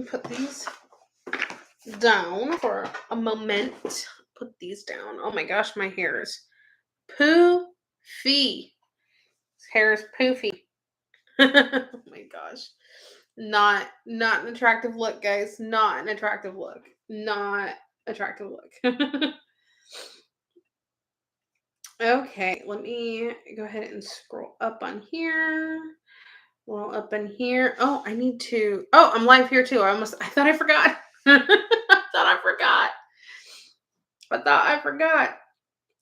me put these down for a moment. Put these down. Oh my gosh, my hair is poofy. Hair is poofy. Oh my gosh. Not an attractive look, guys. Not an attractive look. Not attractive look. Okay, let me go ahead and scroll up on here. Roll up in here. Oh, I need to. Oh, I'm live here too. I thought I forgot. I thought I forgot.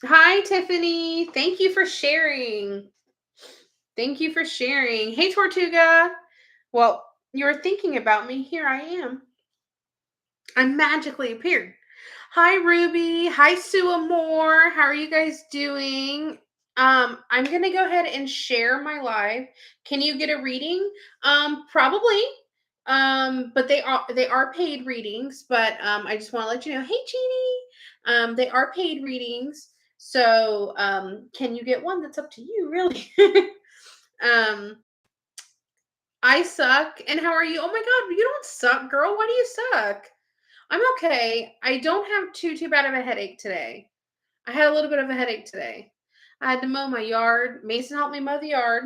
Hi, Tiffany. Thank you for sharing. Thank you for sharing. Hey, Tortuga. Well, you were thinking about me. Here I am. I magically appeared. Hi, Ruby. Hi, Sue Amore. How are you guys doing? I'm gonna go ahead and share my live. Can you get a reading? Probably. But they are paid readings. But I just want to let you know. Hey, Jeannie. They are paid readings. So can you get one? That's up to you, really. I suck. And how are you? Oh my God, you don't suck, girl. Why do you suck? I'm okay. I don't have too bad of a headache today. I had a little bit of a headache today. I had to mow my yard. Mason helped me mow the yard.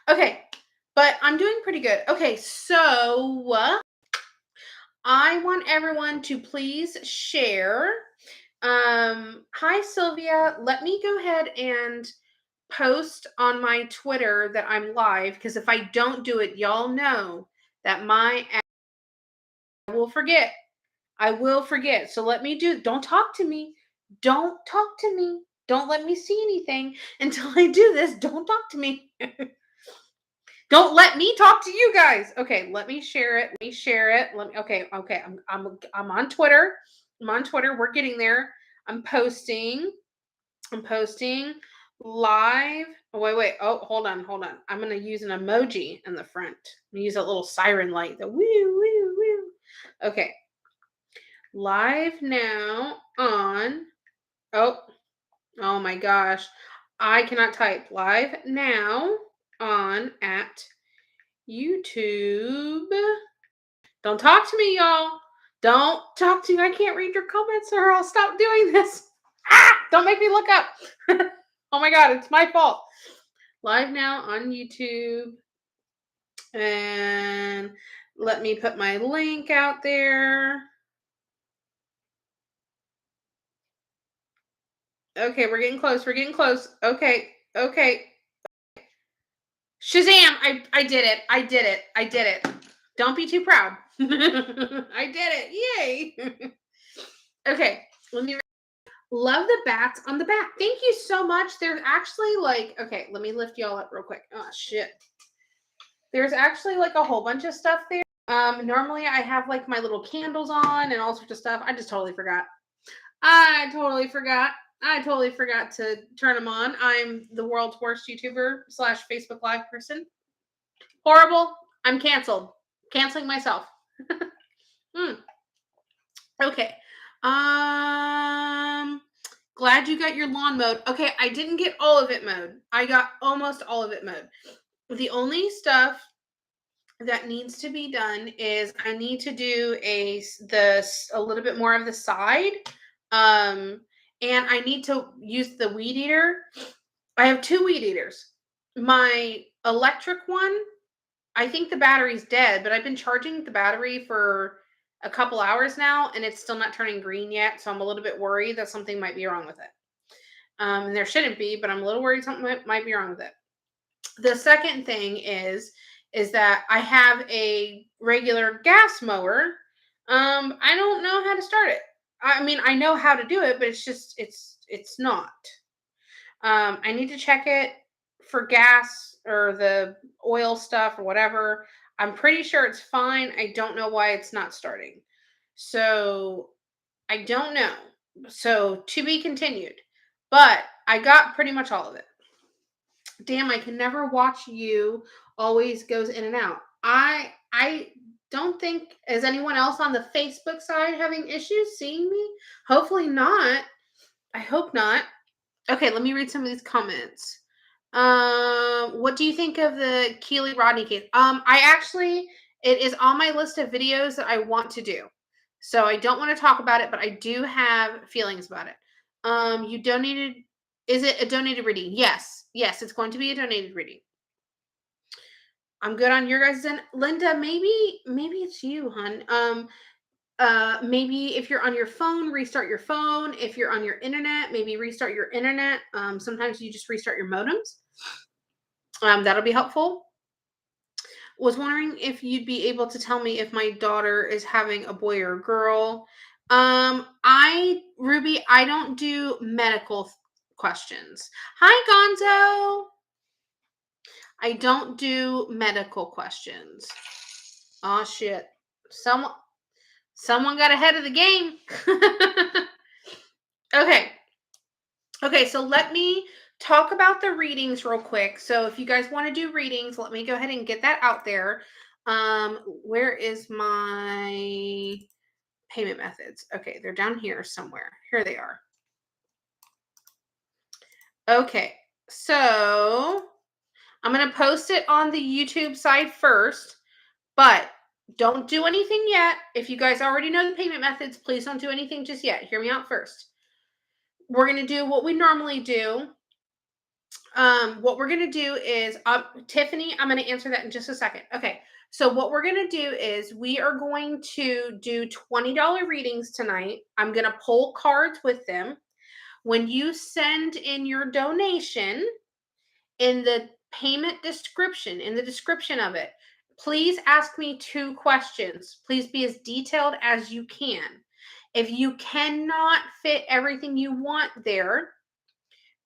Okay, but I'm doing pretty good. Okay, so I want everyone to please share. Hi Sylvia. Let me go ahead and post on my Twitter that I'm live, because if I don't do it, y'all know that I will forget. I will forget. So let me don't talk to me. Don't talk to me. Don't let me see anything until I do this. Don't talk to me. Don't let me talk to you guys. Okay, let me share it. Okay. I'm on Twitter. I'm on Twitter. We're getting there. I'm posting live. Oh, wait. Oh, hold on. I'm gonna use an emoji in the front. I'm gonna use a little siren light. The woo woo woo. Okay. Live now on. Oh my gosh. I cannot type. Live now on at YouTube. Don't talk to me, y'all. Don't talk to me. I can't read your comments or I'll stop doing this. Don't make me look up. Oh my God, it's my fault. Live now on YouTube. And let me put my link out there. Okay, we're getting close. Okay. Shazam! I did it. Don't be too proud. I did it. Yay. Okay, let me love the bats on the back. Thank you so much. There's actually okay, let me lift y'all up real quick. Oh shit. There's actually a whole bunch of stuff there. Normally I have my little candles on and all sorts of stuff. I just totally forgot. I totally forgot to turn them on. I'm the world's worst YouTuber / Facebook Live person. Horrible. I'm canceled. Canceling myself. Okay. Glad you got your lawn mowed. Okay, I didn't get all of it mowed. I got almost all of it mowed. The only stuff that needs to be done is I need to do a little bit more of the side. And I need to use the weed eater. I have 2 weed eaters. My electric one, I think the battery's dead, but I've been charging the battery for a couple hours now and it's still not turning green yet. So I'm a little bit worried that something might be wrong with it. And there shouldn't be, but I'm a little worried something might be wrong with it. The second thing is that I have a regular gas mower. I don't know how to start it. I mean, I know how to do it, but it's not. I need to check it for gas or the oil stuff or whatever. I'm pretty sure it's fine. I don't know why it's not starting. So I don't know. So to be continued. But I got pretty much all of it. Damn, I can never watch you. Always goes in and out. I don't think, is anyone else on the Facebook side having issues seeing me? Hopefully not. I hope not. Okay, let me read some of these comments. What do you think of the Keely Rodney case? I actually It is on my list of videos that I want to do. So I don't want to talk about it, but I do have feelings about it. You donated. Is it a donated reading? Yes. Yes, it's going to be a donated reading. I'm good on your guys' end. Linda, maybe it's you, hun. Maybe if you're on your phone, restart your phone. If you're on your internet, maybe restart your internet. Sometimes you just restart your modems. That'll be helpful. Was wondering if you'd be able to tell me if my daughter is having a boy or a girl. Ruby, I don't do medical questions. Hi, Gonzo. I don't do medical questions. Oh shit. Someone got ahead of the game. Okay. Okay, so let me talk about the readings real quick. So if you guys want to do readings, let me go ahead and get that out there. Where is my payment methods? Okay, they're down here somewhere. Here they are. Okay, so I'm going to post it on the YouTube side first, but don't do anything yet. If you guys already know the payment methods, please don't do anything just yet. Hear me out first. We're going to do what we normally do. What we're going to do is, Tiffany, I'm going to answer that in just a second. Okay. So what we're going to do is we are going to do $20 readings tonight. I'm going to pull cards with them. When you send in your donation, in the payment description, in the description of it, please ask me 2 questions. Please be as detailed as you can. If you cannot fit everything you want there,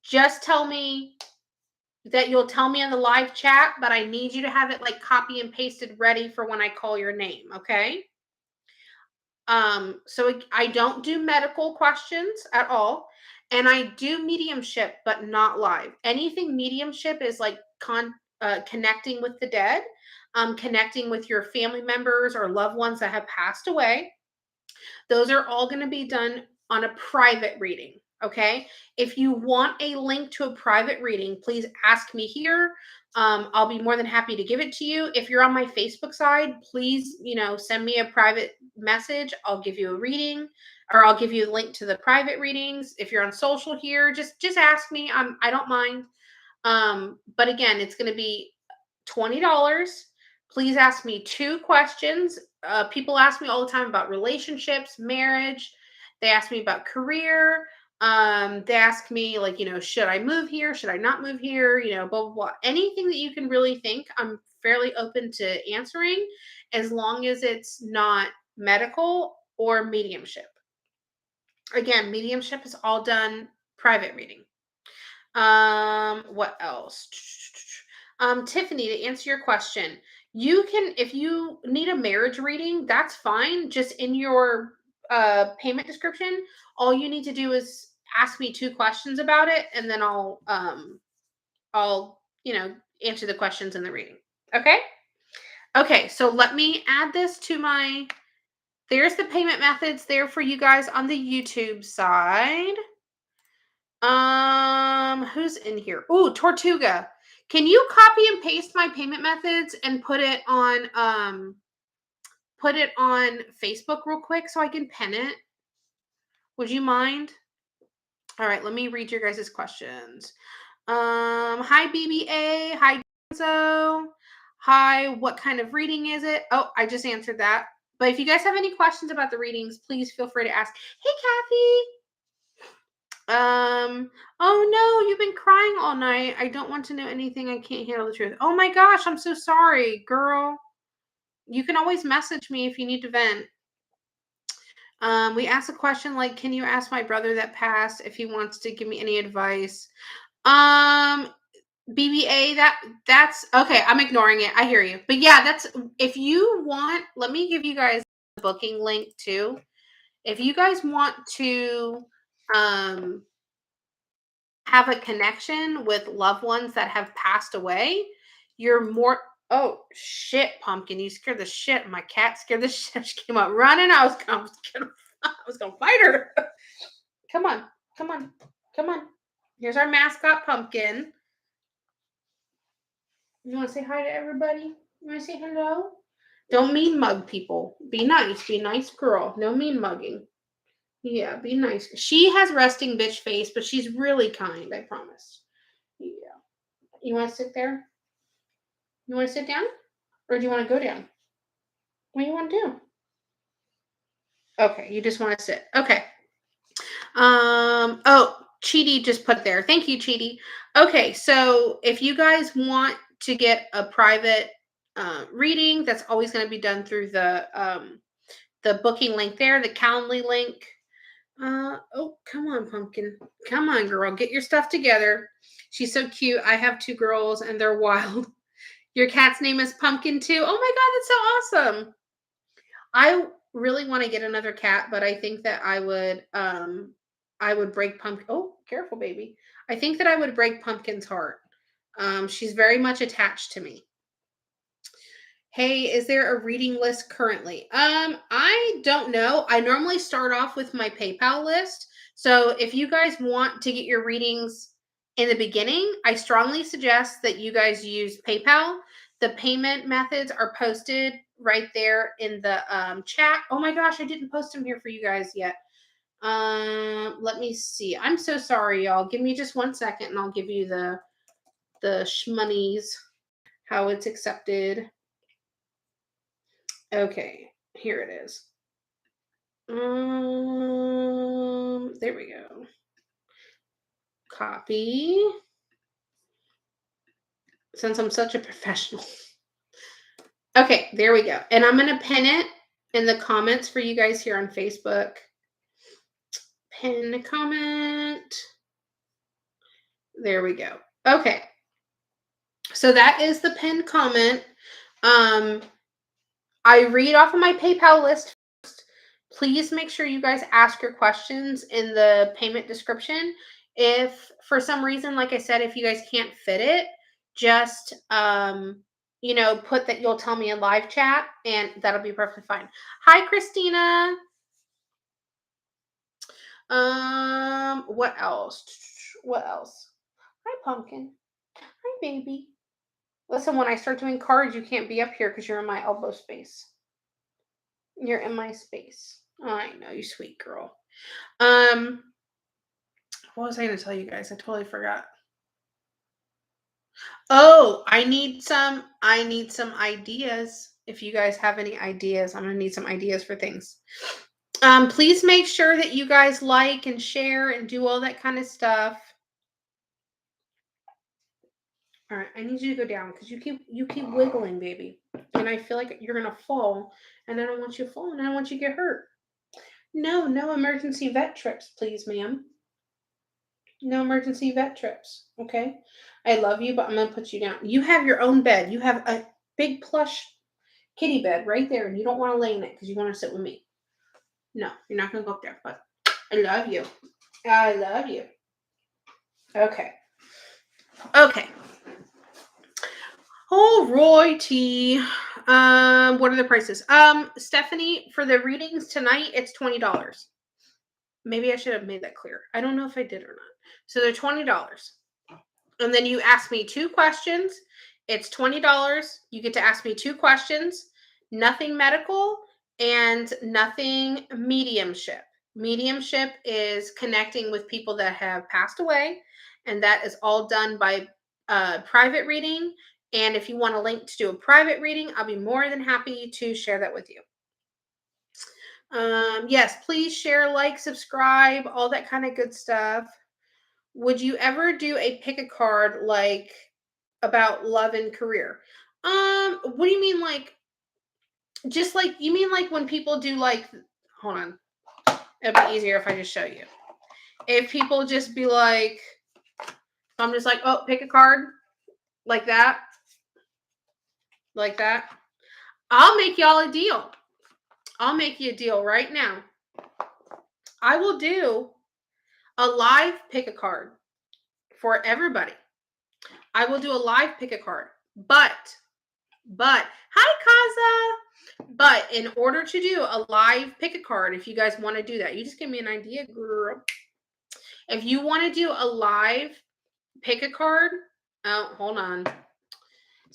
just tell me that you'll tell me in the live chat, but I need you to have it like copy and pasted ready for when I call your name, okay? So I don't do medical questions at all, and I do mediumship, but not live. Anything mediumship is like connecting with the dead, connecting with your family members or loved ones that have passed away. Those are all going to be done on a private reading. Okay. If you want a link to a private reading, please ask me here. I'll be more than happy to give it to you. If you're on my Facebook side, please, send me a private message. I'll give you a reading, or I'll give you a link to the private readings. If you're on social here, just ask me. I don't mind. But again, it's going to be $20. Please ask me 2 questions. People ask me all the time about relationships, marriage. They ask me about career. They ask me like, should I move here? Should I not move here? Blah, blah, blah. Anything that you can really think, I'm fairly open to answering, as long as it's not medical or mediumship. Again, mediumship is all done private reading. What else? Tiffany, to answer your question, you can, if you need a marriage reading, that's fine. Just in your payment description, all you need to do is ask me 2 questions about it, and then I'll answer the questions in the reading. Okay? Okay, so let me add this to my, there's the payment methods there for you guys on the YouTube side. Who's in here? Ooh, Tortuga. Can you copy and paste my payment methods and put it on Facebook real quick so I can pin it? Would you mind? All right, let me read your guys' questions. Hi BBA, hi Gonzo. Hi, what kind of reading is it? Oh, I just answered that. But if you guys have any questions about the readings, please feel free to ask. Hey Kathy. Oh no, you've been crying all night. I don't want to know anything. I can't handle the truth. Oh my gosh, I'm so sorry, girl. You can always message me if you need to vent. We asked a question like, can you ask my brother that passed if he wants to give me any advice? BBA, that's okay. I'm ignoring it. I hear you. But yeah, that's, if you want, let me give you guys the booking link too. If you guys want to have a connection with loved ones that have passed away, you're more, oh shit, Pumpkin, you scared the shit. My cat scared the shit. She came out running. I was gonna fight her. Come on, come on, come on. Here's our mascot, Pumpkin. You want to say hi to everybody? You want to say hello? Don't mean mug people. Be nice. Be a nice girl. No mean mugging. Yeah, be nice. She has resting bitch face, but she's really kind, I promise. Yeah. You want to sit there? You want to sit down? Or do you want to go down? What do you want to do? Okay, you just want to sit. Okay. Oh, Cheaty just put there. Thank you, Cheaty. Okay, so if you guys want to get a private reading, that's always going to be done through the booking link there, the Calendly link. Oh, come on, Pumpkin. Come on, girl. Get your stuff together. She's so cute. I have 2 girls and they're wild. Your cat's name is Pumpkin too. Oh my god, that's so awesome. I really want to get another cat, but I think that I would break Pumpkin. Oh, careful, baby. I think that I would break Pumpkin's heart. She's very much attached to me. Hey, is there a reading list currently? I don't know. I normally start off with my PayPal list. So if you guys want to get your readings in the beginning, I strongly suggest that you guys use PayPal. The payment methods are posted right there in the chat. Oh my gosh, I didn't post them here for you guys yet. Let me see. I'm so sorry, y'all. Give me just 1 second and I'll give you the shmoneys, how it's accepted. Okay, here it is. There we go. Copy. Since I'm such a professional. Okay, there we go. And I'm going to pin it in the comments for you guys here on Facebook. Pin a comment. There we go. Okay. So that is the pinned comment. I read off of my PayPal list first. Please make sure you guys ask your questions in the payment description. If for some reason, like I said, if you guys can't fit it, just put that you'll tell me in live chat and that'll be perfectly fine. Hi, Christina. What else? What else? Hi, Pumpkin. Hi, baby. Listen, when I start doing cards, you can't be up here because you're in my elbow space. You're in my space. I know, you sweet girl. What was I going to tell you guys? I totally forgot. Oh, I need some ideas. If you guys have any ideas, I'm going to need some ideas for things. Please make sure that you guys like and share and do all that kind of stuff. All right, I need you to go down because you keep wiggling, baby, and I feel like you're gonna fall, and I don't want you to fall, and I don't want you to get hurt. No emergency vet trips, please, ma'am. No emergency vet trips, okay? I love you, but I'm gonna put you down. You have your own bed. You have a big plush kitty bed right there, and you don't want to lay in it because you want to sit with me. No, you're not gonna go up there, but I love you. I love you. Okay. Okay. All righty. What are the prices? Stephanie, for the readings tonight, it's $20. Maybe I should have made that clear. I don't know if I did or not. So they're $20. And then you ask me 2 questions. It's $20. You get to ask me 2 questions. Nothing medical and nothing mediumship. Mediumship is connecting with people that have passed away, and that is all done by private reading. And if you want a link to do a private reading, I'll be more than happy to share that with you. Yes, please share, like, subscribe, all that kind of good stuff. Would you ever do a pick a card like about love and career? What do you mean, like, just like, you mean like when people do, like, hold on, it'll be easier if I just show you. If people just be like, I'm just like, oh, pick a card like that, I'll make y'all a deal. I'll make you a deal right now. I will do a live pick a card for everybody. I will do a live pick a card, but hi, Kaza. But in order to do a live pick a card, if you guys want to do that, you just give me an idea, girl. If you want to do a live pick a card, oh, hold on.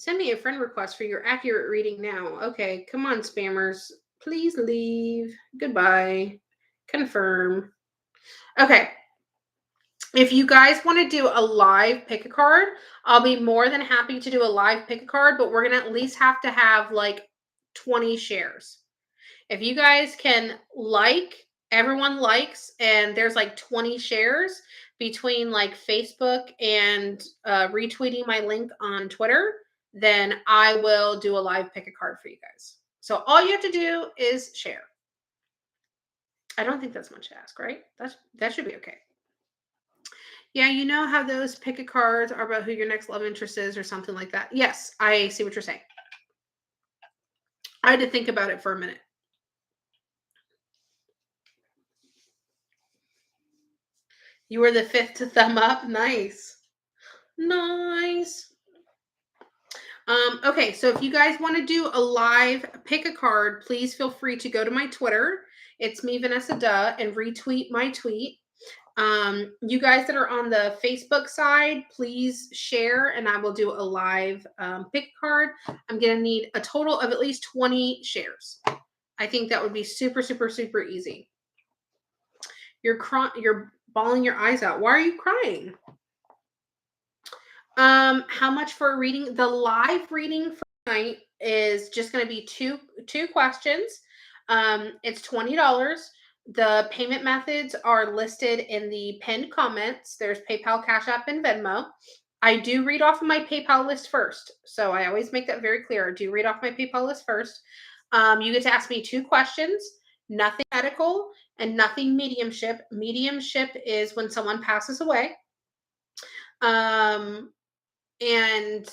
Send me a friend request for your accurate reading now. Okay, come on, spammers. Please leave. Goodbye. Confirm. Okay. If you guys want to do a live pick a card, I'll be more than happy to do a live pick a card, but we're going to at least have to have like 20 shares. If you guys can everyone likes, and there's like 20 shares between like Facebook and retweeting my link on Twitter, then I will do a live pick a card for you guys. So all you have to do is share. I don't think that's much to ask, right? That should be okay. Yeah, you know how those pick a cards are about who your next love interest is or something like that. Yes, I see what you're saying. I had to think about it for a minute. You were the fifth to thumb up. Nice. Nice. Okay, so if you guys want to do a live pick a card, please feel free to go to my Twitter. It's me, Vanessa Duh, and retweet my tweet. You guys that are on the Facebook side, please share, and I will do a live pick a card. I'm going to need a total of at least 20 shares. I think that would be super, super, super easy. You're bawling your eyes out. Why are you crying? How much for a reading? The live reading for tonight is just going to be two questions. It's $20. The payment methods are listed in the pinned comments. There's PayPal, Cash App, and Venmo. I do read off of my PayPal list first, so I always make that very clear. I do read off my PayPal list first. You get to ask me 2 questions. Nothing medical and nothing mediumship. Mediumship is when someone passes away. And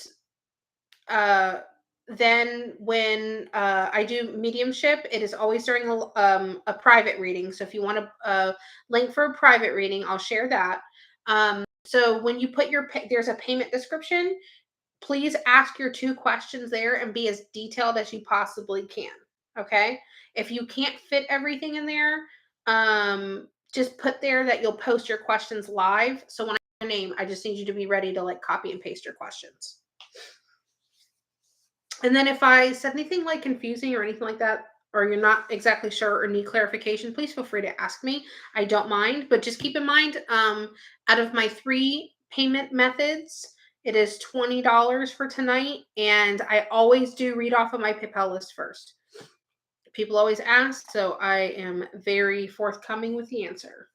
then when I do mediumship, it is always during a private reading. So if you want a link for a private reading, I'll share that. So when you put there's a payment description, please ask your 2 questions there and be as detailed as you possibly can. Okay. If you can't fit everything in there, just put there that you'll post your questions live. So when I name, I just need you to be ready to like copy and paste your questions. And then if I said anything like confusing or anything like that, or you're not exactly sure or need clarification, please feel free to ask me. I don't mind, but just keep in mind, out of my 3 payment methods, it is $20 for tonight, and I always do read off of my PayPal list first. People always ask, so I am very forthcoming with the answer.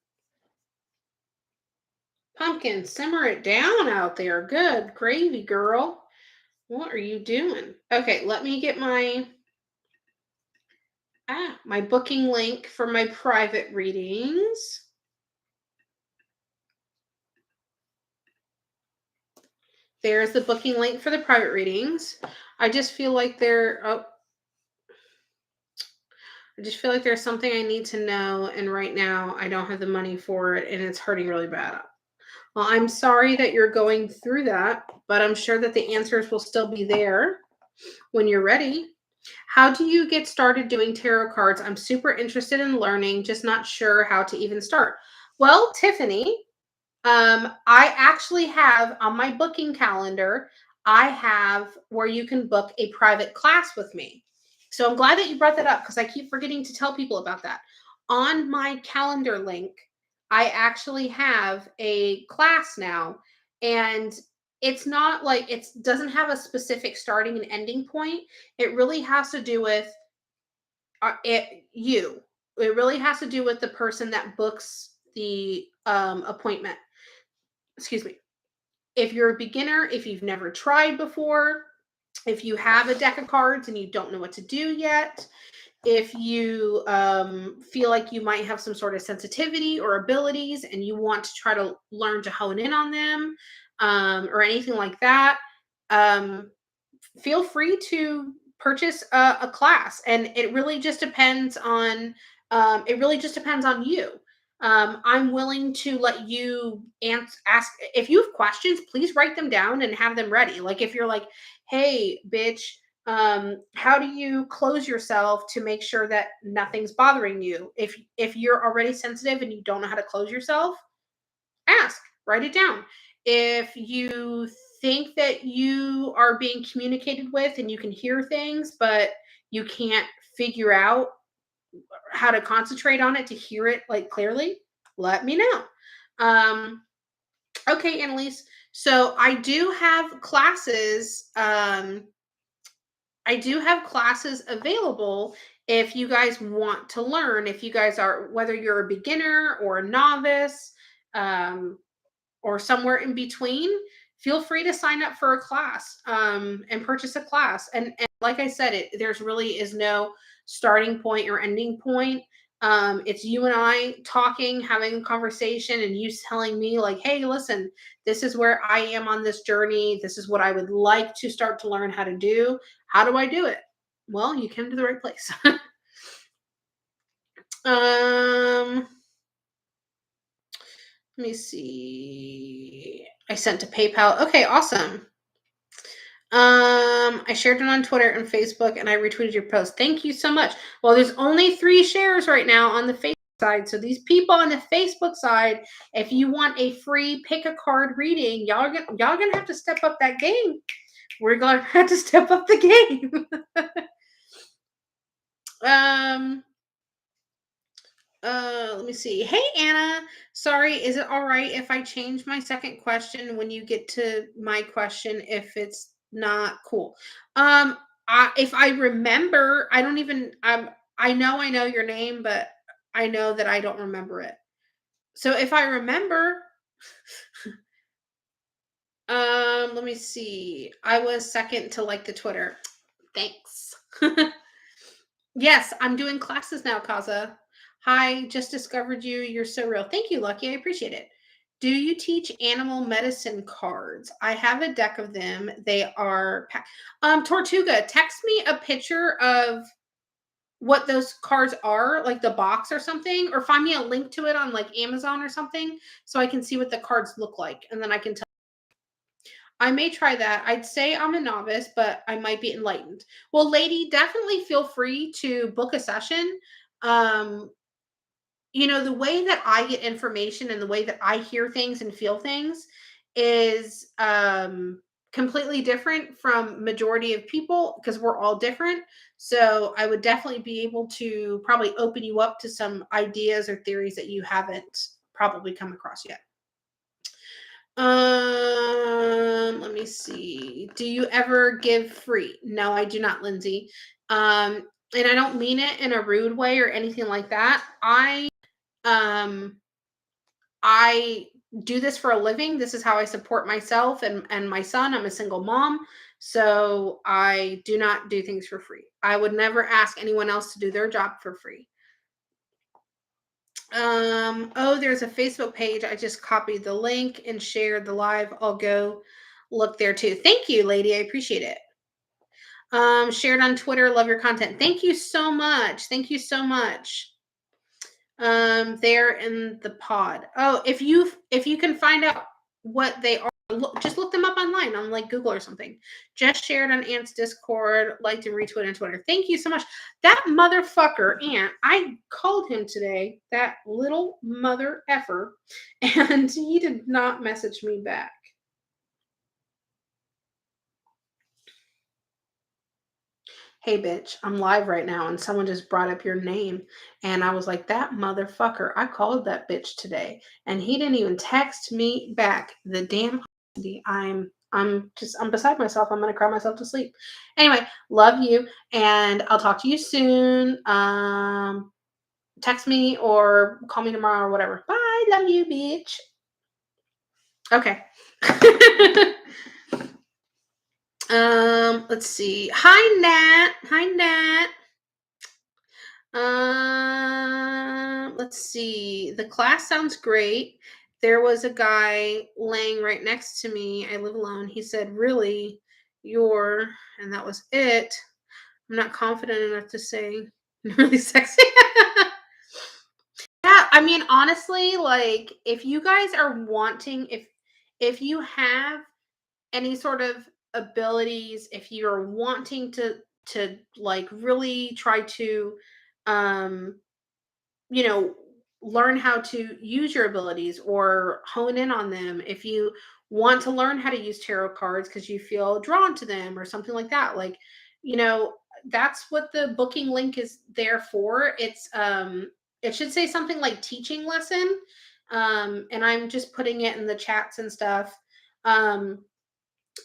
Pumpkin, simmer it down out there. Good gravy, girl. What are you doing? Okay, let me get my booking link for my private readings. There's the booking link for the private readings. I just feel like I just feel like there's something I need to know, and right now I don't have the money for it, and it's hurting really bad. Well, I'm sorry that you're going through that, but I'm sure that the answers will still be there when you're ready. How do you get started doing tarot cards? I'm super interested in learning, just not sure how to even start. Well, Tiffany, I actually have on my booking calendar, I have where you can book a private class with me. So I'm glad that you brought that up because I keep forgetting to tell people about that. On my calendar link, I actually have a class now, and it's not like it doesn't have a specific starting and ending point. It really has to do with you. It really has to do with the person that books the appointment. Excuse me. If you're a beginner, if you've never tried before, if you have a deck of cards and you don't know what to do yet, if you feel like you might have some sort of sensitivity or abilities and you want to try to learn to hone in on them, or anything like that, feel free to purchase a class. And it really just depends on you. I'm willing to let you ask if you have questions. Please write them down and have them ready. Like if you're like, hey bitch, how do you close yourself to make sure that nothing's bothering you? If you're already sensitive and you don't know how to close yourself, ask, write it down. If you think that you are being communicated with and you can hear things, but you can't figure out how to concentrate on it to hear it like clearly, let me know. Okay, Annalise. So I do have classes available if you guys want to learn. If you guys are, whether you're a beginner or a novice, um, or somewhere in between, feel free to sign up for a class, and purchase a class. And like I said, there's really is no starting point or ending point. It's you and I talking, having a conversation, and you telling me like, "Hey, listen, this is where I am on this journey. This is what I would like to start to learn how to do. How do I do it?" Well, you came to the right place. um, Let me see. I sent to PayPal. Okay, awesome. I shared it on Twitter and Facebook, and I retweeted your post. Thank you so much. Well, there's only 3 shares right now on the Facebook side. So these people on the Facebook side, if you want a free pick a card reading, y'all gonna have to step up that game. We're gonna have to step up the game. um Let me see. Hey Anna, sorry, is it all right if I change my second question when you get to my question if it's not cool? If I remember, I don't even I know your name, but I know that I don't remember it. So if I remember, let me see. I was second to like the Twitter. Thanks. Yes, I'm doing classes now, Kaza. Hi, just discovered you. You're so real. Thank you, Lucky. I appreciate it. Do you teach animal medicine cards? I have a deck of them. They are Tortuga, text me a picture of what those cards are, like the box or something, or find me a link to it on like Amazon or something so I can see what the cards look like and then I can tell. I may try that. I'd say I'm a novice, but I might be enlightened. Well, lady, definitely feel free to book a session. Um, the way that I get information and the way that I hear things and feel things is completely different from majority of people because we're all different. So I would definitely be able to probably open you up to some ideas or theories that you haven't probably come across yet. Let me see. Do you ever give free? No, I do not, Lindsay. And I don't mean it in a rude way or anything like that. Um I do this for a living. This is how I support myself and my son. I'm a single mom. So I do not do things for free. I would never ask anyone else to do their job for free. Oh, there's a Facebook page. I just copied the link and shared the live. I'll go look there too. Thank you, lady. I appreciate it. Shared on Twitter. Love your content. Thank you so much. Thank you so much. They're in the pod. Oh, if you can find out what they are, just look them up online on like Google or something. Just shared on Ant's Discord, liked and retweeted on Twitter. Thank you so much. That motherfucker Ant, I called him today, that little mother effer, and he did not message me back. Hey bitch, I'm live right now and someone just brought up your name and I was like, that motherfucker, I called that bitch today and he didn't even text me back. The damn I'm beside myself. I'm gonna cry myself to sleep. Anyway, love you and I'll talk to you soon. Text me or call me tomorrow or whatever. Bye, love you, bitch. Okay. Let's see. Hi Nat. Hi Nat. Let's see. The class sounds great. There was a guy laying right next to me. I live alone. He said, "Really, you're," and that was it. I'm not confident enough to say really sexy. Yeah, I mean, honestly, like if you guys are wanting, if you have any sort of abilities, if you're wanting to like really try to um you know learn how to use your abilities or hone in on them, if you want to learn how to use tarot cards because you feel drawn to them or something like that. Like, you know, that's what the booking link is there for. It should say something like teaching lesson. And I'm just putting it in the chats and stuff. Um,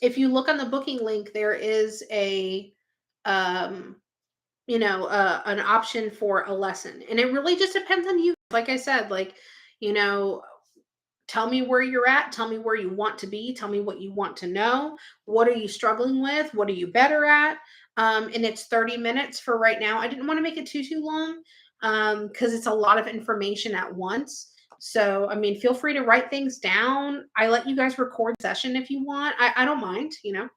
if you look on the booking link, there is a um an option for a lesson, and it really just depends on you. Like I said, like, you know, tell me where you're at, tell me where you want to be, tell me what you want to know, what are you struggling with, what are you better at. And it's 30 minutes for right now. I didn't want to make it too long, because it's a lot of information at once. So I mean, feel free to write things down. I let you guys record session if you want. I don't mind, you know.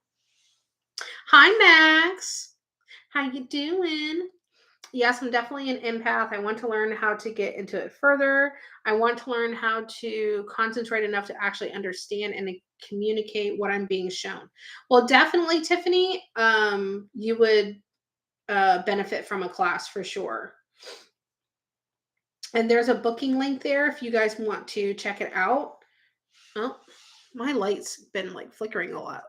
Hi Max, how you doing? Yes, I'm definitely an empath. I want to learn how to get into it further. I want to learn how to concentrate enough to actually understand and communicate what I'm being shown. Well, definitely, Tiffany, you would benefit from a class for sure. And there's a booking link there if you guys want to check it out. Oh, my light's been like flickering a lot.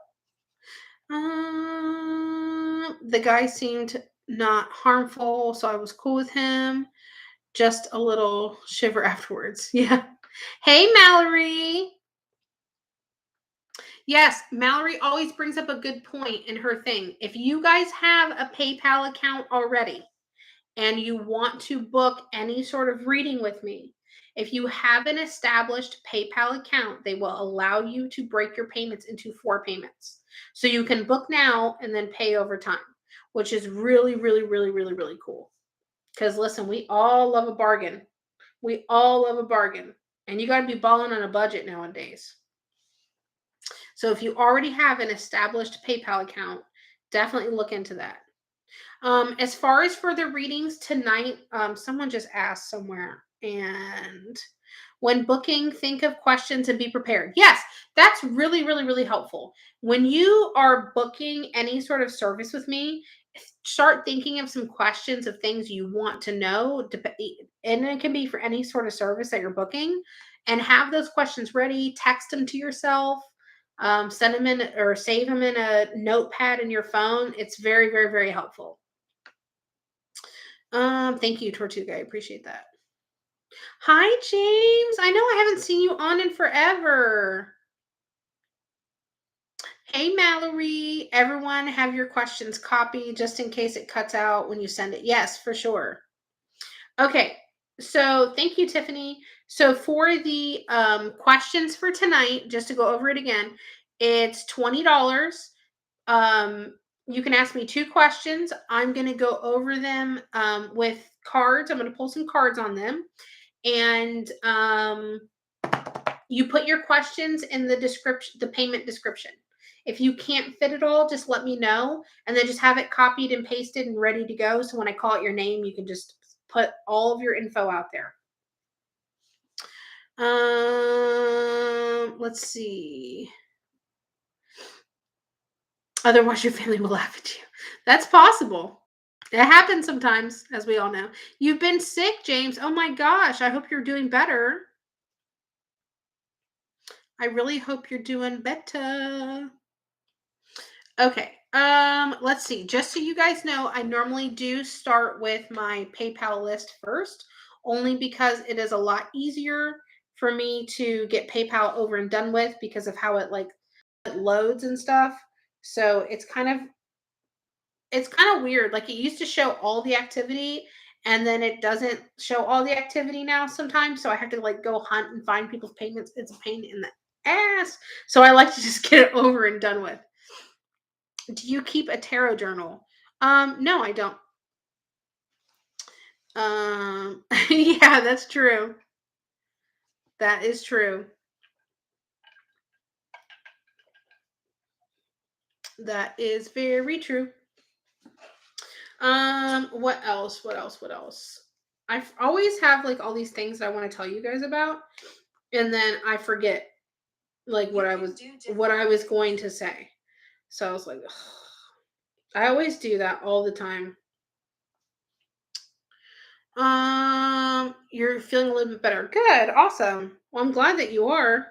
The guy seemed not harmful, so I was cool with him. Just a little shiver afterwards. Yeah. Hey, Mallory. Yes, Mallory always brings up a good point in her thing. If you guys have a PayPal account already and you want to book any sort of reading with me, if you have an established PayPal account, they will allow you to break your payments into 4 payments. So you can book now and then pay over time, which is really, really, really, really, really cool. Because listen, we all love a bargain. We all love a bargain. And you got to be balling on a budget nowadays. So if you already have an established PayPal account, definitely look into that. As far as for the readings tonight, someone just asked somewhere, and when booking, think of questions and be prepared. Yes, that's really, really, really helpful. When you are booking any sort of service with me, start thinking of some questions of things you want to know, and it can be for any sort of service that you're booking, and have those questions ready. Text them to yourself, send them in or save them in a notepad in your phone. It's very, very, very helpful. Thank you, Tortuga. I appreciate that. Hi, James. I know I haven't seen you on in forever. Hey, Mallory. Everyone, have your questions copied just in case it cuts out when you send it. Yes, for sure. Okay. So thank you, Tiffany. So for the questions for tonight, just to go over it again, it's $20. You can ask me 2 questions. I'm going to go over them with cards. I'm going to pull some cards on them. And you put your questions in the description, the payment description. If you can't fit it all, just let me know, and then just have it copied and pasted and ready to go. So when I call it your name, you can just put all of your info out there. Let's see. Otherwise, your family will laugh at you. That's possible. It happens sometimes, as we all know. You've been sick, James. Oh my gosh. I hope you're doing better. I really hope you're doing better. Okay. Let's see. Just so you guys know, I normally do start with my PayPal list first, only because it is a lot easier for me to get PayPal over and done with because of how it loads and stuff. So it's kind of weird. Like, it used to show all the activity, and then it doesn't show all the activity now sometimes. So I have to go hunt and find people's payments. It's a pain in the ass. So I like to just get it over and done with. Do you keep a tarot journal? No, I don't. Yeah, that's true. That is true. That is very true. What else? What else? What else? I always have all these things that I want to tell you guys about, and then I forget what I was going to say. So I was like, ugh. I always do that all the time. You're feeling a little bit better. Good, awesome. Well, I'm glad that you are.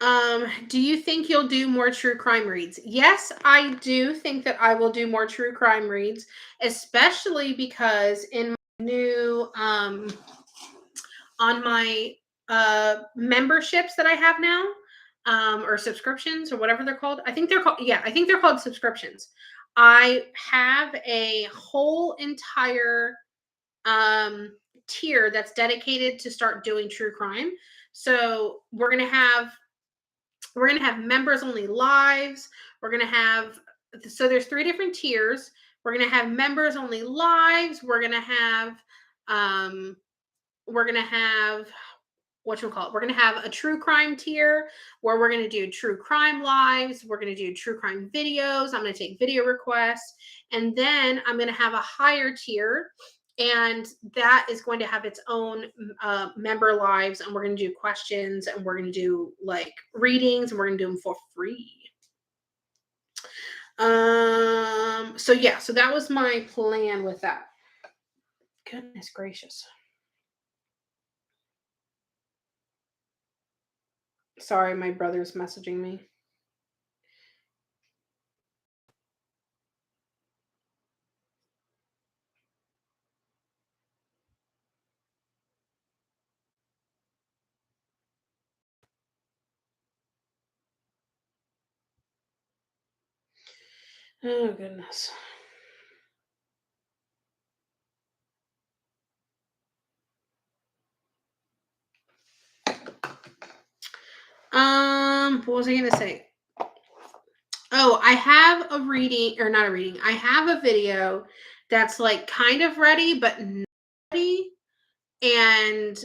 Um, do you think you'll do more true crime reads? Yes, I do think that I will do more true crime reads, especially because in my new on my memberships that I have now, or subscriptions or whatever they're called. I think they're called, yeah, I think they're called subscriptions. I have a whole entire um tier that's dedicated to start doing true crime. So we're going to have members only lives. We're going to have, so there's three different tiers. We're going to have members only lives. Um, we're going to have, what you call it? We're going to have a true crime tier where we're going to do true crime lives. We're going to do true crime videos. I'm going to take video requests. And then I'm going to have a higher tier, and that is going to have its own member lives. And we're going to do questions, and we're going to do like readings, and we're going to do them for free. So yeah, so that was my plan with that. Goodness gracious. Sorry, my brother's messaging me. Oh goodness. What was I gonna say? Oh, I have a reading, or not a reading. I have a video that's like kind of ready, but not ready, and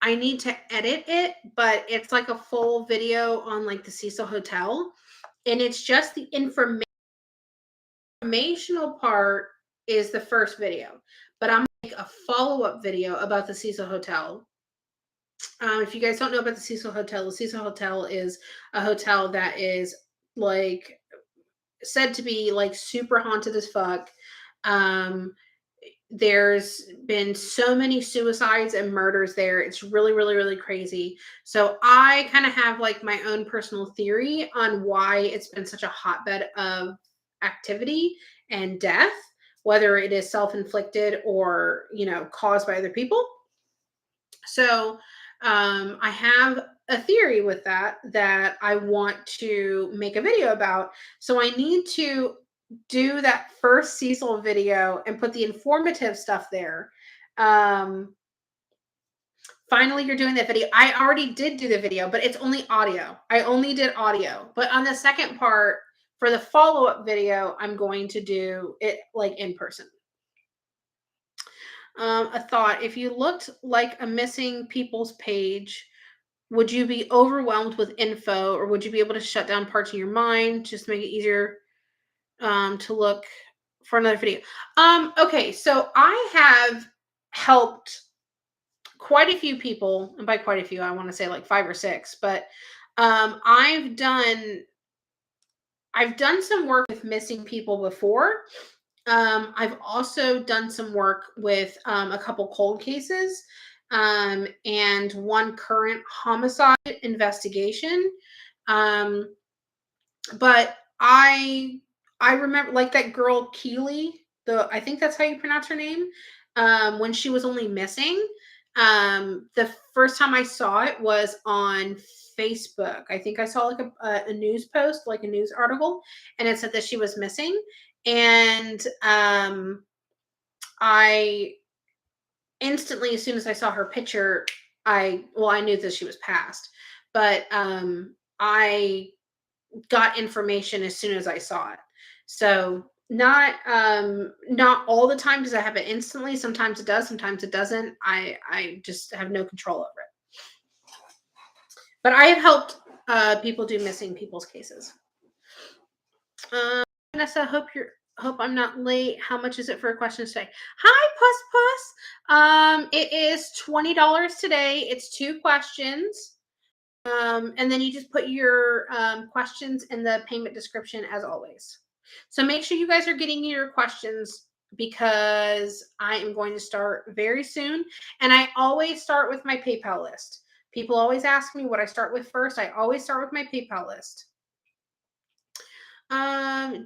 I need to edit it. But it's like a full video on like the Cecil Hotel, and it's just the informational part is the first video. But I'm gonna make a follow up video about the Cecil Hotel. If you guys don't know about the Cecil Hotel is a hotel that is like said to be like super haunted as fuck. Um, there's been so many suicides and murders there. It's really, really, really crazy. So I kind of have like my own personal theory on why it's been such a hotbed of activity and death, whether it is self-inflicted or, caused by other people. So I have a theory with that I want to make a video about. So I need to do that first Cecil video and put the informative stuff there. Finally, you're doing that video. I already did do the video, but it's only audio. I only did audio. But on the second part, for the follow up video, I'm going to do it like in person. A thought: if you looked like a missing people's page, would you be overwhelmed with info, or would you be able to shut down parts of your mind just to make it easier to look for another video? Okay, so I have helped quite a few people, and by quite a few, I want to say like 5 or 6, but I've done some work with missing people before. I've also done some work with a couple cold cases, and one current homicide investigation. Um, but I remember like that girl Keely, I think that's how you pronounce her name. When she was only missing, the first time I saw it was on Facebook. I think I saw like a news post, like a news article, and it said that she was missing. And I instantly, as soon as I saw her picture, I knew that she was passed, but I got information as soon as I saw it. So not all the time does it happen instantly. Sometimes it does, sometimes it doesn't. I just have no control over it. But I have helped people do missing people's cases. Vanessa, Hope I'm not late. How much is it for a question today? Hi, Puss Puss. It is $20 today. It's 2 questions. And then you just put your questions in the payment description as always. So make sure you guys are getting your questions because I am going to start very soon. And I always start with my PayPal list. People always ask me what I start with first. I always start with my PayPal list.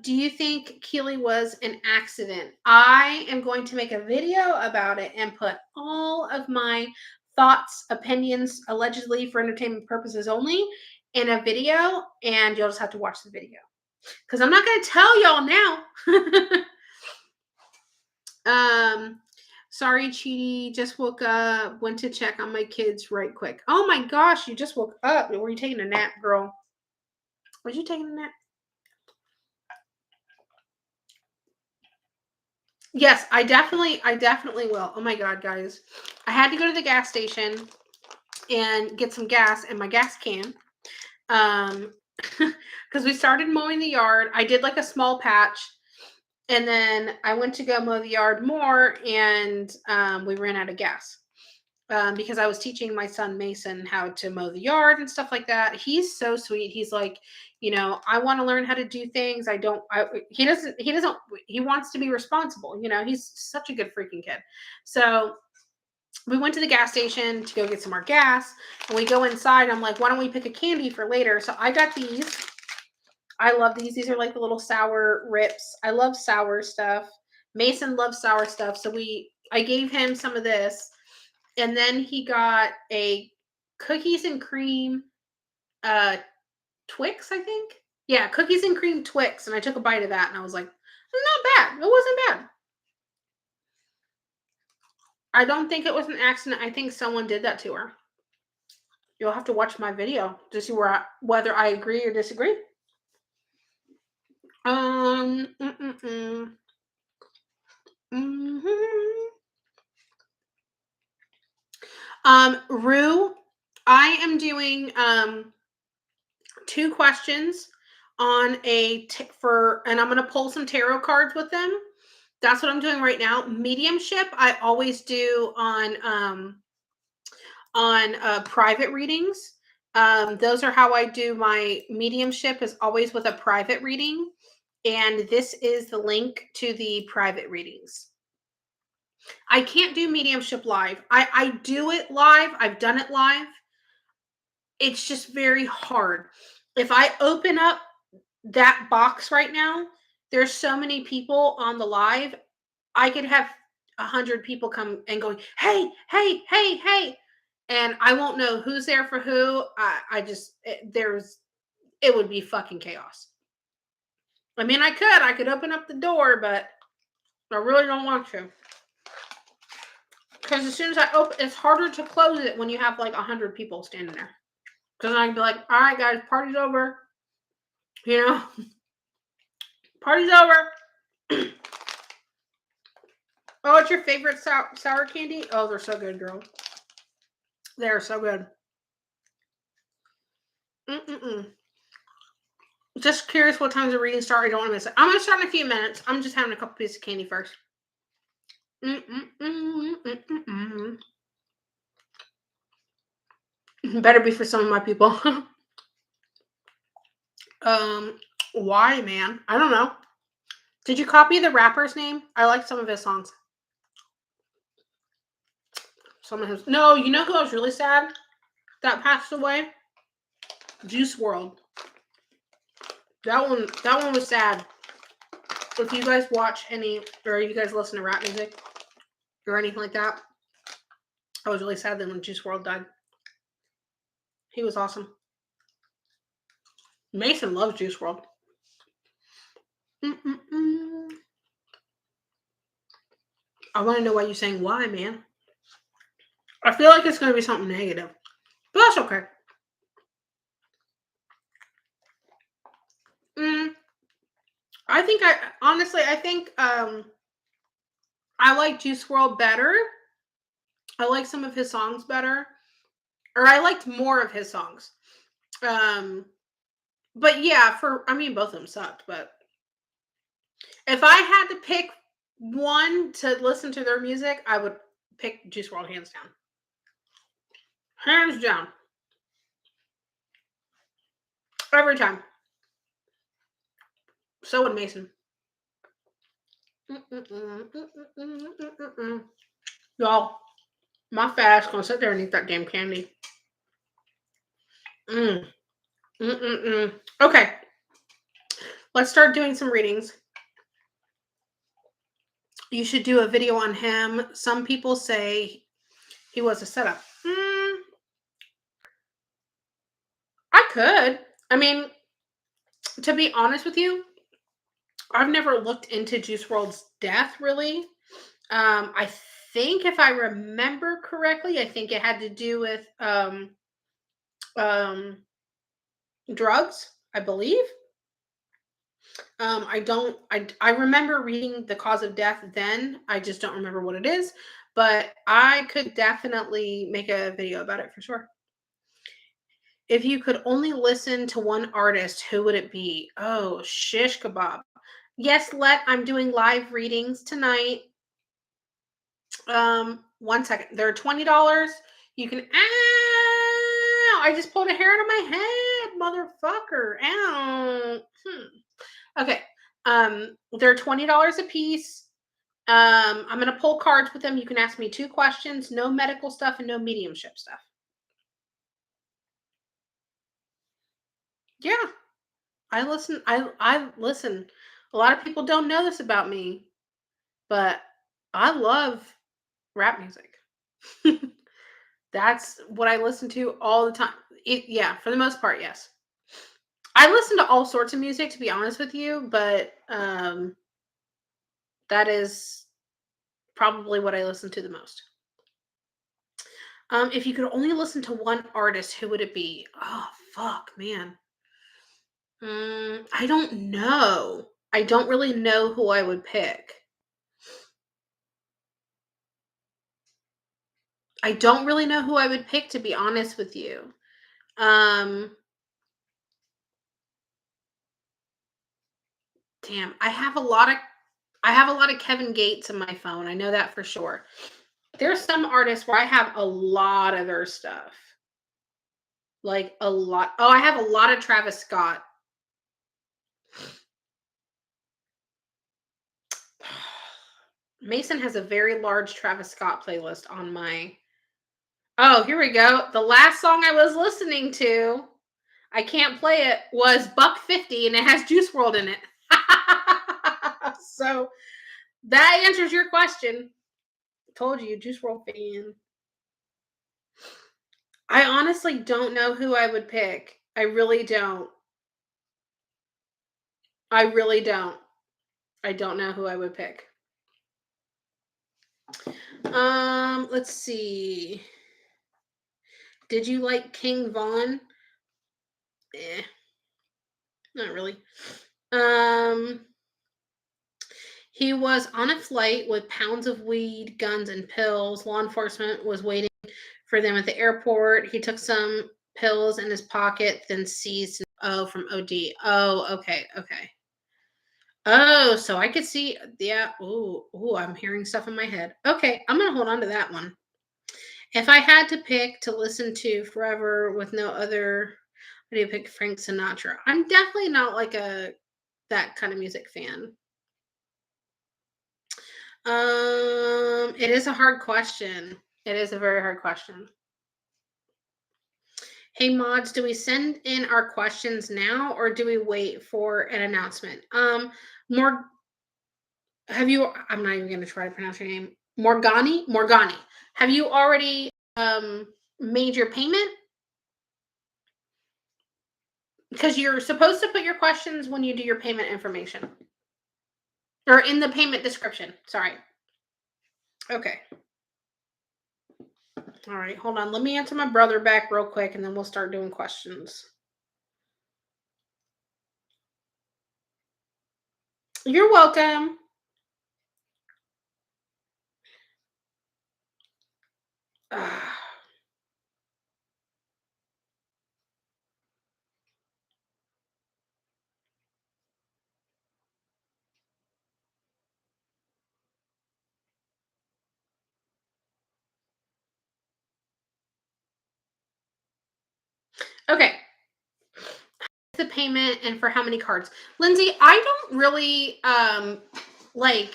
Do you think Keely was an accident? I am going to make a video about it and put all of my thoughts, opinions, allegedly for entertainment purposes only, in a video, and you'll just have to watch the video because I'm not going to tell y'all now. Sorry, Cheaty. Just woke up. Went to check on my kids right quick. Oh my gosh, you just woke up. Were you taking a nap, girl? Was you taking a nap? Yes, I definitely will. Oh my god, guys. I had to go to the gas station and get some gas in my gas can. Because we started mowing the yard. I did like a small patch, and then I went to go mow the yard more, and we ran out of gas. Because I was teaching my son Mason how to mow the yard and stuff like that. He's so sweet. He's like, I want to learn how to do things. He wants to be responsible. He's such a good freaking kid. So we went to the gas station to go get some more gas, and we go inside. I'm like, why don't we pick a candy for later? So I got these. I love these. These are like the little sour rips. I love sour stuff. Mason loves sour stuff. So I gave him some of this. And then he got a cookies and cream Twix, I think. Yeah, cookies and cream Twix. And I took a bite of that and I was like, not bad. It wasn't bad. I don't think it was an accident. I think someone did that to her. You'll have to watch my video to see whether I agree or disagree. Rue, I am doing 2 questions on and I'm going to pull some tarot cards with them. That's what I'm doing right now. Mediumship, I always do on private readings. Those are how I do my mediumship, is always with a private reading. And this is the link to the private readings. I can't do mediumship live. I do it live. I've done it live. It's just very hard. If I open up that box right now, there's so many people on the live. I could have 100 people come and going, hey, hey, hey, hey. And I won't know who's there for who. It would be fucking chaos. I mean, I could open up the door, but I really don't want to. Because as soon as I open, it's harder to close it when you have like 100 people standing there. Because I can be like, all right, guys, party's over. Party's over. Oh, what's your favorite sour candy? Oh, they're so good, girl. They're so good. Just curious what time's the reading start. I don't want to miss it. I'm going to start in a few minutes. I'm just having a couple pieces of candy first. Better be for some of my people. Why, man? I don't know. Did you copy the rapper's name? I like some of his songs. No, you know who I was really sad that passed away? Juice WRLD. That one was sad. If you guys watch or you guys listen to rap music or anything like that, I was really sad then when Juice WRLD died. He was awesome. Mason loves Juice WRLD. I want to know why you're saying why, man. I feel like it's going to be something negative, but that's okay. I think I like Juice WRLD better. I like some of his songs better, or I liked more of his songs. But yeah, both of them sucked, but If I had to pick one to listen to their music, I would pick Juice WRLD hands down. Hands down. Every time. So would Mason. Y'all, my fat ass gonna sit there and eat that damn candy. Okay, let's start doing some readings. You should do a video on him. Some people say he was a setup. I could. I mean, to be honest with you, I've never looked into Juice WRLD's death really. I think if I remember correctly, I think it had to do with drugs, I believe. I remember reading the cause of death then. I just don't remember what it is, but I could definitely make a video about it for sure. If you could only listen to one artist, who would it be? Oh, shish kebab. Yes, I'm doing live readings tonight. One second. They're $20. You can. Ow! I just pulled a hair out of my head, motherfucker. Ow. Okay. They're $20 a piece. I'm gonna pull cards with them. You can ask me 2 questions. No medical stuff and no mediumship stuff. Yeah. I listen. I listen. A lot of people don't know this about me, but I love rap music. That's what I listen to all the time. Yeah, for the most part, yes. I listen to all sorts of music, to be honest with you, but that is probably what I listen to the most. If you could only listen to one artist, who would it be? Oh, fuck, man. I don't know. I don't really know who I would pick. I don't really know who I would pick, to be honest with you. Damn, I have a lot of Kevin Gates in my phone. I know that for sure. There's some artists where I have a lot of their stuff. Like a lot. Oh, I have a lot of Travis Scott. Mason has a very large Travis Scott playlist on my. Oh, here we go. The last song I was listening to, I can't play it, was Buck 50 and it has Juice WRLD in it. So that answers your question. Told you, Juice WRLD fan. I honestly don't know who I would pick. I really don't. I really don't. I don't know who I would pick. Let's see. Did you like King Von? Not really. He was on a flight with pounds of weed, guns, and pills. Law enforcement was waiting for them at the airport. He took some pills in his pocket, then seized. Oh, from OD. Oh, okay. Oh, so I could see. Yeah. Ooh, I'm hearing stuff in my head. Okay, I'm gonna hold on to that one. If I had to pick to listen to forever with no other, what do you pick? Frank Sinatra. I'm definitely not like that kind of music fan. It is a hard question. It is a very hard question. Hey mods, do we send in our questions now or do we wait for an announcement? More have you I'm not even gonna try to pronounce your name. Morgani. Have you already made your payment? Because you're supposed to put your questions when you do your payment information. Or in the payment description. Sorry. Okay. All right, hold on. Let me answer my brother back real quick and then we'll start doing questions. You're welcome. Okay. The payment and for how many cards? Lindsay, I don't really like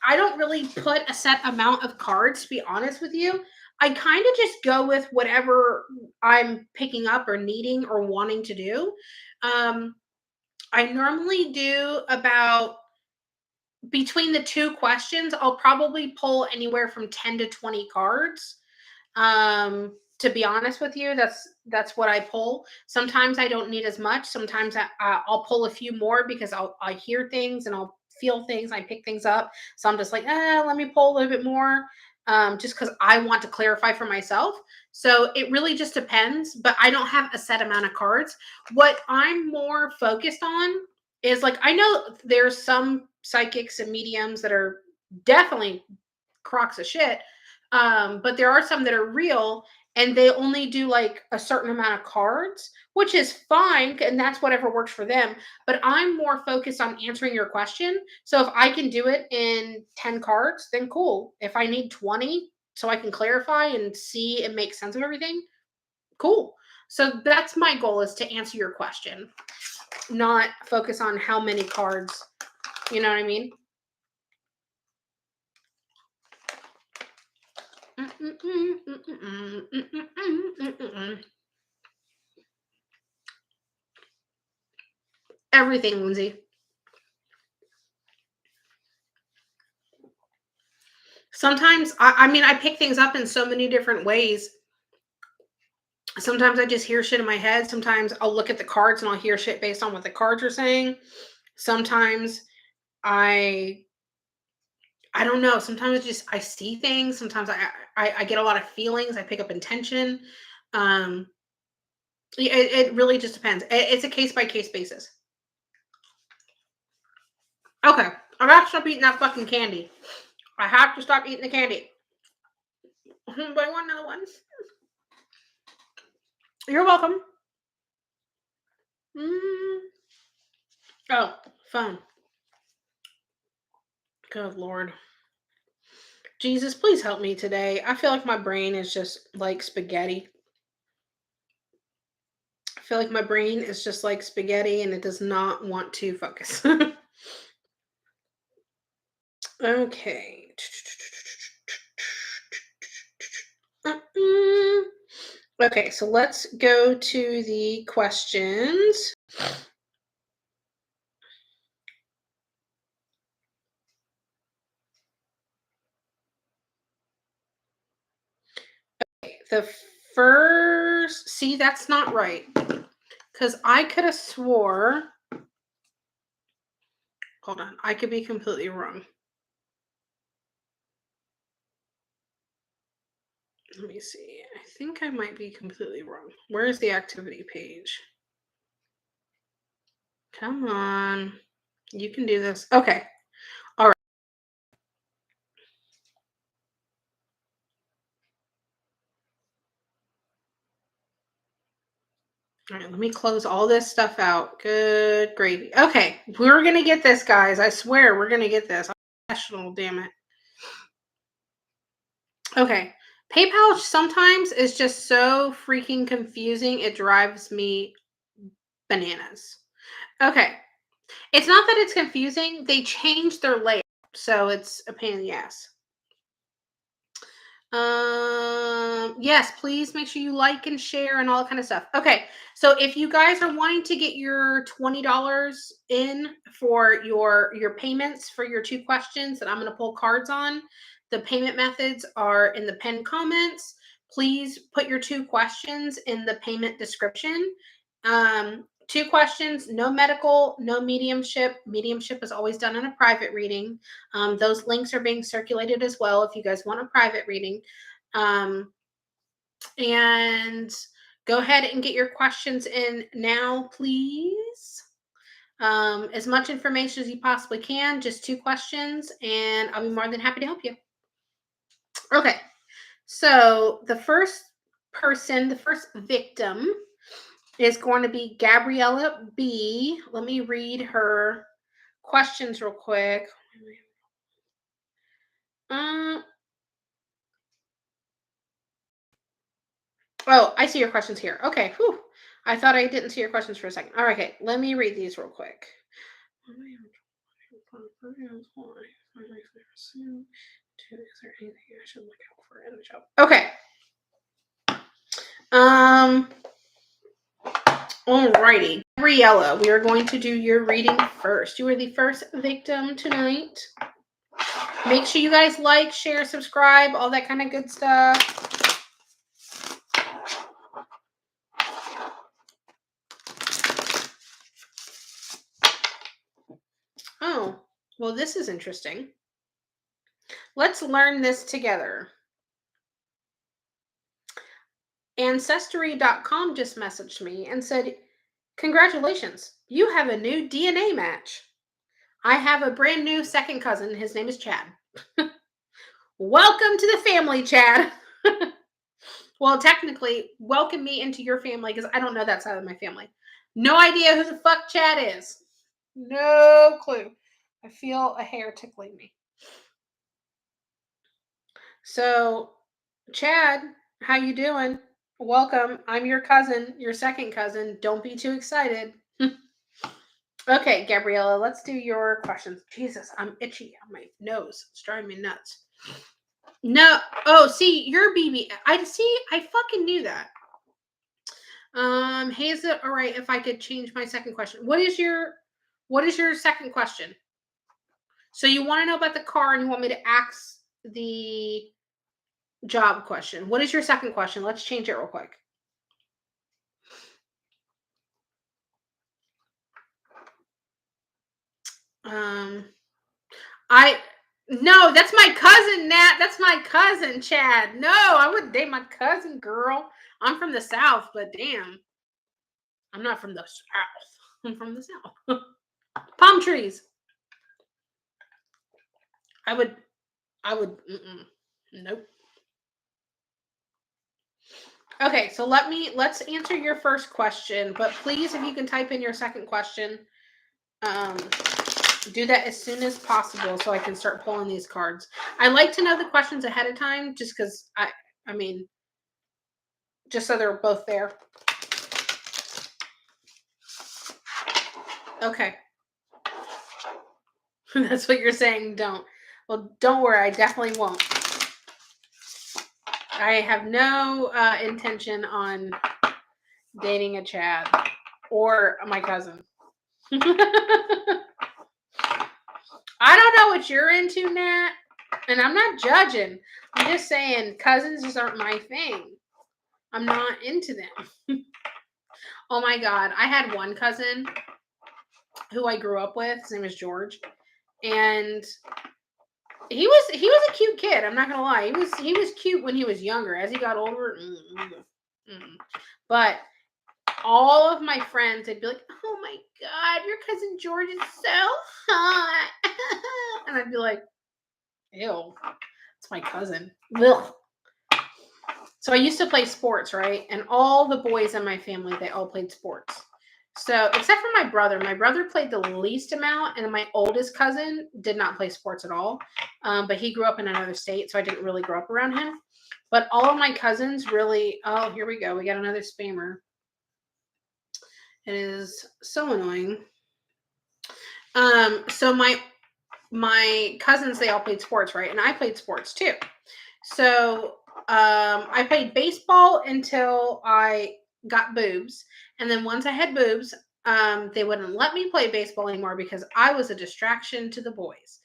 I don't really put a set amount of cards, to be honest with you. I kind of just go with whatever I'm picking up or needing or wanting to do. Um, I normally do about between the two questions, I'll probably pull anywhere from 10 to 20 cards. To be honest with you, that's what I pull. Sometimes I don't need as much. Sometimes I'll pull a few more because I hear things and I'll feel things. I pick things up. So I'm just like, let me pull a little bit more, just because I want to clarify for myself. So it really just depends. But I don't have a set amount of cards. What I'm more focused on is like I know there's some psychics and mediums that are definitely crocks of shit. But there are some that are real and they only do like a certain amount of cards, which is fine. And that's whatever works for them. But I'm more focused on answering your question. So if I can do it in 10 cards, then cool. If I need 20 so I can clarify and see and make sense of everything, cool. So that's my goal is to answer your question, not focus on how many cards. You know what I mean? Everything, Lindsay. Sometimes, I mean, I pick things up in so many different ways. Sometimes I just hear shit in my head. Sometimes I'll look at the cards and I'll hear shit based on what the cards are saying. Sometimes I I don't know. Sometimes just I see things. Sometimes I get a lot of feelings. I pick up intention. Um, it really just depends. It's a case by case basis. Okay, I gotta stop eating that fucking candy. I have to stop eating the candy. But I want another one. You're welcome. Mm. Oh, phone. Good Lord. Jesus, please help me today. I feel like my brain is just like spaghetti. I feel like my brain is just like spaghetti and it does not want to focus. Okay. Mm. Okay, so let's go to the questions. The first, see, that's not right. Because I could have swore, hold on, I could be completely wrong. Let me see. I think I might be completely wrong. Where is the activity page? Come on. You can do this. Okay. All right. All right. Let me close all this stuff out. Good gravy. Okay. We're going to get this, guys. I swear we're going to get this. I'm professional, damn it. Okay. PayPal sometimes is just so freaking confusing. It drives me bananas. Okay. It's not that it's confusing. They changed their layout. So it's a pain in the ass. Yes, please make sure you like and share and all that kind of stuff. Okay, so if you guys are wanting to get your $20 in for your payments for your two questions that I'm going to pull cards on, the payment methods are in the pinned comments. Please put your two questions in the payment description. Two questions, no medical, no mediumship. Mediumship is always done in a private reading. Those links are being circulated as well if you guys want a private reading. And go ahead and get your questions in now, please. As much information as you possibly can, just two questions, and I'll be more than happy to help you. Okay, so the first person, the first victim is going to be Gabriella B. Let me read her questions real quick. Oh, I see your questions here. Okay. Whew. I thought I didn't see your questions for a second. All right, okay. Let me read these real quick. Is there anything I should look out for in a job? Okay. Alrighty. Gabriella, we are going to do your reading first. You are the first victim tonight. Make sure you guys like, share, subscribe, all that kind of good stuff. Oh, well, this is interesting. Let's learn this together. Ancestry.com just messaged me and said, congratulations, you have a new DNA match. I have a brand new second cousin. His name is Chad. Welcome to the family, Chad. Well, technically, welcome me into your family because I don't know that side of my family. No idea who the fuck Chad is. No clue. I feel a hair tickling me. So, Chad, how you doing? Welcome. I'm your cousin, your second cousin. Don't be too excited. Okay, Gabriella, let's do your questions. Jesus, I'm itchy on my nose. It's driving me nuts. No. Oh, see, you're BB. I fucking knew that. Hey, is it all right if I could change my second question? What is your second question? So you want to know about the car and you want me to ask the job question. What is your second question? Let's change it real quick. No, that's my cousin, Nat. That's my cousin, Chad. No, I wouldn't date my cousin, girl. I'm from the South, but damn. I'm not from the South. I'm from the South. Palm trees. I would, nope. Okay, so let's answer your first question, but please, if you can type in your second question, do that as soon as possible so I can start pulling these cards. I like to know the questions ahead of time just because I mean, just so they're both there. Okay. That's what you're saying, don't. Well, don't worry, I definitely won't. I have no intention on dating a Chad or my cousin. I don't know what you're into, Nat, and I'm not judging. I'm just saying cousins just aren't my thing. I'm not into them. Oh my God. I had one cousin who I grew up with. His name is George. And he was a cute kid. I'm not gonna lie. He was cute when he was younger. As he got older, but all of my friends, they'd be like, "Oh my God, your cousin George is so hot," and I'd be like, "Ew, it's my cousin." Ugh. So I used to play sports, right? And all the boys in my family, they all played sports. So except for my brother played the least amount, and my oldest cousin did not play sports at all. But he grew up in another state, so I didn't really grow up around him. But all of my cousins really, oh, here we go. We got another spammer. It is so annoying. So my cousins, they all played sports, right? And I played sports too. So I played baseball until I got boobs. And then once I had boobs, they wouldn't let me play baseball anymore because I was a distraction to the boys.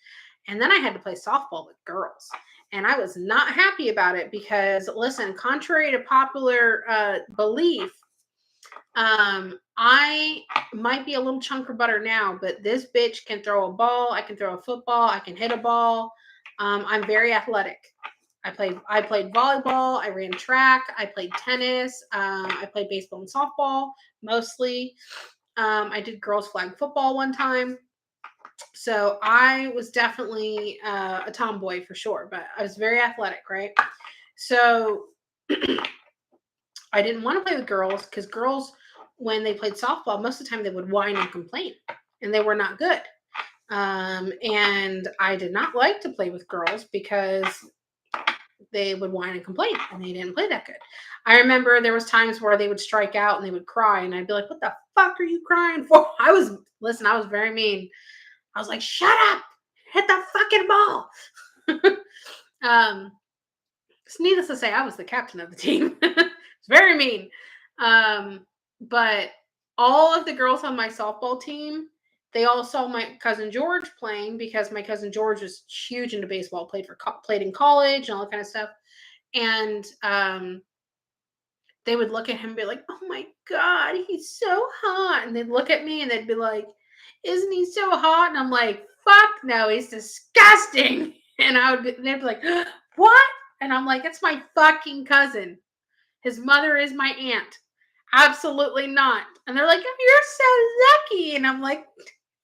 And then I had to play softball with girls. And I was not happy about it because, listen, contrary to popular belief, I might be a little chunk of butter now, but this bitch can throw a ball. I can throw a football. I can hit a ball. I'm very athletic. I played volleyball. I ran track. I played tennis. I played baseball and softball mostly. I did girls flag football one time. So I was definitely a tomboy for sure, but I was very athletic, right? So I didn't want to play with girls because girls, when they played softball, most of the time they would whine and complain, and they were not good. And I did not like to play with girls because they would whine and complain, and they didn't play that good. I remember there was times where they would strike out and they would cry, and I'd be like, "What the fuck are you crying for?" I was very mean. I was like, "Shut up, hit the fucking ball." um, Needless to say, I was the captain of the team. It's very mean. But all of the girls on my softball team, they all saw my cousin George playing because my cousin George was huge into baseball, played in college and all that kind of stuff. And they would look at him and be like, "Oh my God, he's so hot." And they'd look at me and they'd be like, "Isn't he so hot?" And I'm like, "Fuck no, he's disgusting." And they'd be like, "What?" And I'm like, "It's my fucking cousin. His mother is my aunt." Absolutely not. And they're like, "Oh, you're so lucky." And I'm like,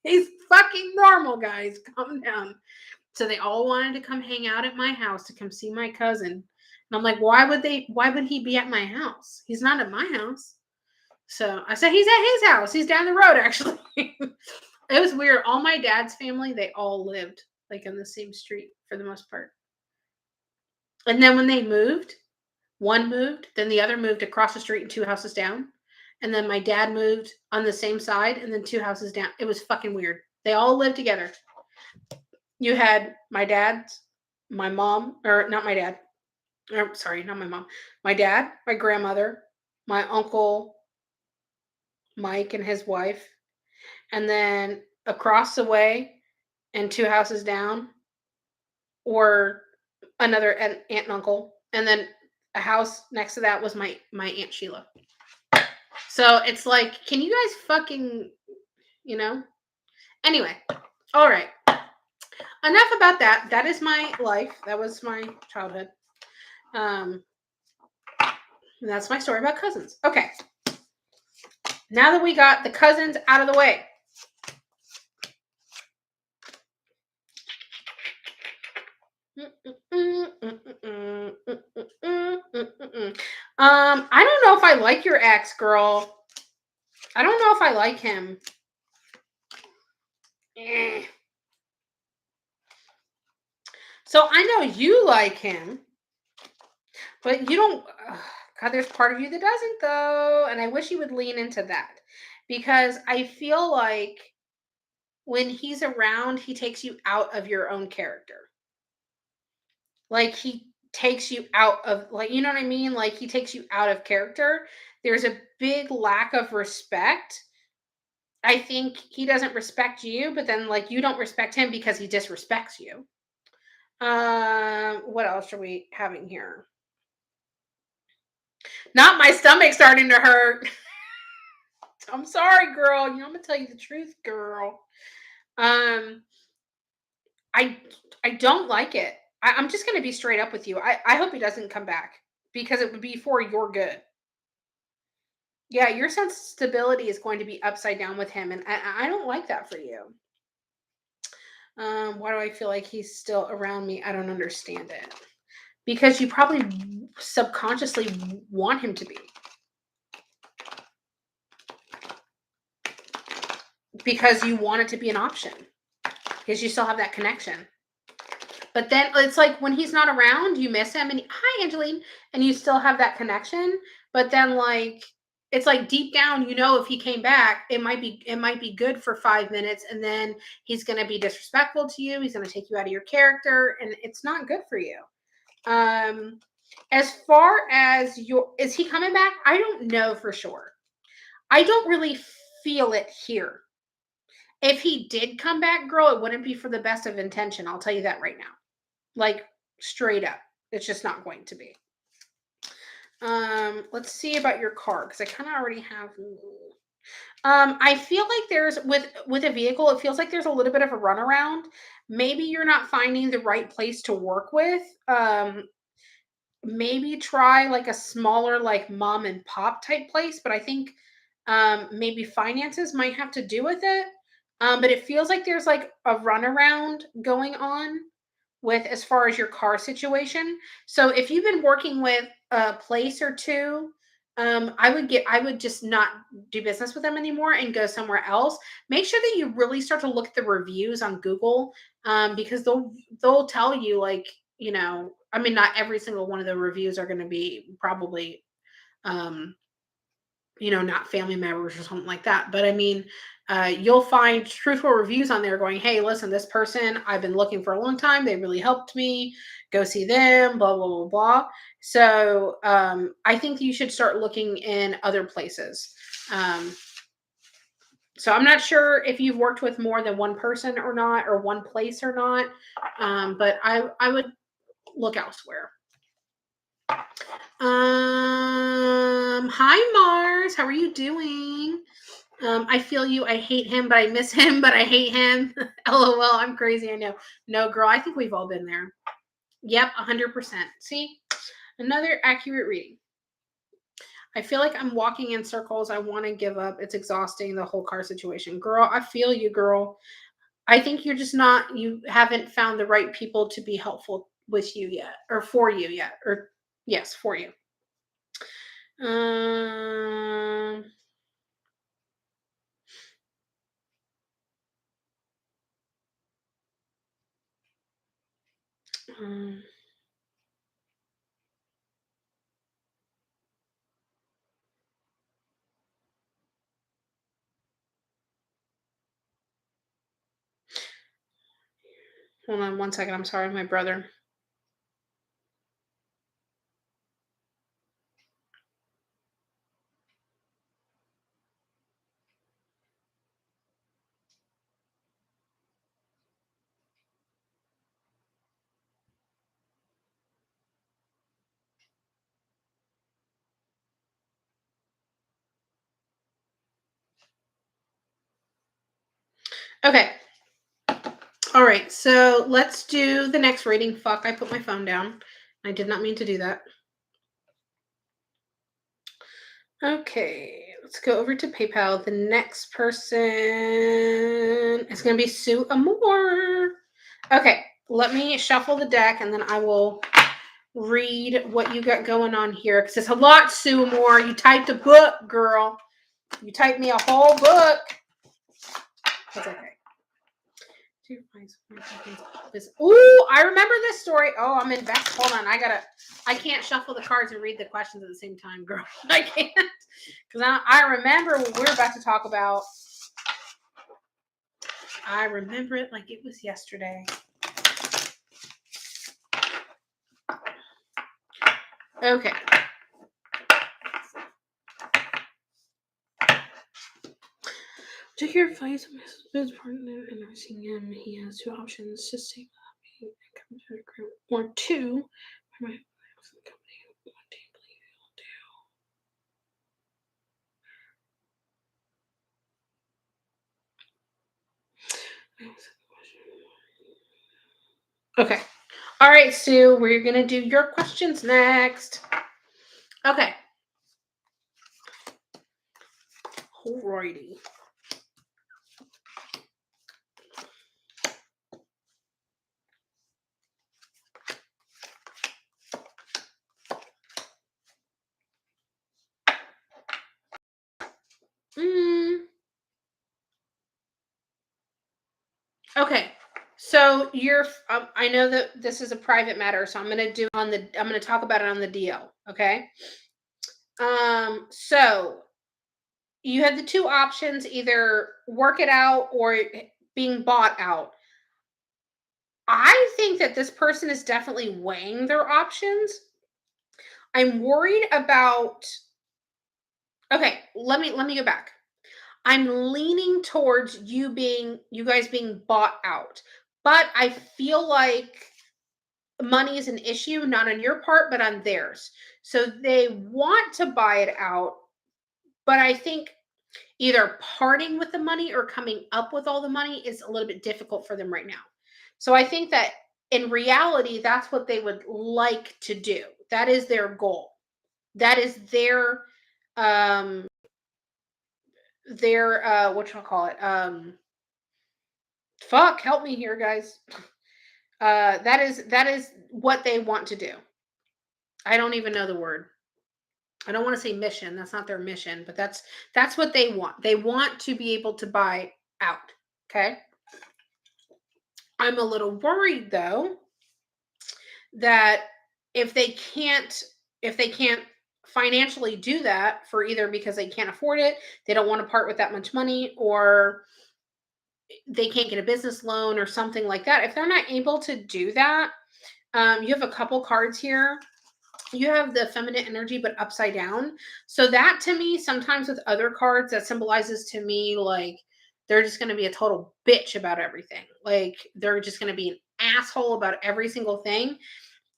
"He's fucking normal, guys. Calm down." So they all wanted to come hang out at my house to come see my cousin. And I'm like, why would he be at my house? He's not at my house. So I said, he's at his house. He's down the road, actually. It was weird. All my dad's family, they all lived like in the same street for the most part. And then when they moved, one moved, then the other moved across the street and 2 houses down. And then my dad moved on the same side and then 2 houses down. It was fucking weird. They all lived together. You had my dad's, my mom, or not my dad. Or, sorry, not my mom. My dad, my grandmother, my uncle Mike and his wife, and then across the way and 2 houses down, or another aunt and uncle, and then a house next to that was my aunt Sheila. So it's like, can you guys fucking, you know? Anyway, all right. Enough about that. That is my life. That was my childhood. And that's my story about cousins. Okay. Now that we got the cousins out of the way. I don't know if I like your ex, girl. I don't know if I like him. So I know you like him, but you don't. God, there's part of you that doesn't, though. And I wish you would lean into that, because I feel like when he's around, he takes you out of your own character. Like, he takes you out of, like, you know what I mean? Like, he takes you out of character. There's a big lack of respect. I think he doesn't respect you, but then, like, you don't respect him because he disrespects you. What else are we having here? Not my stomach starting to hurt. I'm sorry, girl. You know, I'm gonna tell you the truth, girl. I don't like it. I'm just gonna be straight up with you. I hope he doesn't come back, because it would be for your good. Yeah, your sense of stability is going to be upside down with him, and I don't like that for you. Why do I feel like he's still around me? I don't understand it. Because you probably subconsciously want him to be. Because you want it to be an option. Because you still have that connection. But then it's like, when he's not around, you miss him, and hi, Angeline, and you still have that connection. But then, like, it's like deep down, you know, if he came back, it might be good for 5 minutes, and then he's going to be disrespectful to you. He's going to take you out of your character, and it's not good for you. As far as is he coming back? I don't know for sure. I don't really feel it here. If he did come back, girl, it wouldn't be for the best of intention. I'll tell you that right now. Like, straight up. It's just not going to be. Let's see about your car, because I kind of already have. I feel like there's with a vehicle, it feels like there's a little bit of a runaround. Maybe you're not finding the right place to work with. Maybe try like a smaller, like mom and pop type place, but I think maybe finances might have to do with it. But it feels like there's like a runaround going on with, as far as your car situation. So if you've been working with a place or two, I would just not do business with them anymore and go somewhere else. Make sure that you really start to look at the reviews on Google, because they'll tell you, like, I mean, not every single one of the reviews are going to be probably, um, not family members or something like that. But I mean, you'll find truthful reviews on there going, hey, listen, this person, I've been looking for a long time. They really helped me. Go see them, blah, blah, blah, blah. So I think you should start looking in other places. So I'm not sure if you've worked with more than one person or not, or one place or not. But I would look elsewhere. Hi Mars, how are you doing? I feel you. I hate him, but I miss him, but I hate him. LOL, I'm crazy, I know. No, girl, I think we've all been there. Yep, 100%. See? Another accurate reading. I feel like I'm walking in circles. I want to give up. It's exhausting, the whole car situation. Girl, I feel you, girl. I think you haven't found the right people to be helpful with you yet, or for you yet, or yes, for you. Um, um, Hold on one second. I'm sorry, my brother. Okay. All right. So let's do the next reading. Fuck, I put my phone down. I did not mean to do that. Okay. Let's go over to PayPal. The next person is going to be Sue Amore. Okay. Let me shuffle the deck and then I will read what you got going on here. Because it's a lot, Sue Amore. You typed a book, girl. You typed me a whole book. That's okay. Ooh, I remember this story. Oh, I'm invested. Hold on. I can't shuffle the cards and read the questions at the same time, girl. I can't. Because I remember what we're about to talk about. I remember it like it was yesterday. Okay. Took your advice on my husband's partner and nursing him. He has two options: to stay with me and come to a group, or two, my company. What do you believe he'll do? Okay. All right, Sue, we're going to do your questions next. Okay. Alrighty. Okay. So I know that this is a private matter, so I'm going to talk about it on the DL. Okay. So you had the two options: either work it out or being bought out. I think that this person is definitely weighing their options. I'm worried about. Okay, let me go back. I'm leaning towards you guys being bought out. But I feel like money is an issue, not on your part, but on theirs. So they want to buy it out, but I think either parting with the money or coming up with all the money is a little bit difficult for them right now. So I think that in reality, that's what they would like to do. That is their goal. That is um what you call it? Fuck, help me here, guys. That is what they want to do. I don't even know the word. I don't want to say mission. That's not their mission, but that's what they want. They want to be able to buy out. Okay. I'm a little worried though that if they can't if they can't financially do that for either because they can't afford it, they don't want to part with that much money, or they can't get a business loan or something like that. If they're not able to do that, you have a couple cards here. You have the feminine energy, but upside down. So that to me, sometimes with other cards, that symbolizes to me like they're just going to be a total bitch about everything. Like they're just going to be an asshole about every single thing.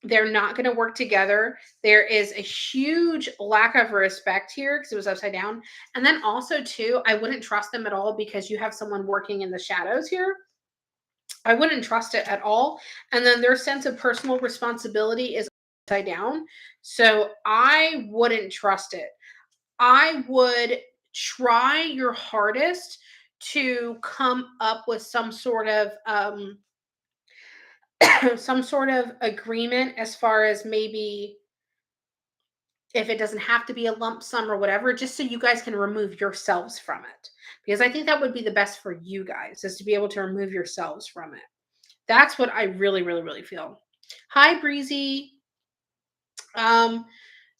They're not going to work together. There is a huge lack of respect here because it was upside down. And then also, too, I wouldn't trust them at all because you have someone working in the shadows here. I wouldn't trust it at all. And then their sense of personal responsibility is upside down. So I wouldn't trust it. I would try your hardest to come up with some sort of agreement as far as maybe if it doesn't have to be a lump sum or whatever, just so you guys can remove yourselves from it. Because I think that would be the best for you guys is to be able to remove yourselves from it. That's what I really, really, really feel. Hi, Breezy. Um,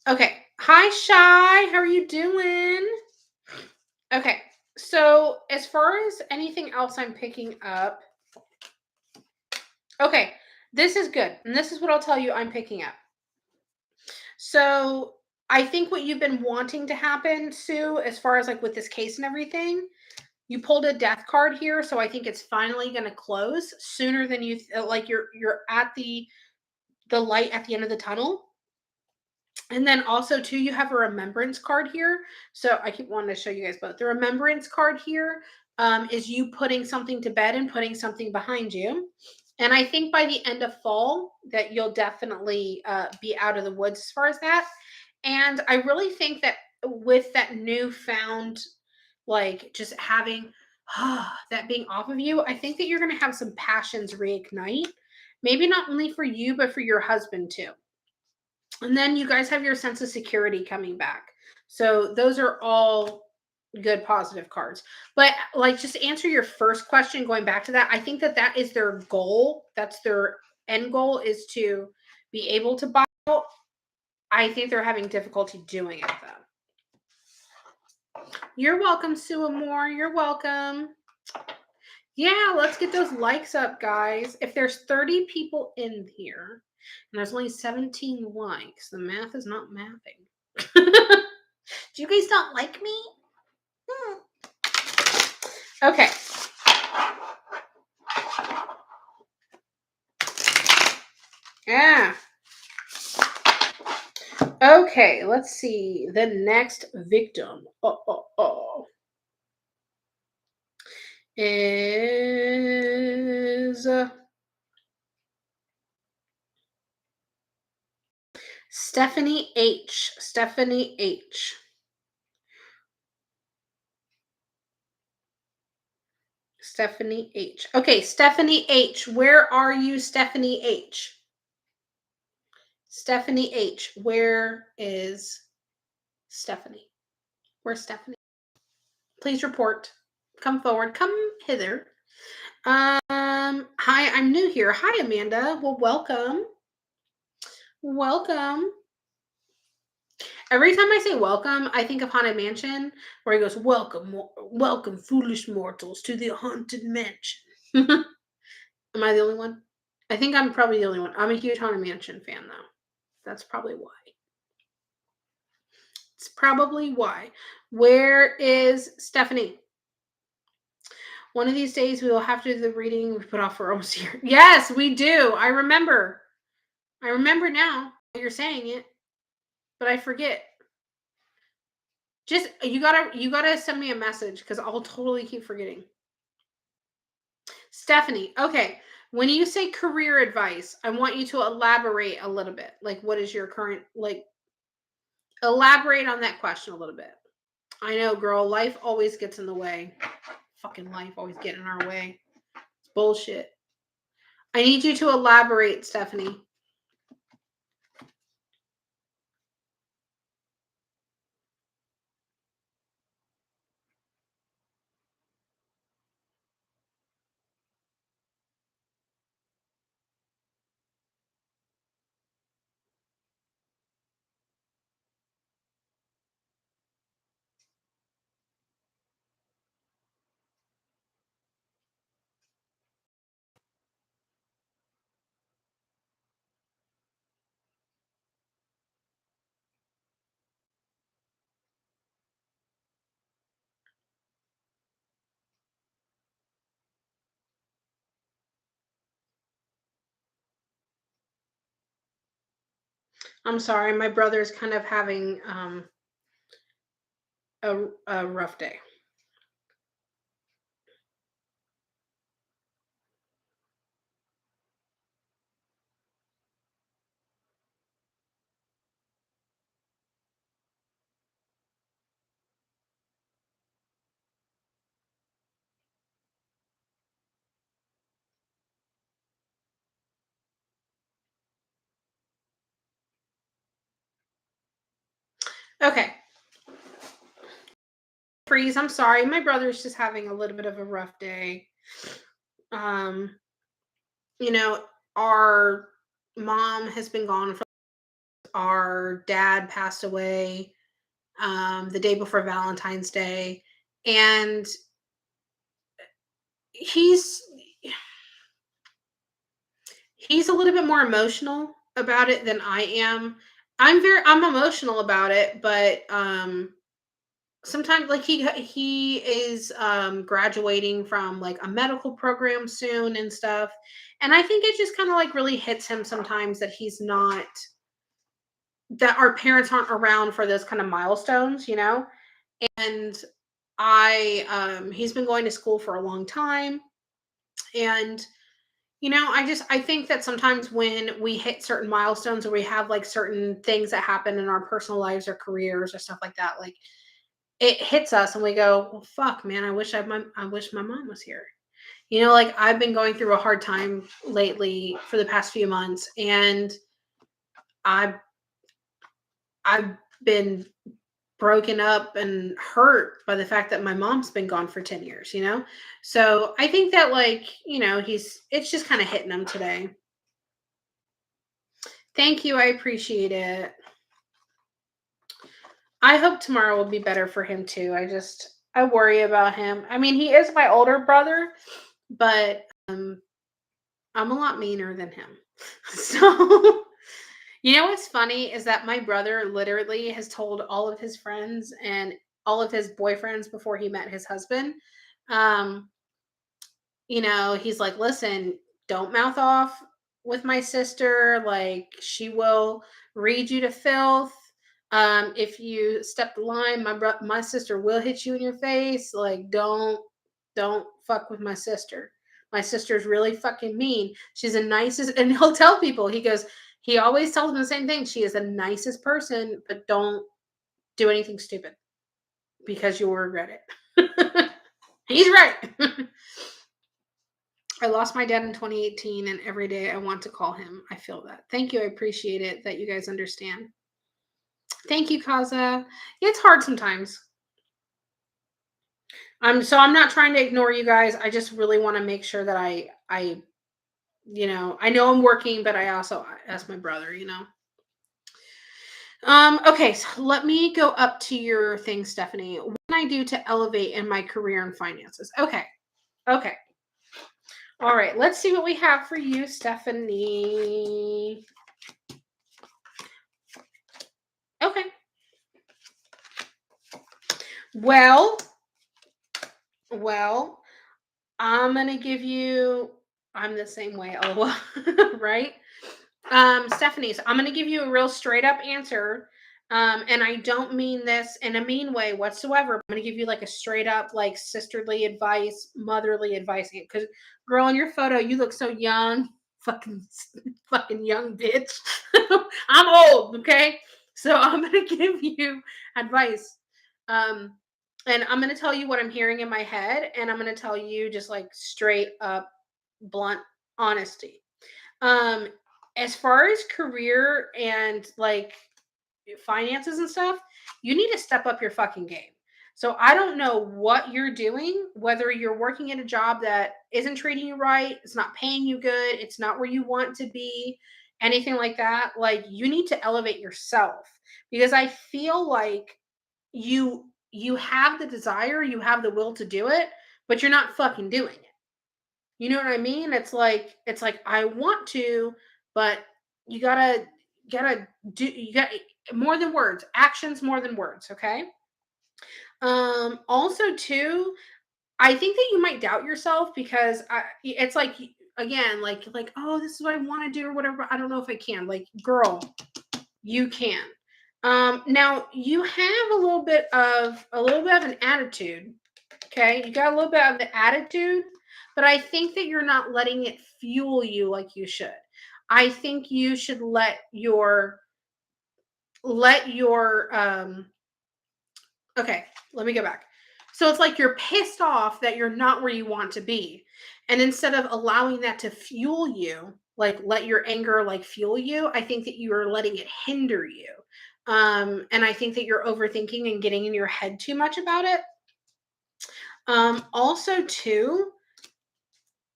okay. Hi, Shy. How are you doing? Okay. So as far as anything else I'm picking up, okay, this is good. And this is what I'll tell you I'm picking up. So I think what you've been wanting to happen, Sue, as far as like with this case and everything, you pulled a death card here, so I think it's finally going to close sooner than you like. You're at the light at the end of the tunnel, and then also too, you have a remembrance card here. So I keep wanting to show you guys both. The remembrance card here is you putting something to bed and putting something behind you. And I think by the end of fall that you'll definitely be out of the woods as far as that. And I really think that with that newfound, like just having that being off of you, I think that you're going to have some passions reignite. Maybe not only for you, but for your husband too. And then you guys have your sense of security coming back. So those are all good positive cards. But like just to answer your first question, going back to that, I think that that is their goal. That's their end goal, is to be able to buy out. I think they're having difficulty doing it though. You're welcome, Sue Moore. You're welcome. Yeah, let's get those likes up, guys. If there's 30 people in here and there's only 17 likes, the math is not mathing. Do you guys not like me? Okay. Yeah. Okay, let's see. The next victim is Stephanie H. Stephanie H. Stephanie H. Okay, Stephanie H. Where are you, Stephanie H? Stephanie H. Where is Stephanie? Where's Stephanie? Please report. Come forward. Come hither. Hi, I'm new here. Hi, Amanda. Well, welcome. Welcome. Every time I say welcome, I think of Haunted Mansion, where he goes, "Welcome, welcome, foolish mortals, to the haunted mansion." Am I the only one? I think I'm probably the only one. I'm a huge Haunted Mansion fan, though. That's probably why. It's probably why. Where is Stephanie? One of these days we will have to do the reading we put off for almost a year. Yes, we do. I remember. I remember now you're saying it, but I forget. Just you gotta send me a message because I'll totally keep forgetting. Stephanie, okay. When you say career advice, I want you to elaborate a little bit. Like, what is your current, like, elaborate on that question a little bit. I know, girl, life always gets in the way. Fucking life always getting in our way. It's bullshit. I need you to elaborate, Stephanie. I'm sorry, my brother's kind of having a rough day. Okay. Freeze, I'm sorry. My brother's just having a little bit of a rough day. Um, you know, our mom has been gone for our dad passed away the day before Valentine's Day. And he's he's a little bit more emotional about it than I am. I'm emotional about it, but sometimes like he is graduating from like a medical program soon and stuff. And I think it just kind of like really hits him sometimes that he's not that our parents aren't around for those kind of milestones, you know? And I he's been going to school for a long time. And I think that sometimes when we hit certain milestones or we have like certain things that happen in our personal lives or careers or stuff like that, like it hits us and we go, well, fuck, man, I wish my mom was here. Like I've been going through a hard time lately for the past few months, and I've I've been broken up and hurt by the fact that my mom's been gone for 10 years. So I think that like, it's just kind of hitting him today. Thank you. I appreciate it. I hope tomorrow will be better for him too. I worry about him. I mean, he is my older brother, but I'm a lot meaner than him. So, what's funny is that my brother literally has told all of his friends and all of his boyfriends before he met his husband. Um, he's like, listen, don't mouth off with my sister. Like, she will read you to filth. If you step the line, my sister will hit you in your face. Like, don't fuck with my sister. My sister's really fucking mean. She's the nicest, and he'll tell people. He always tells them the same thing. She is the nicest person, but don't do anything stupid because you'll regret it. He's right. I lost my dad in 2018, and every day I want to call him. I feel that. Thank you. I appreciate it that you guys understand. Thank you, Kaza. It's hard sometimes. I'm not trying to ignore you guys. I just really want to make sure that I know I'm working, but I also ask my brother. Okay, so let me go up to your thing, Stephanie. What can I do to elevate in my career and finances? Okay. Okay. All right, let's see what we have for you, Stephanie. Okay. Well, I'm gonna give you. I'm the same way. Oh, right. Stephanie, so I'm gonna give you a real straight up answer. And I don't mean this in a mean way whatsoever. I'm gonna give you like a straight up, like sisterly advice, motherly advice. Because girl, in your photo, you look so young, fucking, fucking young bitch. I'm old, okay? So I'm gonna give you advice. Um, and I'm gonna tell you what I'm hearing in my head, and I'm gonna tell you just like straight up, blunt honesty. Um, as far as career and like finances and stuff, you need to step up your fucking game. So I don't know what you're doing, whether you're working at a job that isn't treating you right, it's not paying you good, it's not where you want to be, anything like that. Like you need to elevate yourself because I feel like you have the desire, you have the will to do it, but you're not fucking doing it. You know what I mean? It's like I want to, but you gotta do you got more than words, actions more than words, okay? Also too, I think that you might doubt yourself because it's like again, like oh, this is what I want to do or whatever. I don't know if I can. Like, girl, You can. Now you have a little bit of an attitude. Okay, you got a little bit of the attitude, but I think that you're not letting it fuel you like you should. I think you should let your okay, let me go back. So it's like you're pissed off that you're not where you want to be. And instead of allowing that to fuel you, like let your anger like fuel you, I think that you are letting it hinder you. And I think that you're overthinking and getting in your head too much about it. Also, too,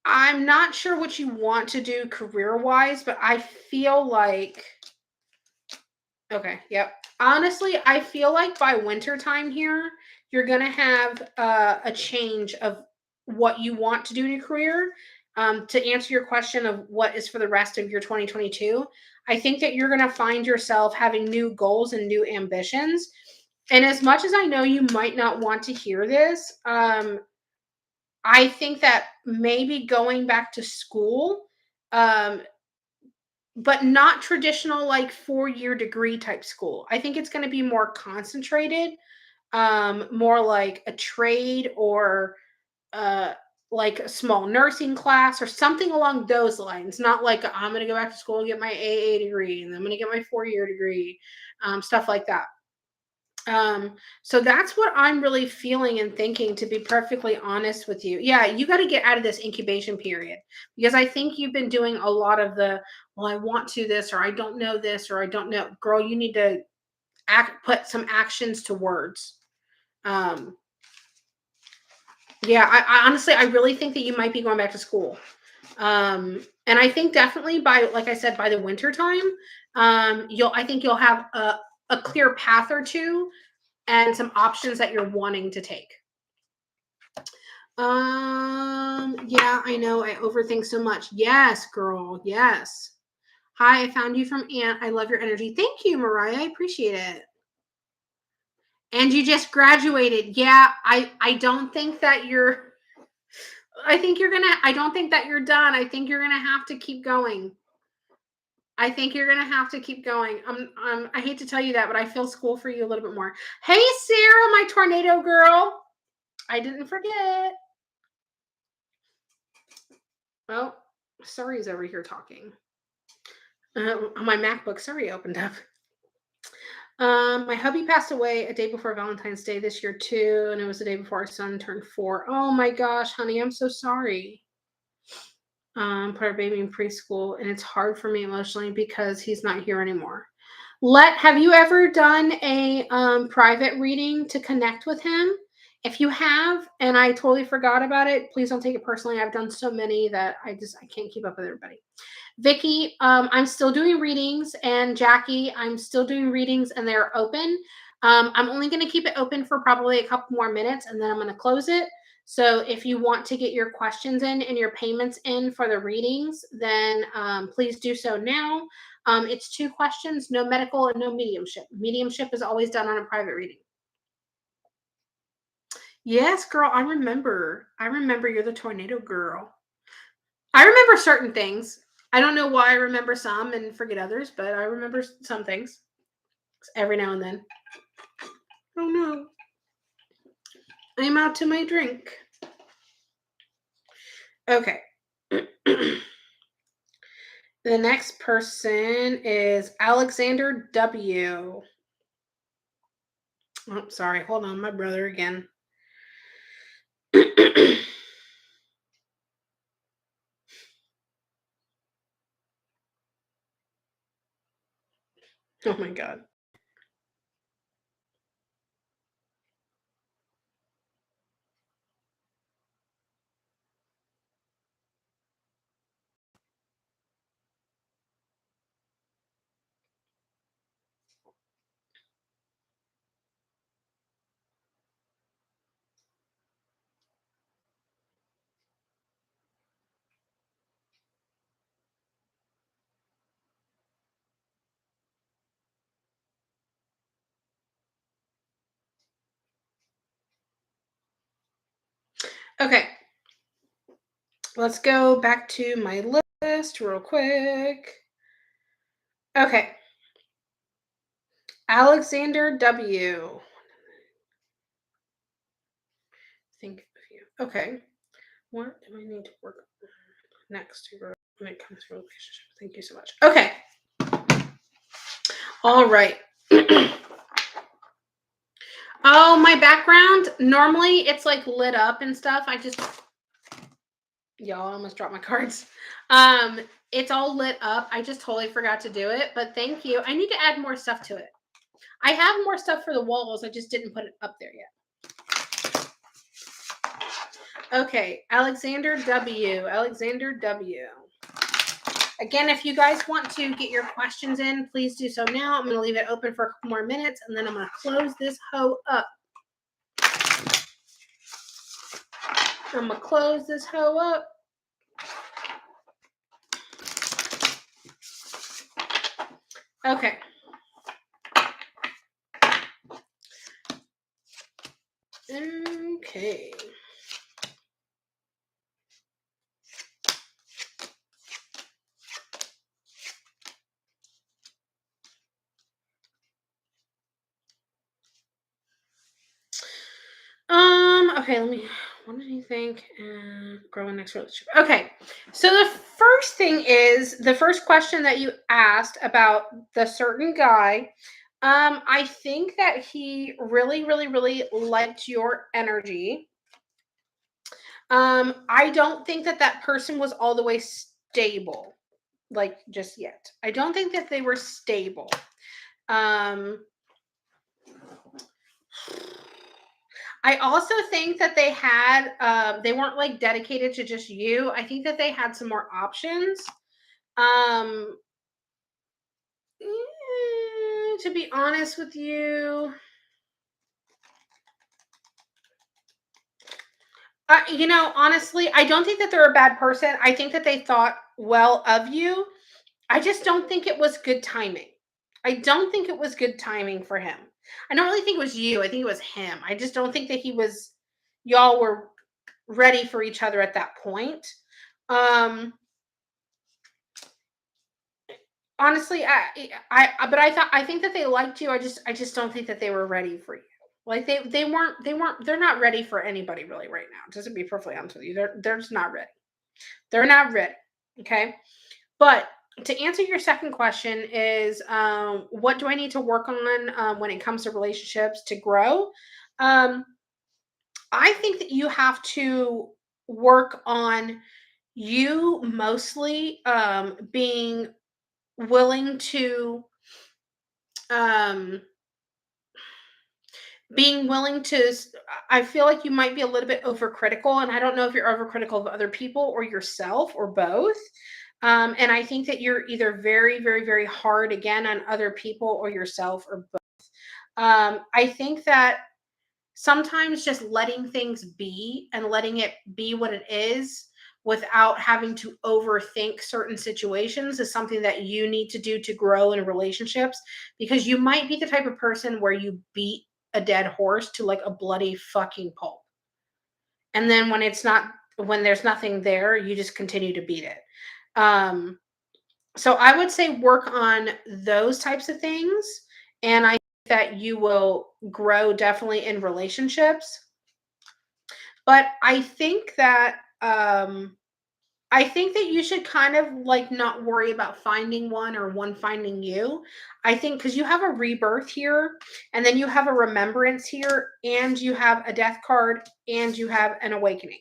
I'm not sure what you want to do career wise, but I feel like okay, yep. Honestly, I feel like by winter time here, you're gonna have a change of what you want to do in your career. To answer your question of what is for the rest of your 2022, I think that you're gonna find yourself having new goals and new ambitions. And as much as I know you might not want to hear this, I think that maybe going back to school, um, but not traditional like 4-year degree type school. I think it's going to be more concentrated, more like a trade or uh, like a small nursing class or something along those lines. Not like I'm going to go back to school and get my AA degree and I'm going to get my 4-year degree, stuff like that. So that's what I'm really feeling and thinking, to be perfectly honest with you. Yeah, you got to get out of this incubation period because I think you've been doing a lot of the, well, I want to this, or I don't know this, or I don't know. Girl, you need to put some actions to words. Um, yeah, I honestly, I really think that you might be going back to school. And I think definitely by, like I said, by the winter time, I think you'll have a clear path or two and some options that you're wanting to take. Yeah, I know. I overthink so much. Yes, girl. Yes. Hi, I found you from Aunt. I love your energy. Thank you, Mariah. I appreciate it. And you just graduated. Yeah, I don't think that you're I don't think that you're done. I think you're gonna have to keep going. I think you're gonna have to keep going. I hate to tell you that, but I feel school for you a little bit more. Hey, Sarah, my tornado girl. I didn't forget. Well, Suri's over here talking. My MacBook Suri opened up. My hubby passed away a day before Valentine's Day this year too, and it was the day before our son turned 4. Oh my gosh, honey, I'm so sorry. Put our baby in preschool, and it's hard for me emotionally because he's not here anymore. Have you ever done a private reading to connect with him? If you have, and I totally forgot about it, please don't take it personally. I've done so many that I can't keep up with everybody. Vicky, I'm still doing readings, and Jackie, I'm still doing readings, and they're open. I'm only going to keep it open for probably a couple more minutes, and then I'm going to close it. So if you want to get your questions in and your payments in for the readings, then please do so now. It's 2 questions, no medical and no mediumship. Mediumship is always done on a private reading. Yes, girl, I remember. I remember you're the tornado girl. I remember certain things. I don't know why I remember some and forget others, but I remember some things every now and then. Oh no. I'm out to my drink. Okay. The next person is Alexander W. Oh, sorry. Hold on. My brother again. Oh my God. Okay. Let's go back to my list real quick. Okay. Alexander W. Think of you. Okay. What do I need to work on next to grow when it comes to relationships? Thank you so much. Okay. All right. Oh, my background. Normally it's like lit up and stuff. Y'all almost dropped my cards. It's all lit up. I just totally forgot to do it, but thank you. I need to add more stuff to it. I have more stuff for the walls. I just didn't put it up there yet. Okay, Alexander W. Alexander W. Again, if you guys want to get your questions in, please do so now. I'm going to leave it open for a couple more minutes, and then I'm going to close this hoe up. I'm going to close this hoe up. Okay. Okay. Okay, what did you think? Growing next relationship. Okay, so the first thing is the first question that you asked about the certain guy. I think that he really, really, really liked your energy. I don't think that that person was all the way stable, like just yet. I don't think that they were stable. I also think that they weren't like dedicated to just you. I think that they had some more options. Um, to be honest with you, honestly, I don't think that they're a bad person. I think that they thought well of you. I just don't think it was good timing. I don't think it was good timing for him. I don't really think it was you. I think it was him. I just don't think that y'all were ready for each other at that point. Honestly, but I think that they liked you. I just don't think that they were ready for you. Like they're not ready for anybody really right now. Just to be perfectly honest with you, they're just not ready. They're not ready. Okay, but to answer your second question is, what do I need to work on when it comes to relationships to grow? Um, I think that you have to work on you mostly being willing to um being willing to I feel like you might be a little bit overcritical, and I don't know if you're overcritical of other people or yourself or both. And I think that you're either very, very, very hard again on other people or yourself or both. I think that sometimes just letting things be and letting it be what it is without having to overthink certain situations is something that you need to do to grow in relationships, because you might be the type of person where you beat a dead horse to like a bloody fucking pulp. And then when there's nothing there, you just continue to beat it. So I would say work on those types of things. And I think that you will grow definitely in relationships. But I think that you should kind of like not worry about finding one or one finding you. I think because you have a rebirth here, and then you have a remembrance here, and you have a death card, and you have an awakening.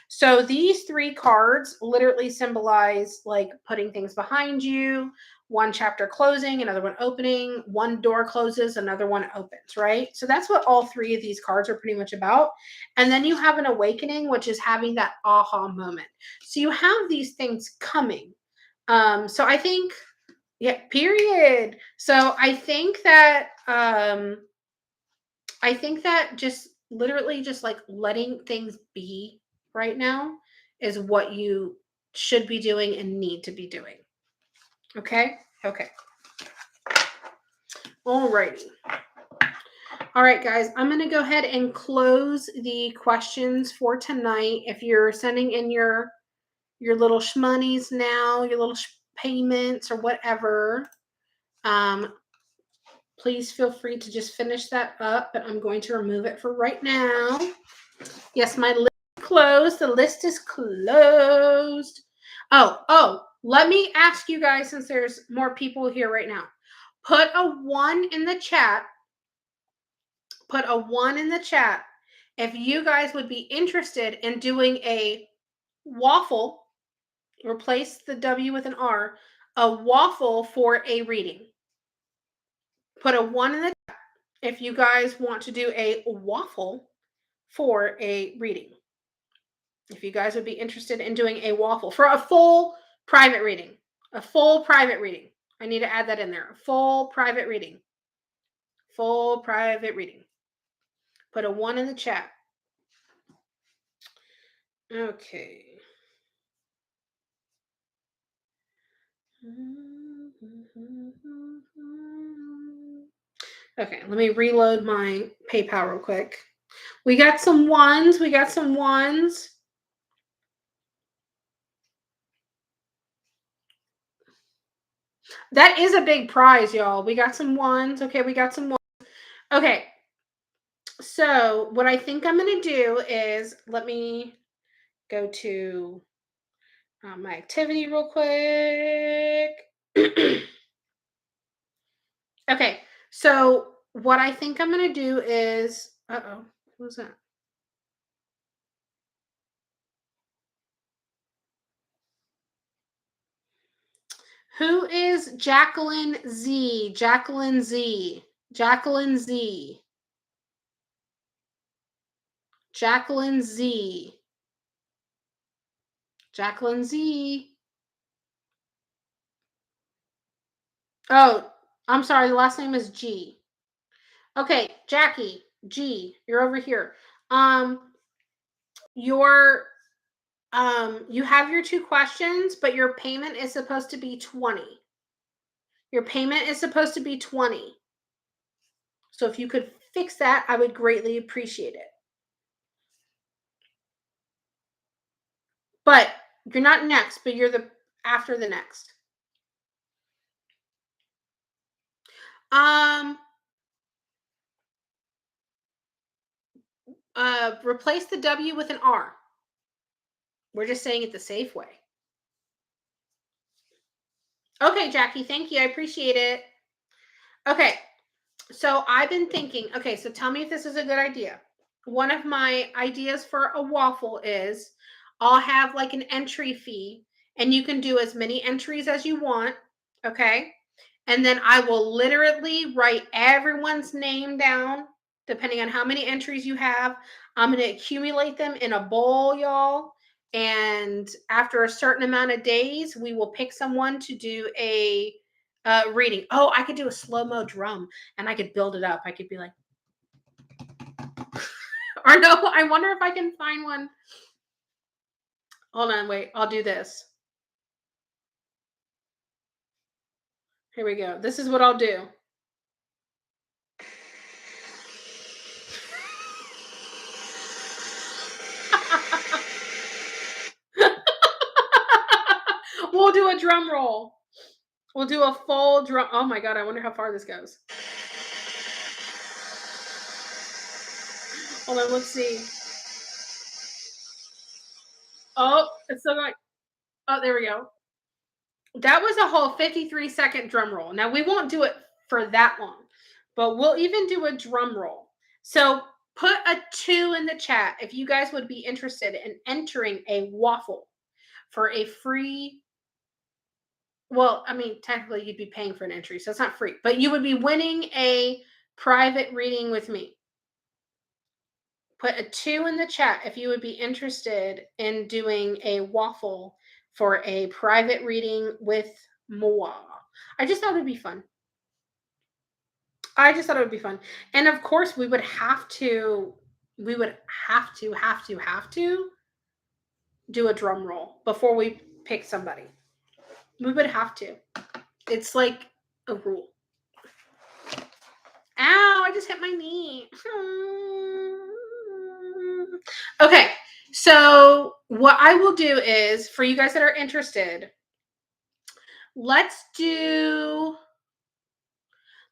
So these three cards literally symbolize like putting things behind you, one chapter closing, another one opening, one door closes, another one opens, right? So that's what all three of these cards are pretty much about. And then you have an awakening, which is having that aha moment. So you have these things coming. So I think, yeah, period. So I think that just literally just like letting things be right now is what you should be doing and need to be doing. Okay? Okay. Alrighty. All right, guys, I'm going to go ahead and close the questions for tonight. If you're sending in your little shmonies now, your little payments or whatever, please feel free to just finish that up, but I'm going to remove it for right now. Yes, my list is closed. The list is closed. Oh, let me ask you guys, since there's more people here right now, put a 1 in the chat. Put a 1 in the chat if you guys would be interested in doing a waffle. Replace the W with an R. A waffle for a reading. Put a 1 in the chat if you guys want to do a waffle for a reading. If you guys would be interested in doing a waffle for a full private reading. A full private reading. I need to add that in there. A full private reading. Full private reading. Put a 1 in the chat. Okay. Okay, let me reload my PayPal real quick. We got some ones. We got some ones. That is a big prize, y'all. We got some ones. Okay, we got some ones. Okay. So what I think I'm going to do is let me go to my activity real quick. Okay. So what I think I'm going to do is, what was that? Who is Jacqueline Z? Jacqueline Z. Jacqueline Z. Jacqueline Z. Jacqueline Z. Oh, I'm sorry. The last name is G. Okay, Jackie G. You're over here. You have your 2 questions, but your payment is supposed to be 20. Your payment is supposed to be 20. So if you could fix that, I would greatly appreciate it. But you're not next, but you're the after the next. Replace the W with an R. We're just saying it the safe way. Okay, Jackie, thank you. I appreciate it. Okay, so I've been thinking, okay, so tell me if this is a good idea. One of my ideas for a waffle is I'll have like an entry fee, and you can do as many entries as you want, okay? And then I will literally write everyone's name down, depending on how many entries you have. I'm going to accumulate them in a bowl, y'all. And after a certain amount of days, we will pick someone to do a reading. Oh, I could do a slow-mo drum, and I could build it up. I could be like, or no, I wonder if I can find one. Hold on, wait, I'll do this. Here we go. This is what I'll do. We'll do a drum roll. We'll do a full drum. Oh my God, I wonder how far this goes. Hold on, let's see. Oh, it's still going. Oh, there we go. That was a whole 53-second drum roll. Now, we won't do it for that long, but we'll even do a drum roll. So put a 2 in the chat if you guys would be interested in entering a waffle for a free. Well, I mean, technically you'd be paying for an entry, so it's not free, but you would be winning a private reading with me. Put a 2 in the chat if you would be interested in doing a waffle for a private reading with Moa. I just thought it would be fun. And of course, we would have to do a drum roll before we pick somebody. We would have to. It's like a rule. Ow, I just hit my knee. Okay, so what I will do is, for you guys that are interested, let's do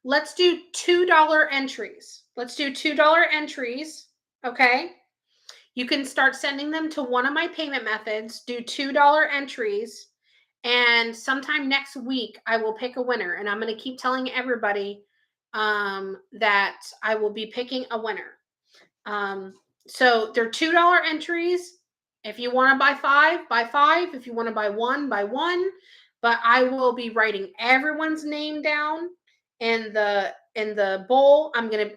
let's do $2 entries. Let's do $2 entries. Okay. You can start sending them to one of my payment methods, do $2 entries, and sometime next week I will pick a winner. And I'm going to keep telling everybody that I will be picking a winner. So they're $2 entries. If you want to buy five, buy five. If you want to buy one, buy one. But I will be writing everyone's name down in the bowl. I'm going to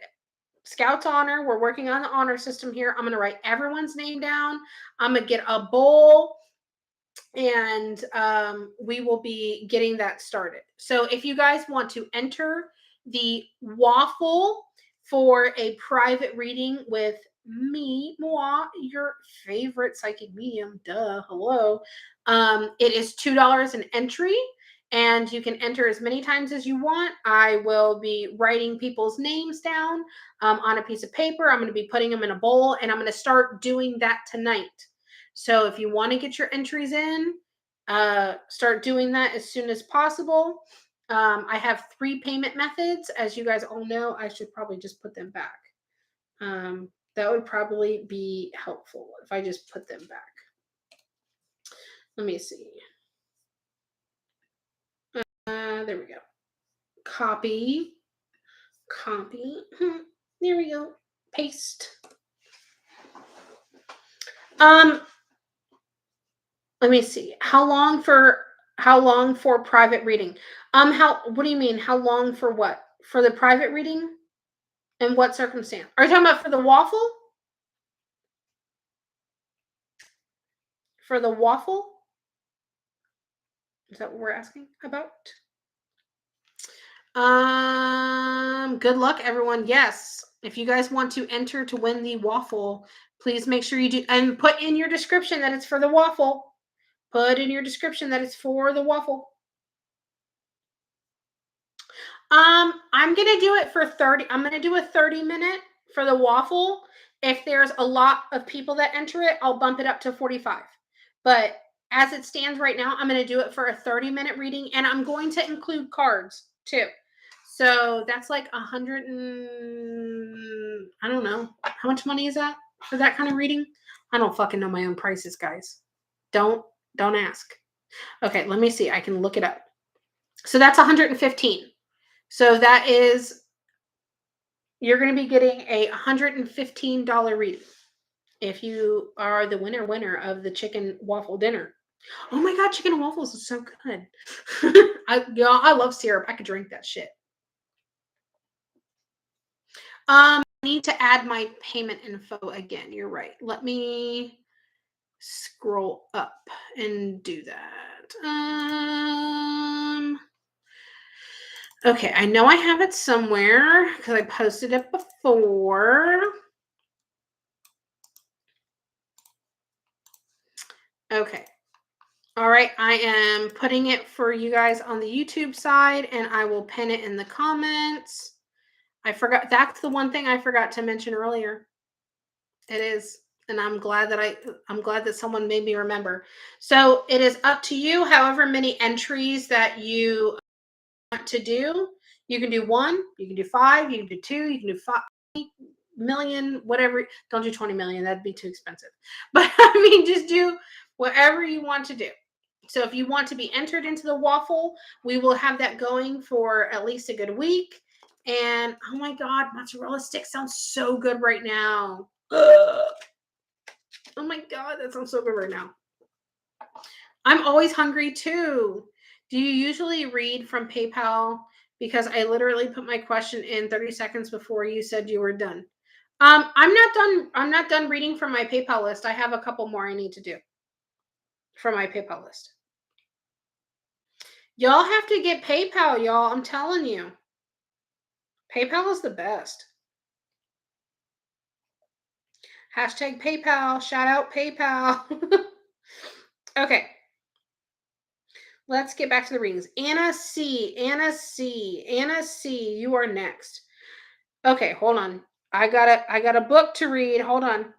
Scouts honor. We're working on the honor system here. I'm going to write everyone's name down. I'm going to get a bowl and we will be getting that started. So if you guys want to enter the waffle for a private reading with me, moi, your favorite psychic medium, duh, hello. It is $2 an entry. And you can enter as many times as you want. I will be writing people's names down on a piece of paper. I'm going to be putting them in a bowl, and I'm going to start doing that tonight. So if you want to get your entries in, start doing that as soon as possible. I have 3 payment methods. As you guys all know, I should probably just put them back. That would probably be helpful if I just put them back. Let me see. There we go. Copy. There we go. Paste. Let me see. How long for private reading? What do you mean? How long for what? For the private reading? In what circumstance? Are you talking about for the waffle? For the waffle? Is that what we're asking about? Good luck, everyone. Yes. If you guys want to enter to win the waffle, please make sure you do, and put in your description that it's for the waffle. Put in your description that it's for the waffle. I'm gonna do it for 30. I'm gonna do a 30-minute for the waffle. If there's a lot of people that enter it, I'll bump it up to 45. But as it stands right now, I'm gonna do it for a 30-minute reading, and I'm going to include cards too. So that's like 100 and I don't know. How much money is that for that kind of reading? I don't fucking know my own prices, guys. Don't ask. Okay, let me see. I can look it up. So that's 115. So that is, you're going to be getting a $115 reading if you are the winner of the chicken waffle dinner. Oh my God, chicken and waffles is so good. I love syrup. I could drink that shit. I need to add my payment info again. You're right. Let me scroll up and do that. Okay, I know I have it somewhere because I posted it before. Okay. All right, I am putting it for you guys on the YouTube side, and I will pin it in the comments. I forgot. That's the one thing I forgot to mention earlier. It is, and I'm glad that someone made me remember. So it is up to you. However many entries that you want to do, you can do 1, you can do 5, you can do 2, you can do 5 million, whatever. Don't do 20 million. That'd be too expensive. But I mean, just do whatever you want to do. So if you want to be entered into the waffle, we will have that going for at least a good week. And oh my God, mozzarella sticks sounds so good right now. Ugh. Oh my God, that sounds so good right now. I'm always hungry too. Do you usually read from PayPal? Because I literally put my question in 30 seconds before you said you were done. I'm not done. I'm not done reading from my PayPal list. I have a couple more I need to do from my PayPal list. Y'all have to get PayPal, y'all. I'm telling you. PayPal is the best. Hashtag PayPal. Shout out PayPal. Okay. Let's get back to the readings. Anna C. You are next. Okay, hold on. I got a book to read. Hold on.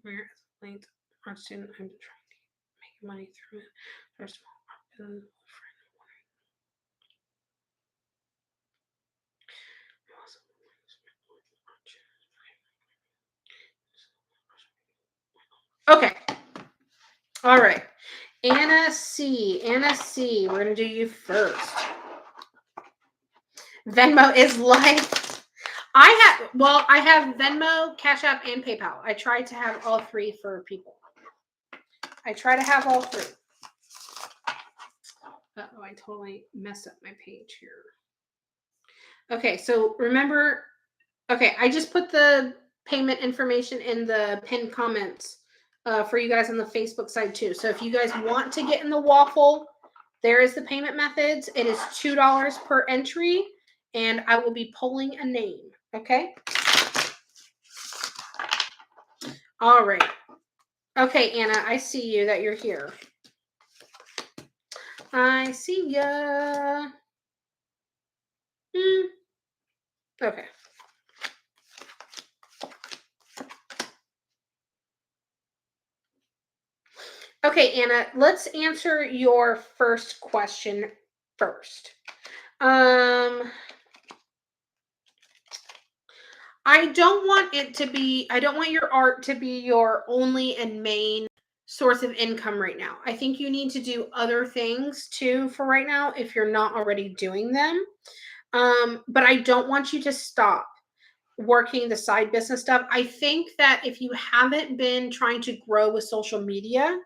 Where is art student? I'm trying to make money through it. There's small. Okay. All right. Anna C. Anna C. We're going to do you first. Venmo is life. I have Venmo, Cash App, and PayPal. I try to have all three for people. I try to have all three. Oh, I totally messed up my page here. Okay, so remember, okay, I just put the payment information in the pinned comments for you guys on the Facebook side too. So if you guys want to get in the waffle, there is the payment methods. It is $2 per entry, and I will be pulling a name. Okay. All right. Okay, Anna, I see you that you're here. I see ya. Okay. Okay, Anna, let's answer your first question first. I don't want your art to be your only and main source of income right now. I think you need to do other things too for right now if you're not already doing them. But I don't want you to stop working the side business stuff. I think that if you haven't been trying to grow with social media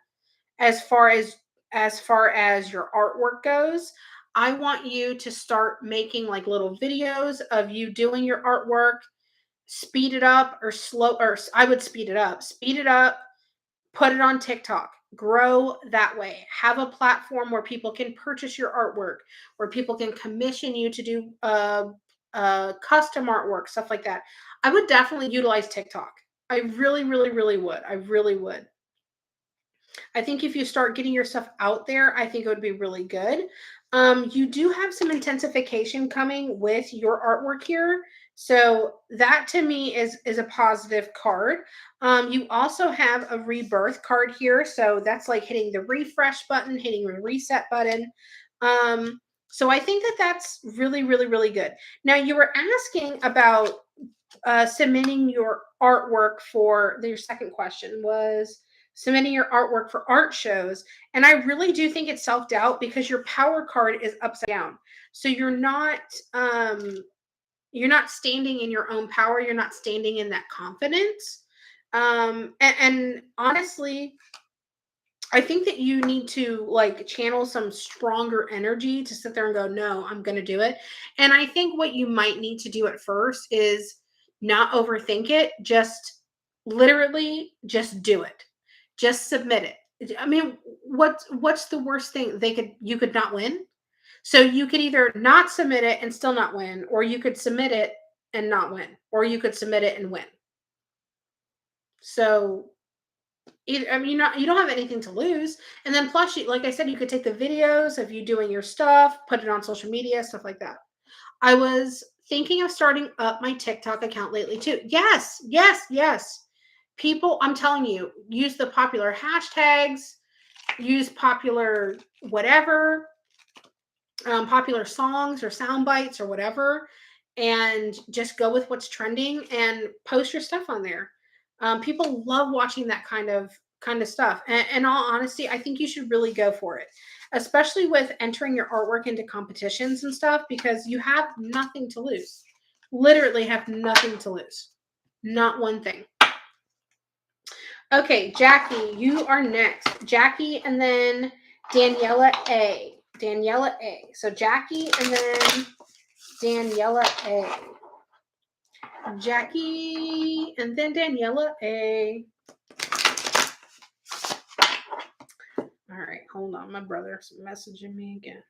as far as your artwork goes, I want you to start making like little videos of you doing your artwork, speed it up or slow, or I would speed it up, put it on TikTok, grow that way. Have a platform where people can purchase your artwork, where people can commission you to do custom artwork, stuff like that. I would definitely utilize TikTok. I really, really, really would. I really would. I think if you start getting your stuff out there, I think it would be really good. You do have some intensification coming with your artwork here. So that to me is a positive card. You also have a rebirth card here. So that's like hitting the refresh button, hitting the reset button. So I think that that's really, really, really good. Now you were asking about submitting your artwork for your second question was submitting your artwork for art shows. And I really do think it's self-doubt because your power card is upside down. So you're not standing in your own power, you're not standing in that confidence. And honestly, I think that you need to like channel some stronger energy to sit there and go, no, I'm going to do it. And I think what you might need to do at first is not overthink it. Just literally just do it. Just submit it. I mean, what's the worst thing you could not win? So you could either not submit it and still not win, or you could submit it and not win, or you could submit it and win. So I mean, you don't have anything to lose. And then plus, like I said, you could take the videos of you doing your stuff, put it on social media, stuff like that. I was thinking of starting up my TikTok account lately too. Yes, yes, yes. People, I'm telling you, use the popular hashtags, use popular whatever, popular songs or sound bites or whatever, and just go with what's trending and post your stuff on there. People love watching that kind of stuff. And in all honesty, I think you should really go for it, especially with entering your artwork into competitions and stuff, because you have nothing to lose. Literally have nothing to lose. Not one thing. Okay, Jackie, you are next. Jackie and then Daniela A. Daniela A. So Jackie and then Daniela A. Jackie and then Daniela A. All right, hold on. My brother's messaging me again.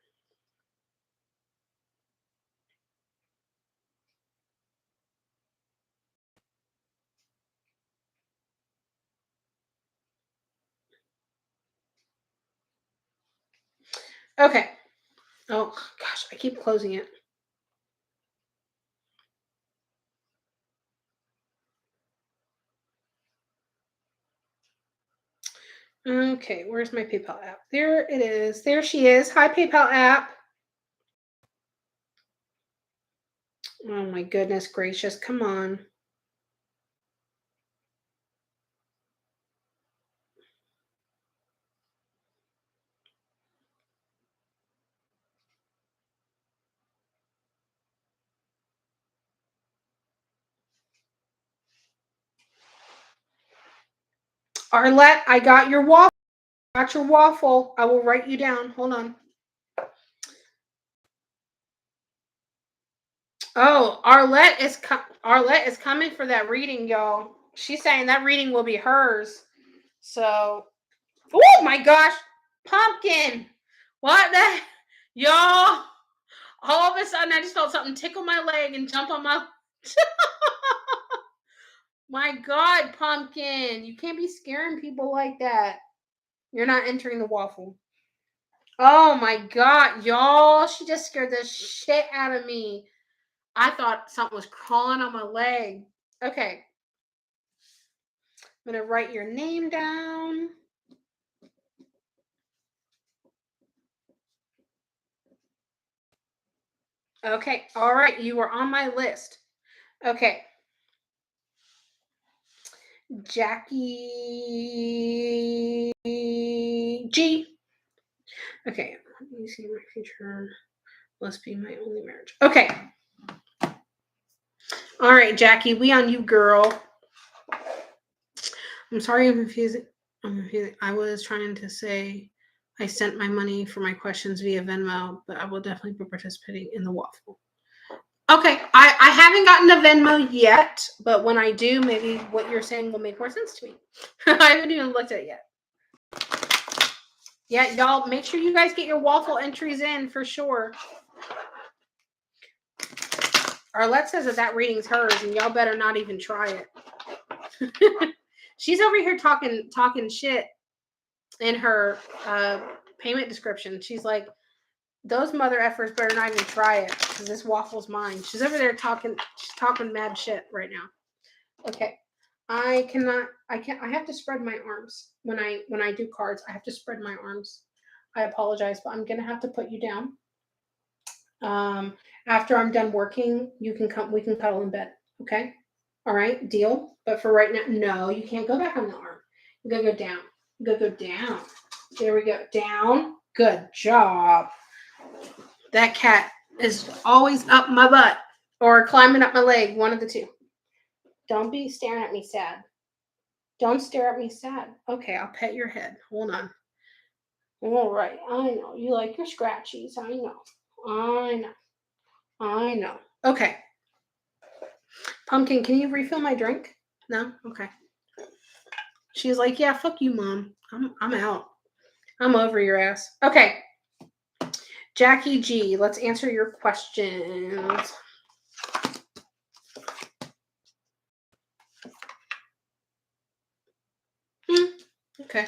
Okay. Oh gosh, I keep closing it. Okay, where's my PayPal app? There it is. There she is. Hi, PayPal app. Oh my goodness gracious. Come on. Arlette, I got your waffle. Got your waffle. I will write you down. Hold on. Oh, Arlette is coming for that reading, y'all. She's saying that reading will be hers. So, oh my gosh, pumpkin! What the, y'all? All of a sudden, I just felt something tickle my leg and jump on my. My God, pumpkin! You can't be scaring people like that. You're not entering the waffle. Oh my God, y'all! She just scared the shit out of me. I thought something was crawling on my leg. Okay. I'm going to write your name down. Okay. All right. You are on my list. Okay. Jackie G. Okay. Let me see my future. Must be my only marriage. Okay. All right, Jackie. We on you, girl. I'm sorry I'm confused. I was trying to say I sent my money for my questions via Venmo, but I will definitely be participating in the waffle. Okay, I haven't gotten to Venmo yet, but when I do, maybe what you're saying will make more sense to me. I haven't even looked at it yet. Yeah, y'all, make sure you guys get your waffle entries in for sure. Arlette says that reading's hers, and y'all better not even try it. She's over here talking shit in her payment description. She's like, those mother effers better not even try it because this waffle's mine. She's over there talking mad shit right now. Okay. I have to spread my arms when I do cards. I have to spread my arms. I apologize, but I'm gonna have to put you down. After I'm done working, we can cuddle in bed. Okay? All right, deal. But for right now, no, you can't go back on the arm. You gotta go down. You gotta go down. There we go. Down. Good job. That cat is always up my butt or climbing up my leg, one of the two. Don't be staring at me sad. Don't stare at me sad. Okay, I'll pet your head. Hold on. All right, I know. You like your scratchies. I know. Okay. Pumpkin, can you refill my drink? No? Okay. She's like, yeah, fuck you, Mom. I'm out. I'm over your ass. Okay. Jackie G, let's answer your questions. Okay.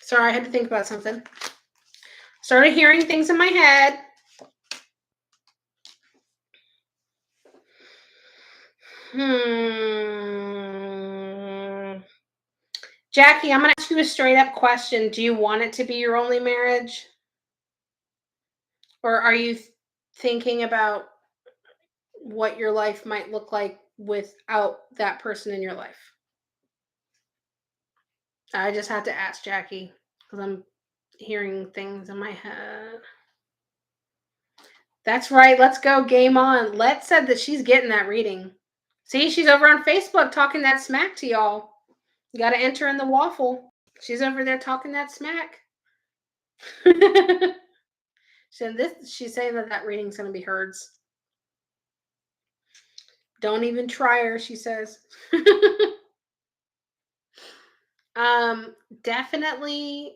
Sorry, I had to think about something. Started hearing things in my head. Jackie, I'm going to ask you a straight up question. Do you want it to be your only marriage? Or are you thinking about what your life might look like without that person in your life? I just have to ask Jackie because I'm hearing things in my head. That's right. Let's go. Game on. Let said that she's getting that reading. See, she's over on Facebook talking that smack to y'all. You got to enter in the waffle. She's over there talking that smack. She's saying that reading's going to be hers. Don't even try her, she says. Definitely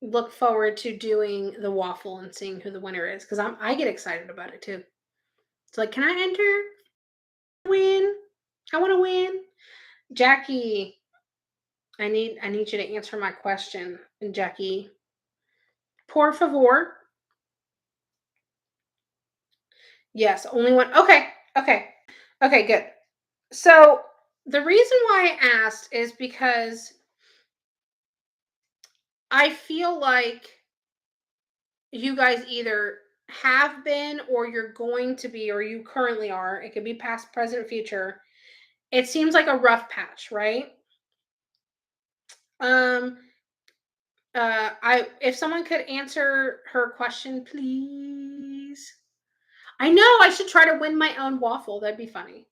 look forward to doing the waffle and seeing who the winner is because I get excited about it too. It's like, can I enter? Win? I want to win. Jackie, I need you to answer my question. And Jackie, por favor. Yes, only one. Okay, good. So the reason why I asked is because I feel like you guys either have been or you're going to be or you currently are. It could be past, present, future. It seems like a rough patch, right? If someone could answer her question, please. I know I should try to win my own waffle. That'd be funny.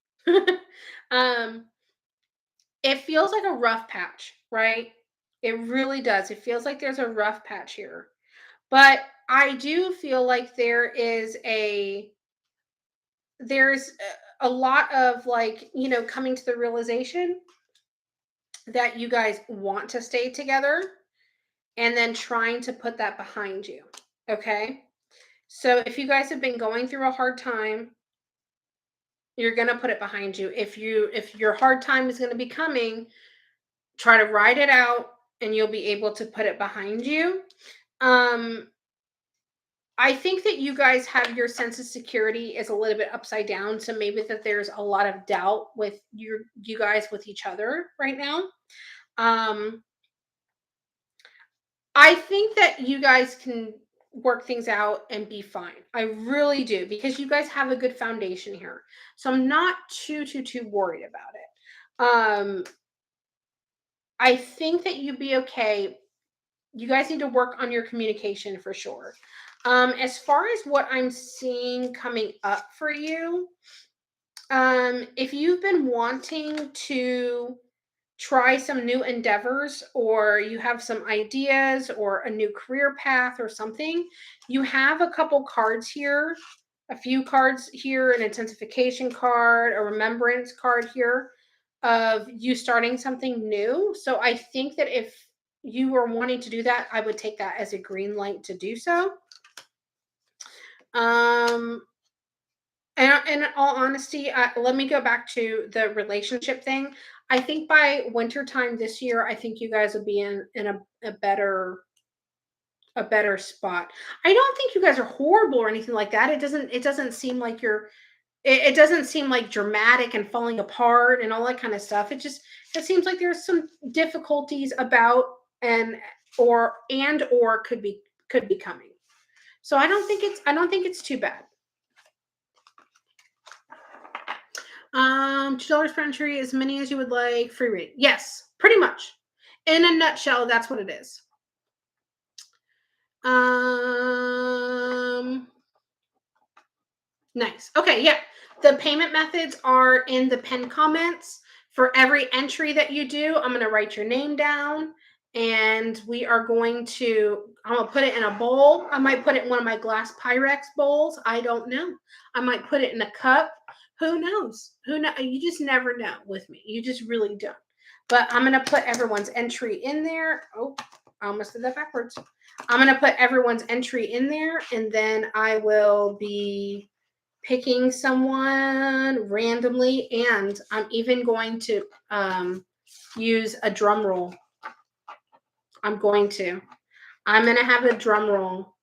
It feels like a rough patch, right? It really does. It feels like there's a rough patch here. But I do feel like there's a lot of, like, coming to the realization that you guys want to stay together, and then trying to put that behind you. Okay? So if you guys have been going through a hard time, you're going to put it behind you. If your hard time is going to be coming, try to ride it out, and you'll be able to put it behind you. Um I think that you guys have your sense of security is a little bit upside down, so maybe that there's a lot of doubt with you guys with each other right now. Um I think that you guys can work things out and be fine. I really do, because you guys have a good foundation here. So I'm not too worried about it. I think that you'd be okay. You guys need to work on your communication for sure. As far as what I'm seeing coming up for you, if you've been wanting to try some new endeavors, or you have some ideas or a new career path or something, you have a couple cards here, a few cards here, an intensification card, a remembrance card here of you starting something new. So I think that if you were wanting to do that, I would take that as a green light to do so. Um, and in all honesty, let me go back to the relationship thing. I think by wintertime this year, I think you guys will be in a better spot. I don't think you guys are horrible or anything like that. It doesn't seem like it doesn't seem like dramatic and falling apart and all that kind of stuff. It seems like there's some difficulties about, and or could be coming. So I don't think it's too bad. $2 per entry, as many as you would like, free reading. Yes, pretty much. In a nutshell, that's what it is. Um, nice. Okay, yeah. The payment methods are in the pinned comments. For every entry that you do, I'm going to write your name down, and I'm going to put it in a bowl. I might put it in one of my glass Pyrex bowls. I don't know. I might put it in a cup. Who knows? Who know? You just never know with me. You just really don't. But I'm going to put everyone's entry in there. Oh, I almost did that backwards. I'm going to put everyone's entry in there, and then I will be picking someone randomly, and I'm even going to use a drum roll. I'm going to have a drum roll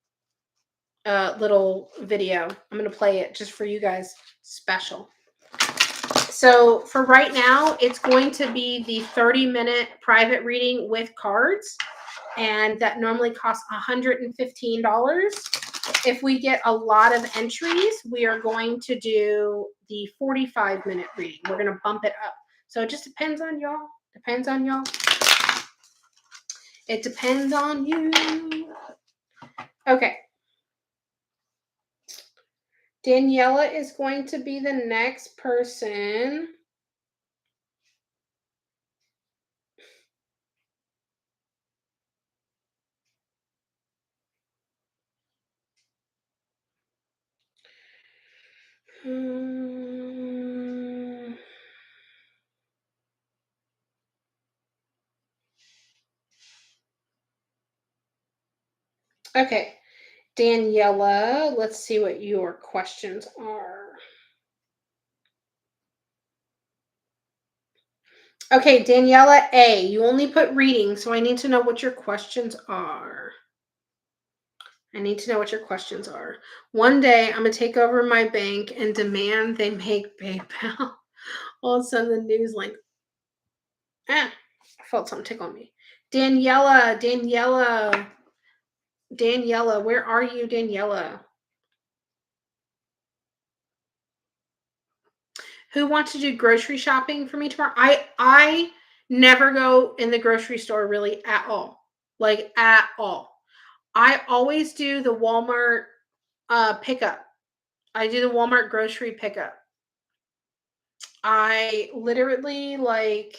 little video. I'm going to play it just for you guys, special. So for right now, it's going to be the 30-minute private reading with cards, and that normally costs $115. If we get a lot of entries, we are going to do the 45-minute reading. We're going to bump it up. So it just depends on y'all. Depends on y'all. It depends on you. Okay. Daniela is going to be the next person. Okay. Daniela, let's see what your questions are. Okay, Daniela A, you only put reading, so I need to know what your questions are. One day, I'm going to take over my bank and demand they make PayPal. All of a sudden, the news like, I felt something tickle me. Daniela, where are you, Daniela? Who wants to do grocery shopping for me tomorrow? I never go in the grocery store really at all. Like at all. I always do the Walmart pickup. I do the Walmart grocery pickup. I literally like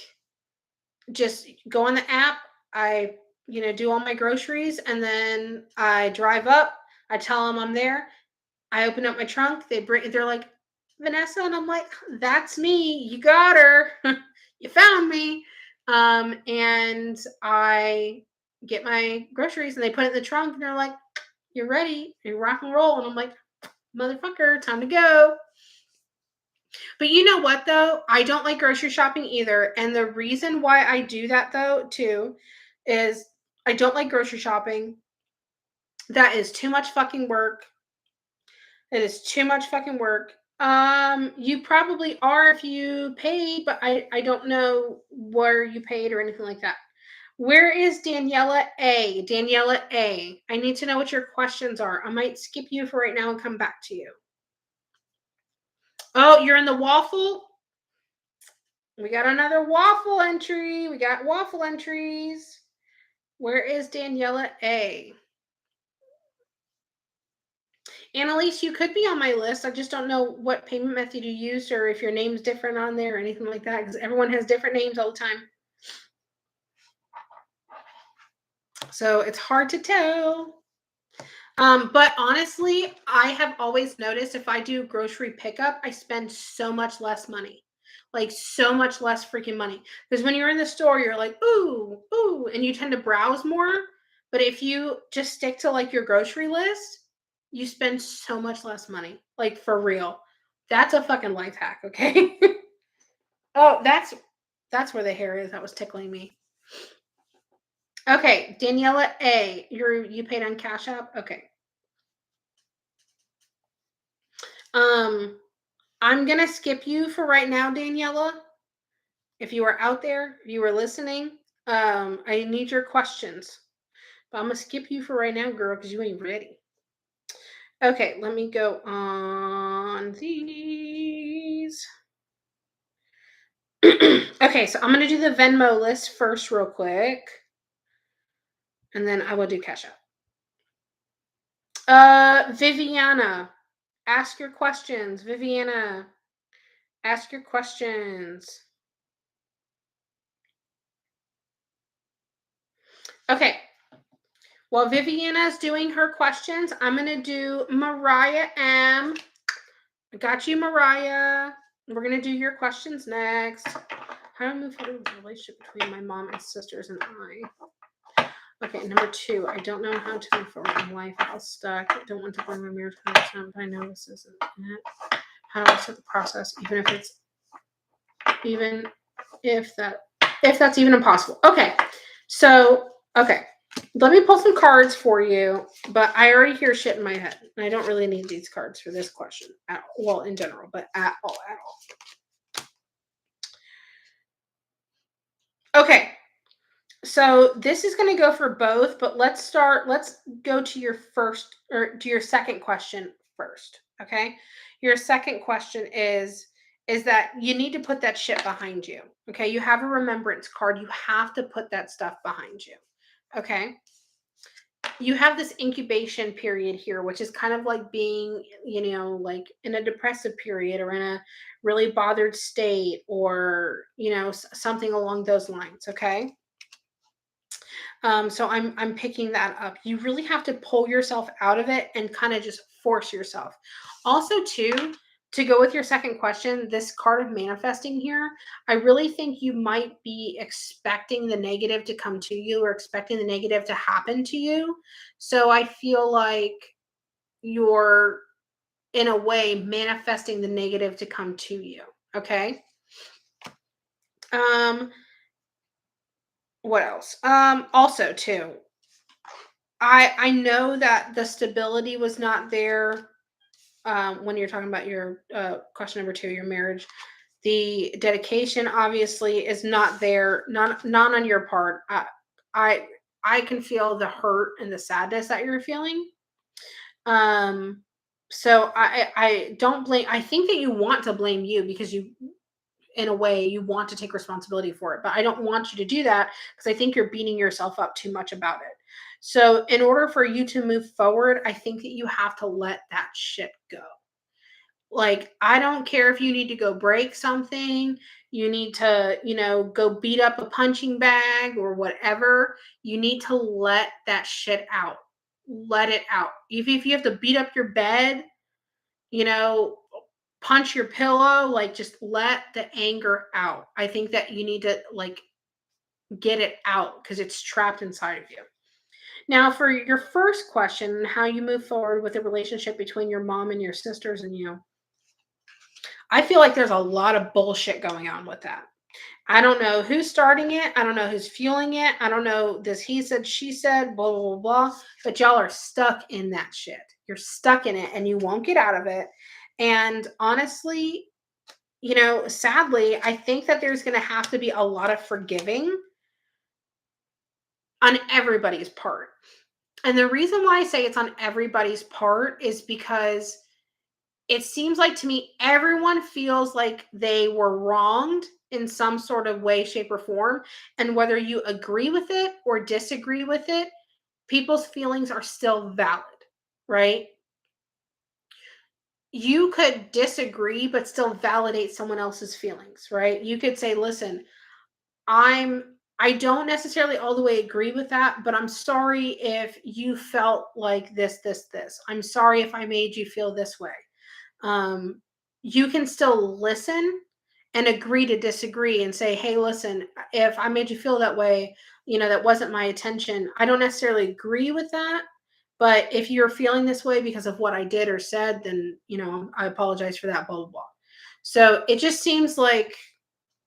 just go on the app. I, do all my groceries, and then I drive up. I tell them I'm there. I open up my trunk. They're like, Vanessa, and I'm like, that's me. You got her. You found me. And I get my groceries, and they put it in the trunk, and they're like, you're ready. You rock and roll. And I'm like, motherfucker, time to go. But you know what, though? I don't like grocery shopping either. And the reason why I do that, though, too, is I don't like grocery shopping. That is too much fucking work. It is too much fucking work. You probably are if you paid, but I don't know where you paid or anything like that. Where is Daniela A? Daniela A. I need to know what your questions are. I might skip you for right now and come back to you. Oh, you're in the waffle? We got another waffle entry. We got waffle entries. Where is Daniela A? Annalise, you could be on my list. I just don't know what payment method you used or if your name's different on there or anything like that, because everyone has different names all the time. So it's hard to tell. But honestly, I have always noticed if I do grocery pickup, I spend so much less money. Like so much less freaking money. Because when you're in the store, you're like, ooh, and you tend to browse more. But if you just stick to like your grocery list, you spend so much less money. Like for real. That's a fucking life hack, okay? Oh, that's where the hair is. That was tickling me. Okay, Daniela A. You paid on Cash App? Okay. I'm gonna skip you for right now, Daniela. If you are out there, if you were listening, I need your questions. But I'm gonna skip you for right now, girl, because you ain't ready. Okay, let me go on these. Okay, so I'm gonna do the Venmo list first, real quick, and then I will do Cash App. Viviana, ask your questions. Viviana, ask your questions. Okay. While Viviana's doing her questions, I'm going to do Mariah M. I got you, Mariah. We're going to do your questions next. How to move forward with the relationship between my mom and sisters and I. Okay, number 2. I don't know how to move forward in life. I feel stuck. I don't want to blame my marriage 100%, but I know this isn't it. How do I start the process, even if that's even impossible? Okay, so, okay. Let me pull some cards for you, but I already hear shit in my head. And I don't really need these cards for this question at all. Well, in general, but at all. Okay. So this is going to go for both, but let's go to your second question first. Okay. Your second question is that you need to put that shit behind you. Okay. You have a remembrance card. You have to put that stuff behind you. Okay. You have this incubation period here, which is kind of like being, like in a depressive period or in a really bothered state or, something along those lines. Okay. So I'm picking that up. You really have to pull yourself out of it and kind of just force yourself. Also, too, to go with your second question, this card of manifesting here, I really think you might be expecting the negative to come to you or expecting the negative to happen to you. So I feel like you're, in a way, manifesting the negative to come to you. Okay. What else? Also, too, I know that the stability was not there when you're talking about your question number 2, your marriage. The dedication obviously is not there, not on your part. I can feel the hurt and the sadness that you're feeling. So I don't blame. I think that you want to blame you because you, in a way, you want to take responsibility for it, but I don't want you to do that because I think you're beating yourself up too much about it. So in order for you to move forward, I think that you have to let that shit go. Like, I don't care if you need to go break something. you need to, go beat up a punching bag or whatever. You need to let that shit out. Let it out. If you have to beat up your bed, you know, punch your pillow, like just let the anger out. I think that you need to like get it out because it's trapped inside of you. Now, for your first question, how you move forward with the relationship between your mom and your sisters and you, I feel like there's a lot of bullshit going on with that. I don't know who's starting it. I don't know who's fueling it. I don't know this he said, she said, blah, blah, blah, blah. But y'all are stuck in that shit. You're stuck in it and you won't get out of it. And honestly, sadly, I think that there's going to have to be a lot of forgiving on everybody's part. And the reason why I say it's on everybody's part is because it seems like to me everyone feels like they were wronged in some sort of way, shape, or form. And whether you agree with it or disagree with it, people's feelings are still valid, right? You could disagree, but still validate someone else's feelings, right? You could say, listen, I don't necessarily all the way agree with that, but I'm sorry if you felt like this. I'm sorry if I made you feel this way. um, you can still listen and agree to disagree and say, hey, listen, if I made you feel that way, that wasn't my intention. I don't necessarily agree with that. But if you're feeling this way because of what I did or said, then, I apologize for that, blah, blah, blah. So it just seems like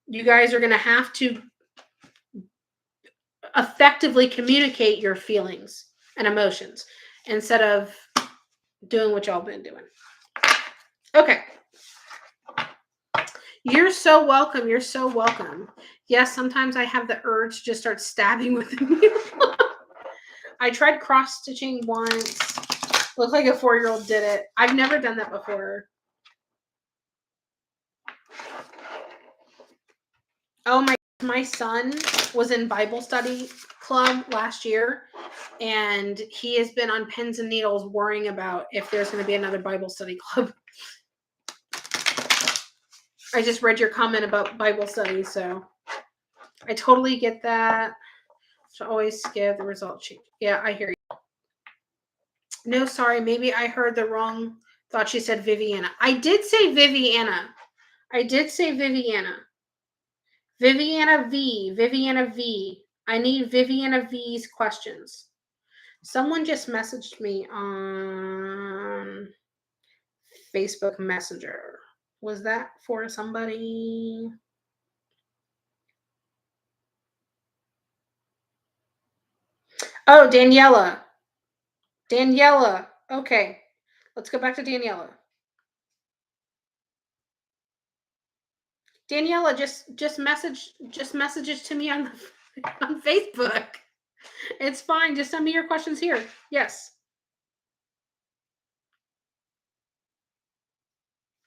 you guys are going to have to effectively communicate your feelings and emotions instead of doing what y'all been doing. Okay. You're so welcome. You're so welcome. Yes, sometimes I have the urge to just start stabbing with the needle. I tried cross stitching once. Looked like a 4-year-old did it. I've never done that before. Oh my son was in Bible study club last year, and he has been on pins and needles worrying about if there's going to be another Bible study club. I just read your comment about Bible study, so I totally get that. Should always skip the result sheet. Yeah, I hear you. No, sorry, maybe I heard the wrong. Thought she said Viviana. I did say Viviana. I did say Viviana. Viviana V. Viviana V. I need Viviana V's questions. Someone just messaged me on Facebook Messenger. Was that for somebody? Oh, Daniela. Daniela. Okay. Let's go back to Daniela. Daniela, just message it to me on on Facebook. It's fine. Just send me your questions here. Yes.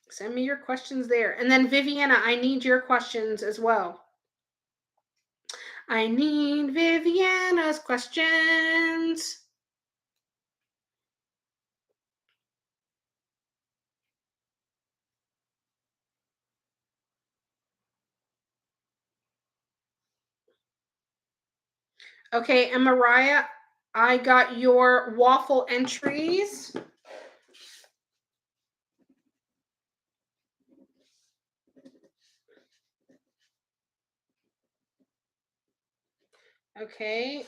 Send me your questions there. And then Viviana, I need your questions as well. I need Viviana's questions. Okay, and Mariah, I got your waffle entries. Okay.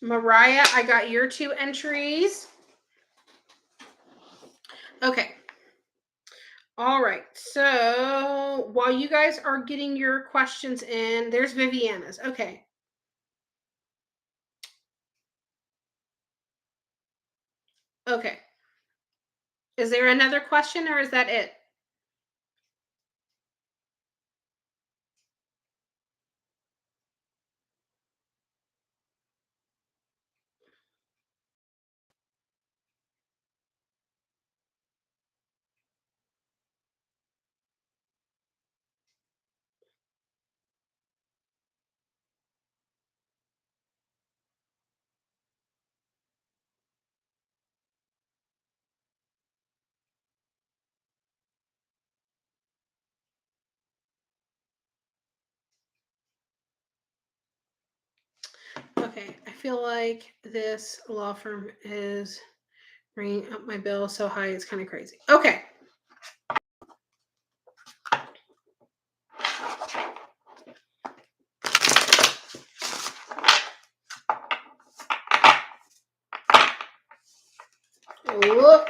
Mariah, I got your 2 entries. Okay. All right. So while you guys are getting your questions in, there's Viviana's. Okay. Okay. Is there another question or is that it? Okay, I feel like this law firm is bringing up my bill so high it's kind of crazy. Okay. Whoop.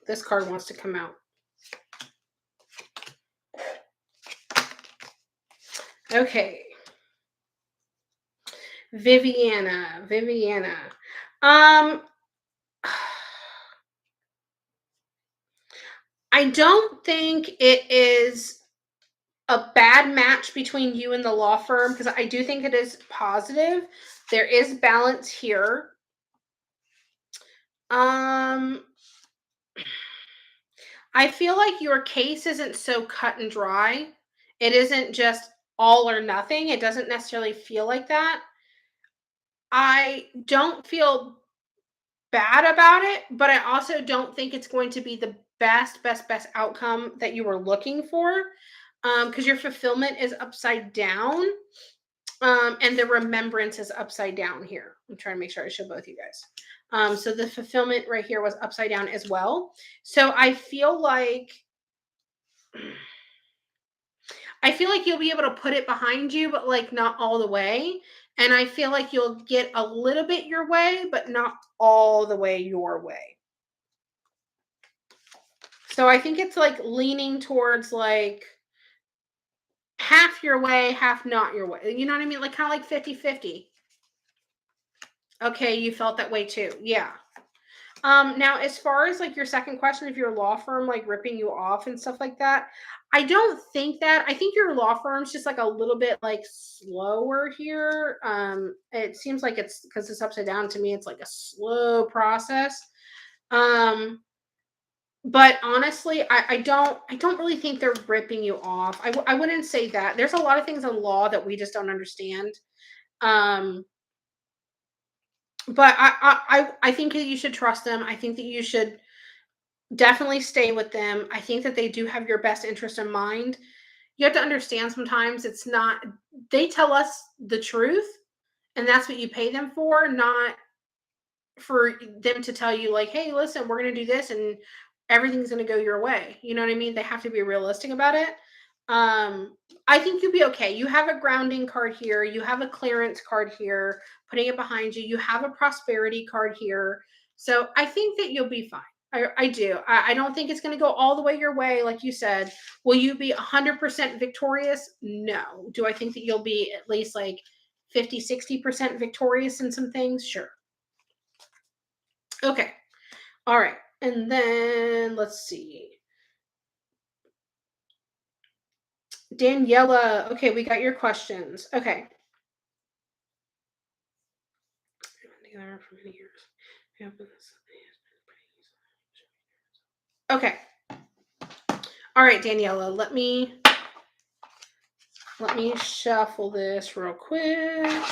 This card wants to come out. Okay. Viviana. I don't think it is a bad match between you and the law firm because I do think it is positive. There is balance here. I feel like your case isn't so cut and dry. It isn't just all or nothing. It doesn't necessarily feel like that. I don't feel bad about it, but I also don't think it's going to be the best outcome that you were looking for. Because your fulfillment is upside down. And the remembrance is upside down here. I'm trying to make sure I show both you guys. So the fulfillment right here was upside down as well. So I feel like you'll be able to put it behind you, but like not all the way. And I feel like you'll get a little bit your way, but not all the way your way. So I think it's like leaning towards like half your way, half not your way. You know what I mean? Like kind of like 50-50. Okay, you felt that way too. Yeah. Now as far as like your second question, if your law firm like ripping you off and stuff like that, I don't think that. I think your law firm's just like a little bit like slower here. It seems like it's because it's upside down to me, it's like a slow process. But honestly, I don't really think they're ripping you off. I wouldn't say that. There's a lot of things in law that we just don't understand. Um, but I think that you should trust them. I think that you should definitely stay with them. I think that they do have your best interest in mind. You have to understand sometimes it's not, they tell us the truth, and that's what you pay them for, not for them to tell you like, hey, listen, we're going to do this and everything's going to go your way. You know what I mean? They have to be realistic about it. I think you'll be okay. You have a grounding card here, you have a clearance card here, putting it behind you, you have a prosperity card here. So I think that you'll be fine. I do. I don't think it's going to go all the way your way. Like you said, will you be 100% victorious? No. Do I think that you'll be at least like 50-60% victorious in some things? Sure. Okay. All right. And then let's see. Daniela. Okay, we got your questions. Okay. For many years. Okay. All right, Daniela. Let me shuffle this real quick.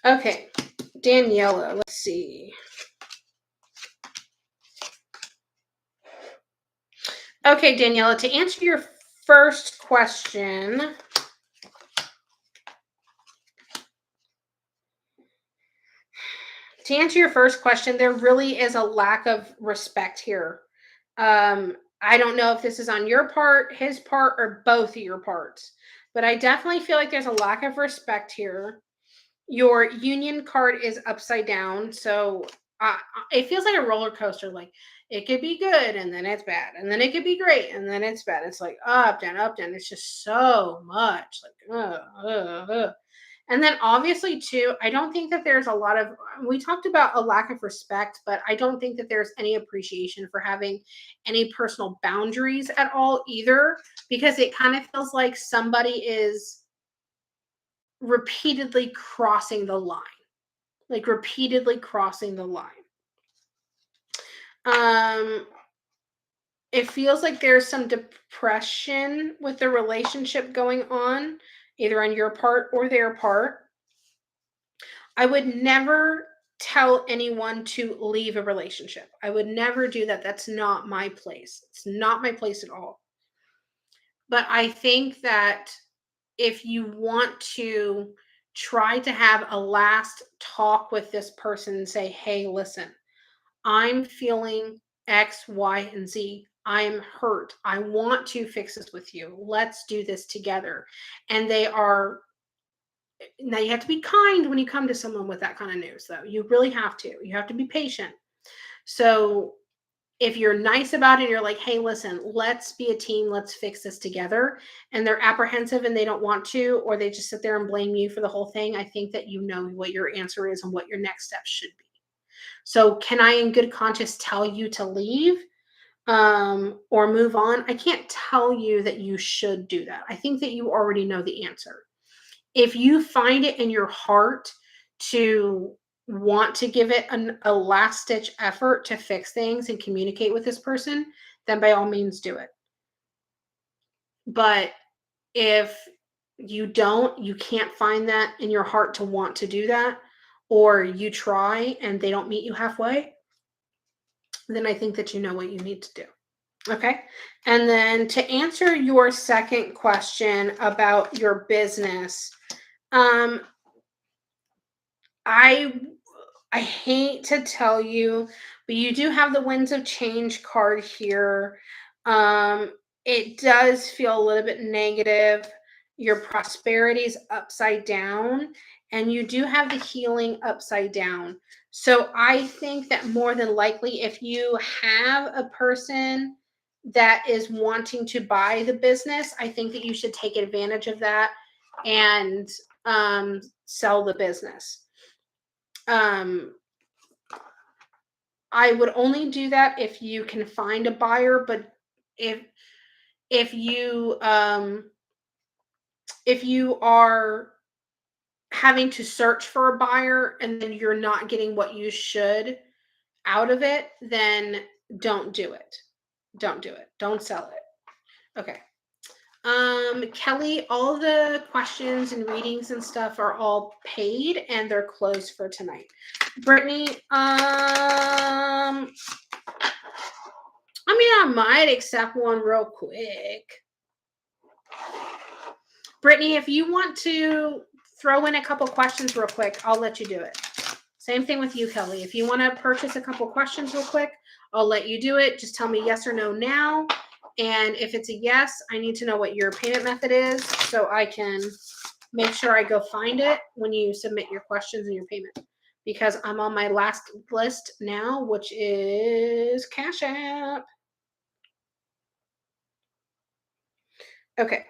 Okay, Daniela, let's see. Okay, Daniela, to answer your first question, there really is a lack of respect here. I don't know if this is on your part, his part, or both of your parts, but I definitely feel like there's a lack of respect here. Your union card is upside down, so it feels like a roller coaster. Like it could be good and then it's bad, and then it could be great and then it's bad. It's like up down up down. It's just so much. Like and then obviously too, I don't think that there's a lot of, we talked about a lack of respect, but I don't think that there's any appreciation for having any personal boundaries at all either, because it kind of feels like somebody is repeatedly crossing the line. Like repeatedly crossing the line. It feels like there's some depression with the relationship going on, either on your part or their part. I would never tell anyone to leave a relationship. I would never do that. That's not my place. It's not my place at all. But I think that if you want to try to have a last talk with this person and say, hey, listen, I'm feeling X, Y, and Z. I'm hurt. I want to fix this with you. Let's do this together. And they are, now you have to be kind when you come to someone with that kind of news, though. You really have to. You have to be patient. So if you're nice about it, you're like, hey, listen, let's be a team, let's fix this together. And they're apprehensive and they don't want to, or they just sit there and blame you for the whole thing. I think that you know what your answer is and what your next steps should be. So, can I, in good conscience, tell you to leave or move on? I can't tell you that you should do that. I think that you already know the answer. If you find it in your heart to want to give it a last stitch effort to fix things and communicate with this person, then by all means do it. But if you don't, you can't find that in your heart to want to do that, or you try and they don't meet you halfway, then I think that you know what you need to do. Okay. And then to answer your second question about your business, um, I I hate to tell you, but you do have the Winds of Change card here. Um, it does feel a little bit negative. Your prosperity's upside down, and you do have the healing upside down. So I think that more than likely, if you have a person that is wanting to buy the business, I think that you should take advantage of that and sell the business. Um, I would only do that if you can find a buyer, but if if you um if you are having to search for a buyer and then you're not getting what you should out of it, then don't do it. Don't do it. Don't sell it. Okay. Kelly, all the questions and readings and stuff are all paid and they're closed for tonight. Brittany, I might accept one real quick. Brittany, if you want to throw in a couple questions real quick, I'll let you do it. Same thing with you, Kelly. If you want to purchase a couple questions real quick, I'll let you do it. Just tell me yes or no now. And if it's a yes, I need to know what your payment method is so I can make sure I go find it when you submit your questions and your payment. Because I'm on my last list now, which is Cash App. Okay.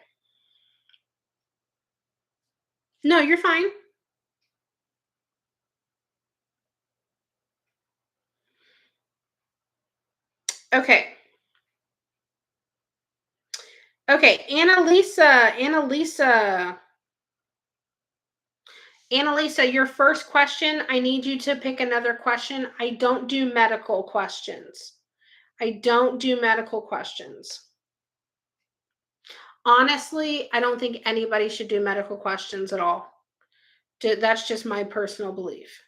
No, you're fine. Okay. Okay, Annalisa, your first question, I need you to pick another question. I don't do medical questions. I don't do medical questions. Honestly, I don't think anybody should do medical questions at all. That's just my personal belief.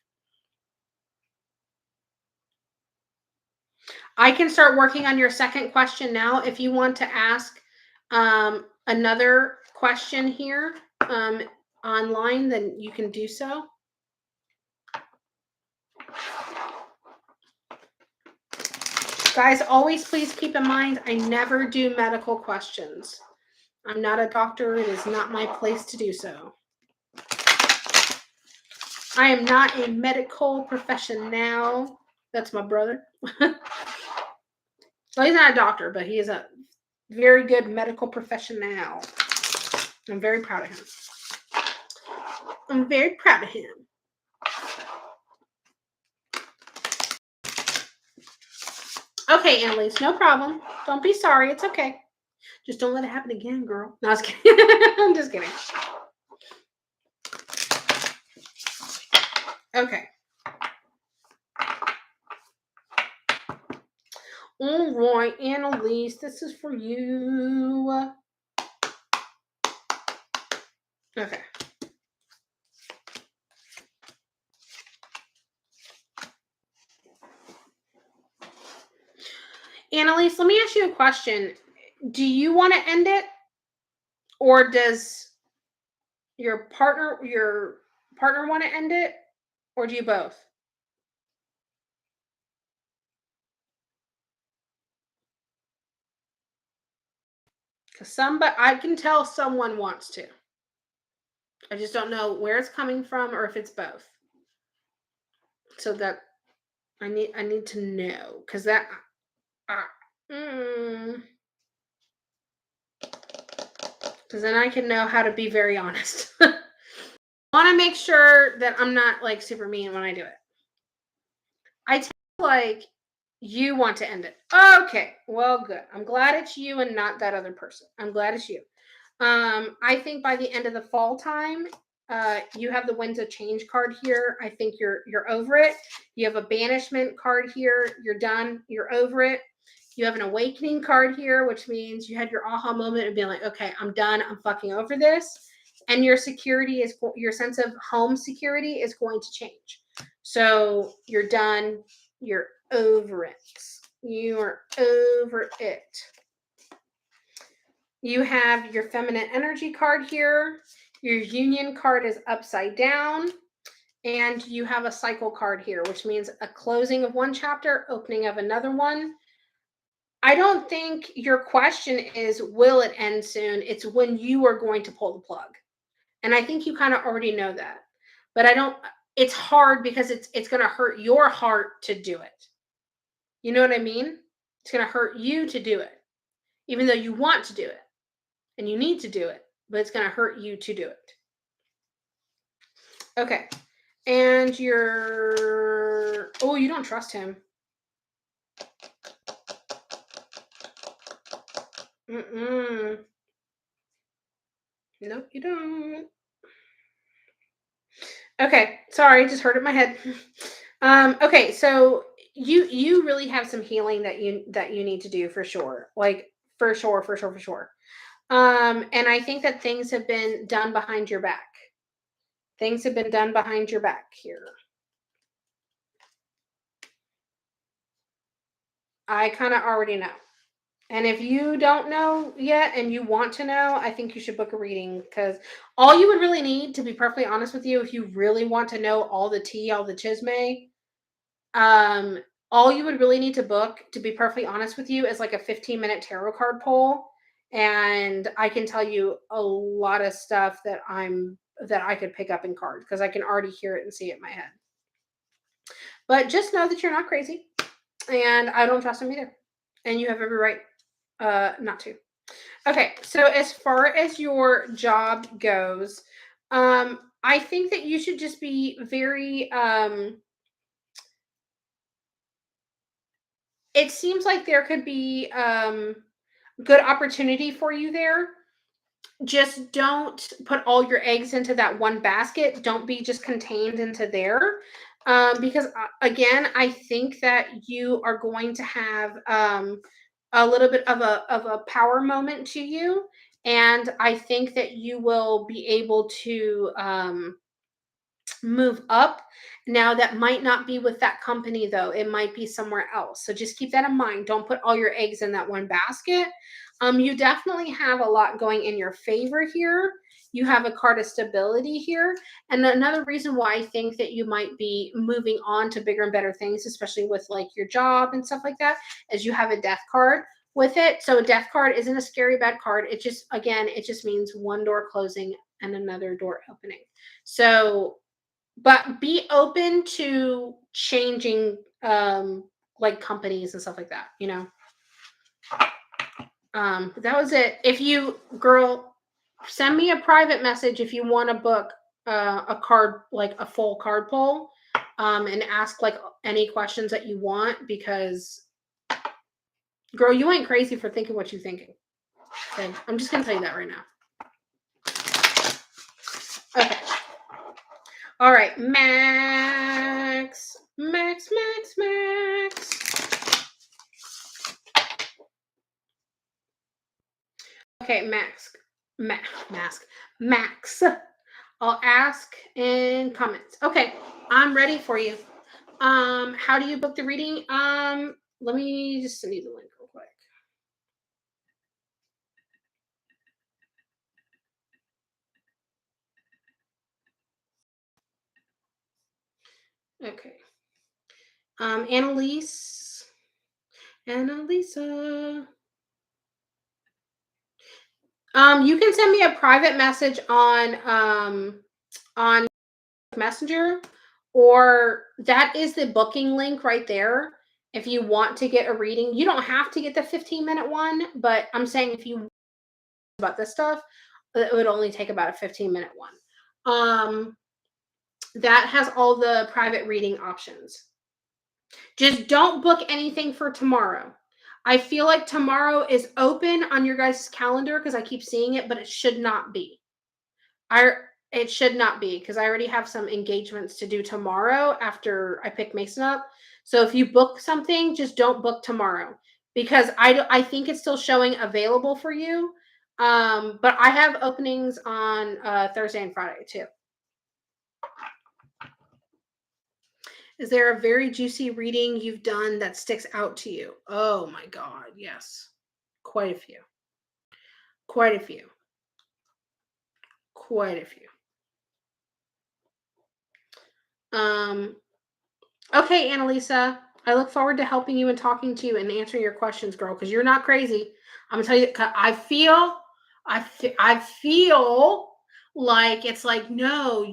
I can start working on your second question now. If you want to ask another question here online, then you can do so. Guys, always please keep in mind, I never do medical questions. I'm not a doctor. It is not my place to do so. I am not a medical professional. That's my brother. Well, he's not a doctor, but he is a very good medical professional. I'm very proud of him. I'm very proud of him. Okay, Annalise, no problem. Don't be sorry. It's okay. Just don't let it happen again, girl. No, I was kidding. I'm just kidding. Okay. All right, Annalise, this is for you. Okay. Annalise, let me ask you a question. Do you want to end it, or does your partner want to end it, or do you both? Because somebody, I can tell someone wants to. I just don't know where it's coming from or if it's both. So that I need to know, because that because then I can know how to be very honest. Want to make sure that I'm not like super mean when I do it. I tell like you want to end it. Okay, well, good. I'm glad it's you and not that other person. I'm glad it's you. I think by the end of the fall time, you have the Winds of Change card here. I think you're over it. You have a banishment card here. You're done. You're over it. You have an awakening card here, which means you had your aha moment and being like, okay, I'm done. I'm fucking over this. And your security is your sense of home security is going to change. So you're done. You're over it. You are over it. You have your feminine energy card here. Your union card is upside down. And you have a cycle card here, which means a closing of one chapter, opening of another one. I don't think your question is, will it end soon? It's when you are going to pull the plug. And I think you kind of already know that. But I don't, it's hard because it's going to hurt your heart to do it. You know what I mean? It's going to hurt you to do it, even though you want to do it and you need to do it, but it's going to hurt you to do it. Okay. And oh, you don't trust him. Nope, you don't. Okay, sorry, just hurt in my head. Okay, so you really have some healing that you need to do for sure. Like for sure. And I think that things have been done behind your back. Things have been done behind your back here. I kind of already know. And if you don't know yet and you want to know, I think you should book a reading, because all you would really need, to be perfectly honest with you, if you really want to know all the tea, all the chisme, all you would really need to book, to be perfectly honest with you, is like a 15-minute tarot card pull. And I can tell you a lot of stuff that I could pick up in cards, because I can already hear it and see it in my head. But just know that you're not crazy, and I don't trust them either. And you have every right not to. Okay, so as far as your job goes, I think that you should just be very it seems like there could be good opportunity for you there. Just don't put all your eggs into that one basket. Don't be just contained into there. Because again, I think that you are going to have a little bit of a power moment to you, and I think that you will be able to move up. Now, that might not be with that company, though. It might be somewhere else. So just keep that in mind. Don't put all your eggs in that one basket. You definitely have a lot going in your favor here. You have a card of stability here. And another reason why I think that you might be moving on to bigger and better things, especially with like your job and stuff like that, is you have a death card with it. So a death card isn't a scary bad card. It just, again, it just means one door closing and another door opening. So, but be open to changing like companies and stuff like that, you know. That was it. If you, girl, send me a private message if you want to book a card, like a full card pull, and ask like any questions that you want, because girl, you ain't crazy for thinking what you're thinking. Okay, I'm just gonna tell you that right now. Okay. All right, Max. Okay, Max. I'll ask in comments. Okay, I'm ready for you. How do you book the reading? Let me just send you the link real Okay. Annalise. Annalisa. You can send me a private message on Messenger, or that is the booking link right there. If you want to get a reading, you don't have to get the 15-minute one, but I'm saying if you about this stuff, it would only take about a 15-minute one. That has all the private reading options. Just don't book anything for tomorrow. I feel like tomorrow is open on your guys' calendar because I keep seeing it, but it should not be. I it should not be because I already have some engagements to do tomorrow after I pick Mason up. So if you book something, just don't book tomorrow because I think it's still showing available for you. But I have openings on Thursday and Friday too. Is there a very juicy reading you've done that sticks out to you? Oh my God, yes. Quite a few. Quite a few. Quite a few. Um, okay, Annalisa. I look forward to helping you and talking to you and answering your questions, girl, because you're not crazy. I'm gonna tell you, I feel like it's like, no,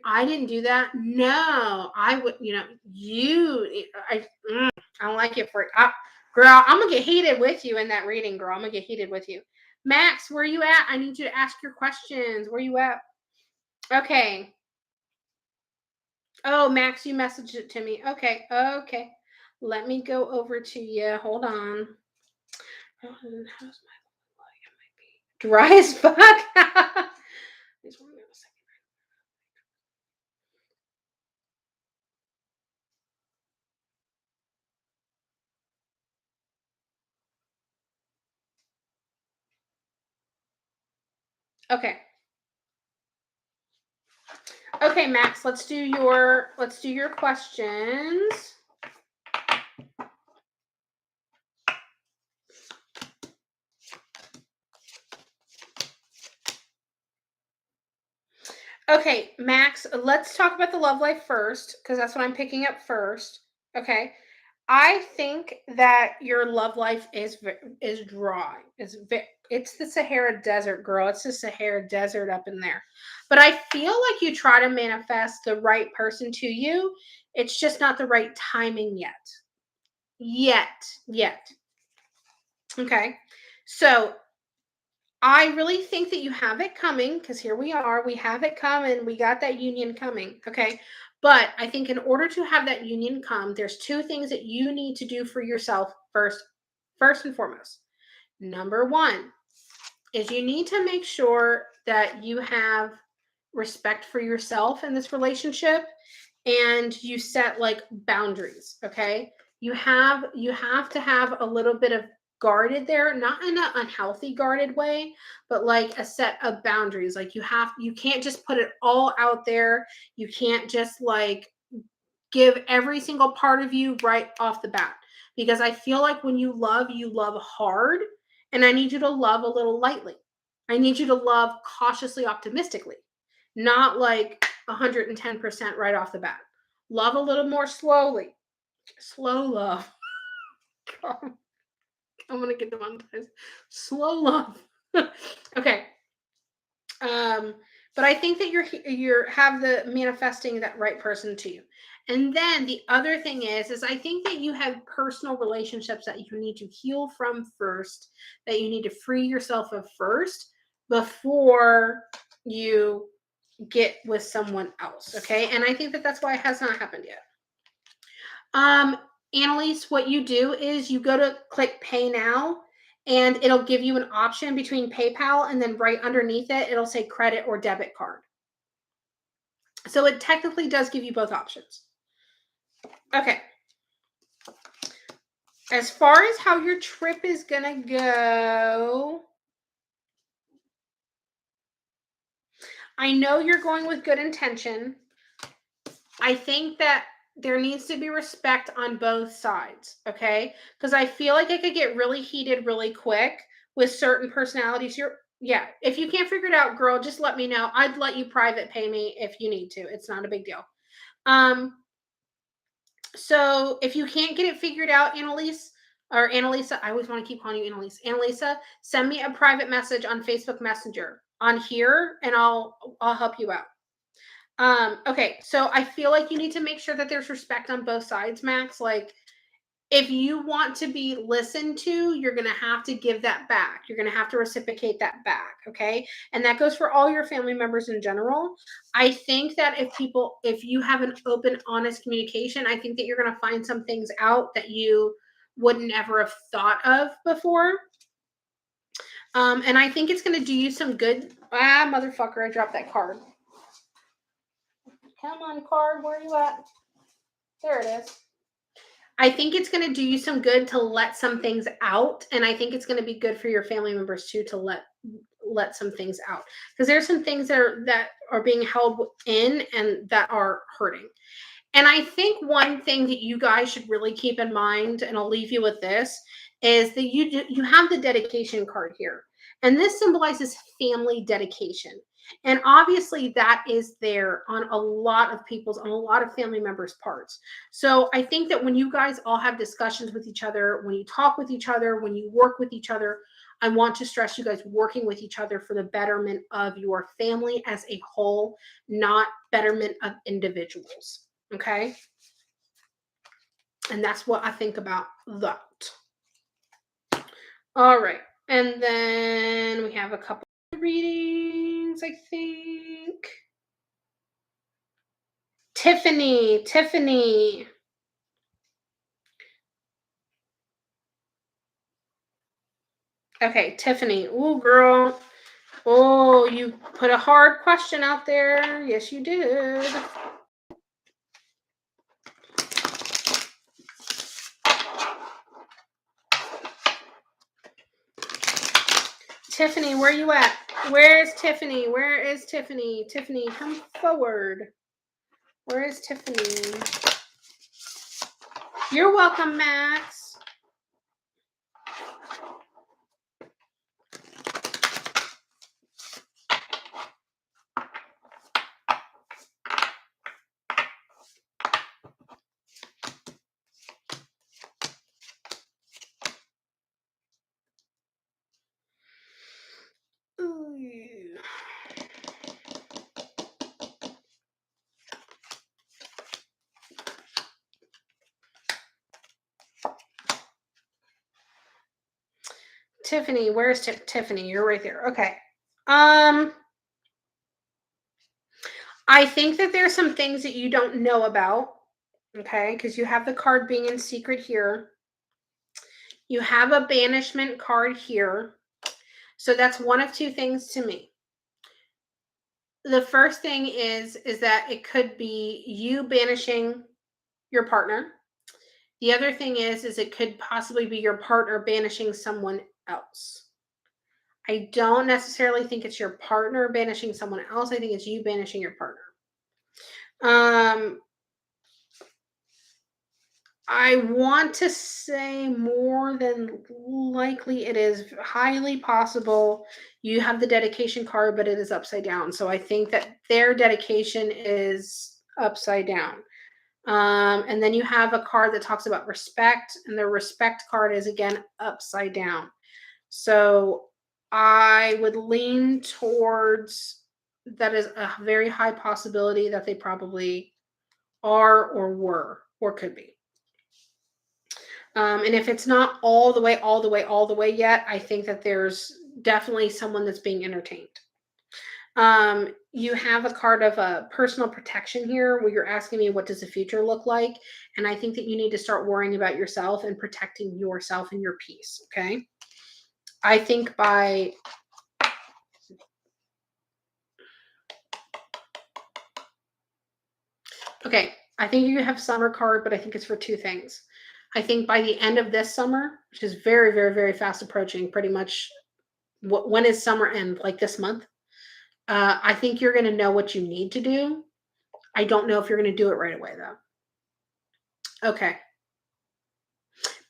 I didn't do that. No, I would, I don't like it for girl. I'm gonna get heated with you in that reading, girl. I'm gonna get heated with you. Max, where you at? I need you to ask your questions. Where you at? Okay. Oh, Max, you messaged it to me. Okay. Okay. Let me go over to you. Hold on. How's my life? It might be dry as fuck. Just one second. Okay. Okay, Max, let's do your questions. Okay, Max, let's talk about the love life first because that's what I'm picking up first. Okay. I think that your love life is dry. It's the Sahara Desert, girl. It's the Sahara Desert up in there. But I feel like you try to manifest the right person to you. It's just not the right timing yet. Yet. Okay. So I really think that you have it coming because here we are. We have it coming. We got that union coming. Okay. But I think in order to have that union come, there's two things that you need to do for yourself first and foremost. Number one is you need to make sure that you have respect for yourself in this relationship and you set like boundaries. Okay. You have to have a little bit of guarded there, not in an unhealthy guarded way, but like a set of boundaries. Like you can't just put it all out there. You can't just like give every single part of you right off the bat. Because I feel like when you love hard, and I need you to love a little lightly. I need you to love cautiously optimistically, not like 110% right off the bat. Love a little more slowly. Slow love. I'm gonna get demonetized. Slow love. Okay. But I think that you're have the manifesting that right person to you. And then the other thing is I think that you have personal relationships that you need to heal from first, that you need to free yourself of first before you get with someone else. Okay. And I think that that's why it has not happened yet. Annalise, what you do is you go to click pay now and it'll give you an option between PayPal and then right underneath it, it'll say credit or debit card. So it technically does give you both options. Okay. As far as how your trip is going to go, I know you're going with good intention. I think that there needs to be respect on both sides, okay? Because I feel like it could get really heated really quick with certain personalities. If you can't figure it out, girl, just let me know. I'd let you private pay me if you need to. It's not a big deal. So if you can't get it figured out, Annalise or Annalisa, I always want to keep calling you Annalise. Annalisa, send me a private message on Facebook Messenger on here, and I'll help you out. Okay, so I feel like you need to make sure that there's respect on both sides, Max. Like, if you want to be listened to, you're going to have to give that back. You're going to have to reciprocate that back. Okay. And that goes for all your family members in general. I think that if you have an open, honest communication, I think that you're going to find some things out that you wouldn't ever have thought of before. And I think it's going to do you some good. Ah, motherfucker, I dropped that card. Come on, card. Where are you at? There it is. I think it's going to do you some good to let some things out, and I think it's going to be good for your family members too to let some things out, because there's some things that are being held in and that are hurting. And I think one thing that you guys should really keep in mind, and I'll leave you with this, is that you have the dedication card here, and this symbolizes family dedication. And obviously, that is there on a lot of people's, on a lot of family members' parts. So I think that when you guys all have discussions with each other, when you talk with each other, when you work with each other, I want to stress you guys working with each other for the betterment of your family as a whole, not betterment of individuals. Okay. And that's what I think about that. All right. And then we have a couple of readings, I think. Tiffany. Okay, Tiffany. Oh, girl. Oh, you put a hard question out there. Yes, you did. Tiffany, where you at? Where's Tiffany? Where is Tiffany? Tiffany, come forward. Where is Tiffany? You're welcome, Max. Ooh. Tiffany, where's Tiffany? You're right there. Okay. I think that there's some things that you don't know about, okay? Because you have the card being in secret here. You have a banishment card here. So that's one of two things to me. The first thing is that it could be you banishing your partner. The other thing is it could possibly be your partner banishing someone else. I don't necessarily think it's your partner banishing someone else. I think it's you banishing your partner. I want to say more than likely it is highly possible you have the dedication card, but it is upside down. So I think that their dedication is upside down. And then you have a card that talks about respect, and the respect card is again upside down. So I would lean towards that is a very high possibility that they probably are or were or could be. And if it's not all the way yet, I think that there's definitely someone that's being entertained. You have a card of a personal protection here where you're asking me, what does the future look like? And I think that you need to start worrying about yourself and protecting yourself and your peace. Okay. I think I think you have summer card, but I think it's for two things. I think by the end of this summer, which is very, very, very fast approaching, pretty much when is summer end? Like this month? I think you're going to know what you need to do. I don't know if you're going to do it right away, though. Okay.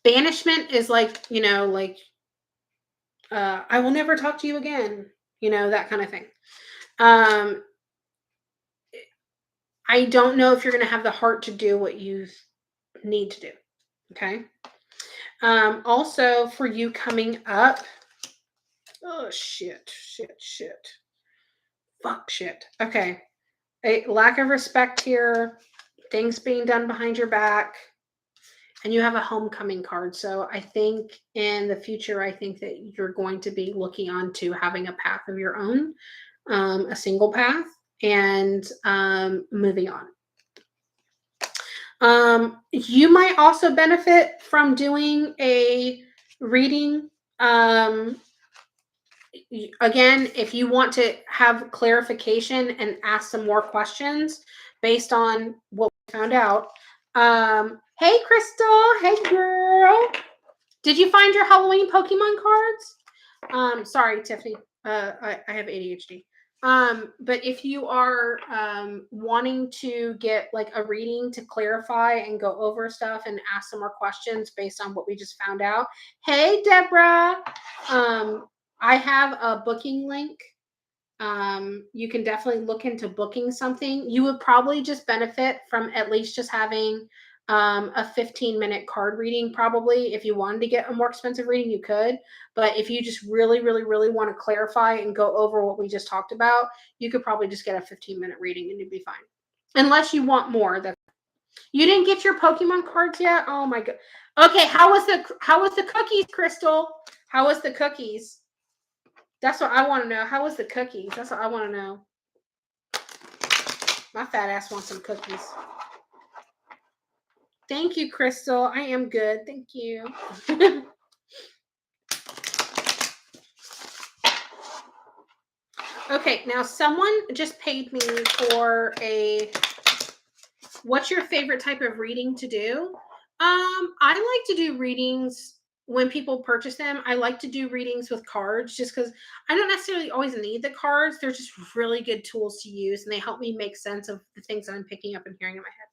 Banishment is like, I will never talk to you again, that kind of thing. I don't know if you're going to have the heart to do what you need to do. Okay. Also for you coming up. Oh, shit. Fuck shit. Okay. A lack of respect here, things being done behind your back, and you have a homecoming card. So I think in the future, I think that you're going to be looking on to having a path of your own, a single path, and moving on. You might also benefit from doing a reading. Again, if you want to have clarification and ask some more questions based on what we found out. Hey, Crystal. Hey, girl. Did you find your Halloween Pokemon cards? Sorry, Tiffany. I have ADHD. But if you are wanting to get like a reading to clarify and go over stuff and ask some more questions based on what we just found out. Hey, Deborah. I have a booking link. You can definitely look into booking something. You would probably just benefit from at least just having a 15-minute card reading. Probably if you wanted to get a more expensive reading, you could. But if you just really want to clarify and go over what we just talked about, you could probably just get a 15-minute reading and you'd be fine. Unless you want more. You didn't get your Pokemon cards yet? Oh my god. Okay, how was the cookies, Crystal? How was the cookies? That's what I want to know. How was the cookies? That's what I want to know. My fat ass wants some cookies. Thank you, Crystal. I am good. Thank you. Okay, now someone just paid me for a what's your favorite type of reading to do? I like to do readings when people purchase them. I like to do readings with cards just because I don't necessarily always need the cards. They're just really good tools to use and they help me make sense of the things that I'm picking up and hearing in my head.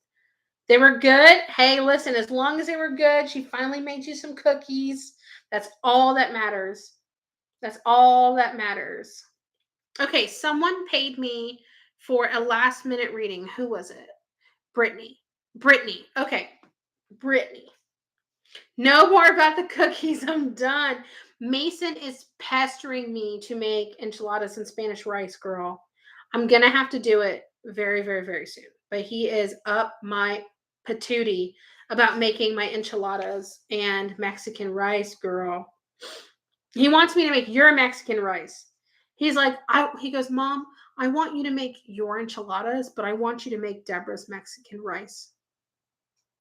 They were good. Hey, listen, as long as they were good, she finally made you some cookies. That's all that matters. That's all that matters. Okay, someone paid me for a last minute reading. Who was it? Brittany. Okay. Brittany. No more about the cookies. I'm done. Mason is pestering me to make enchiladas and Spanish rice, girl. I'm going to have to do it very soon. But he is up my patootie about making my enchiladas and Mexican rice, girl. He wants me to make your Mexican rice. He's like, he goes, Mom, I want you to make your enchiladas, but I want you to make Deborah's Mexican rice.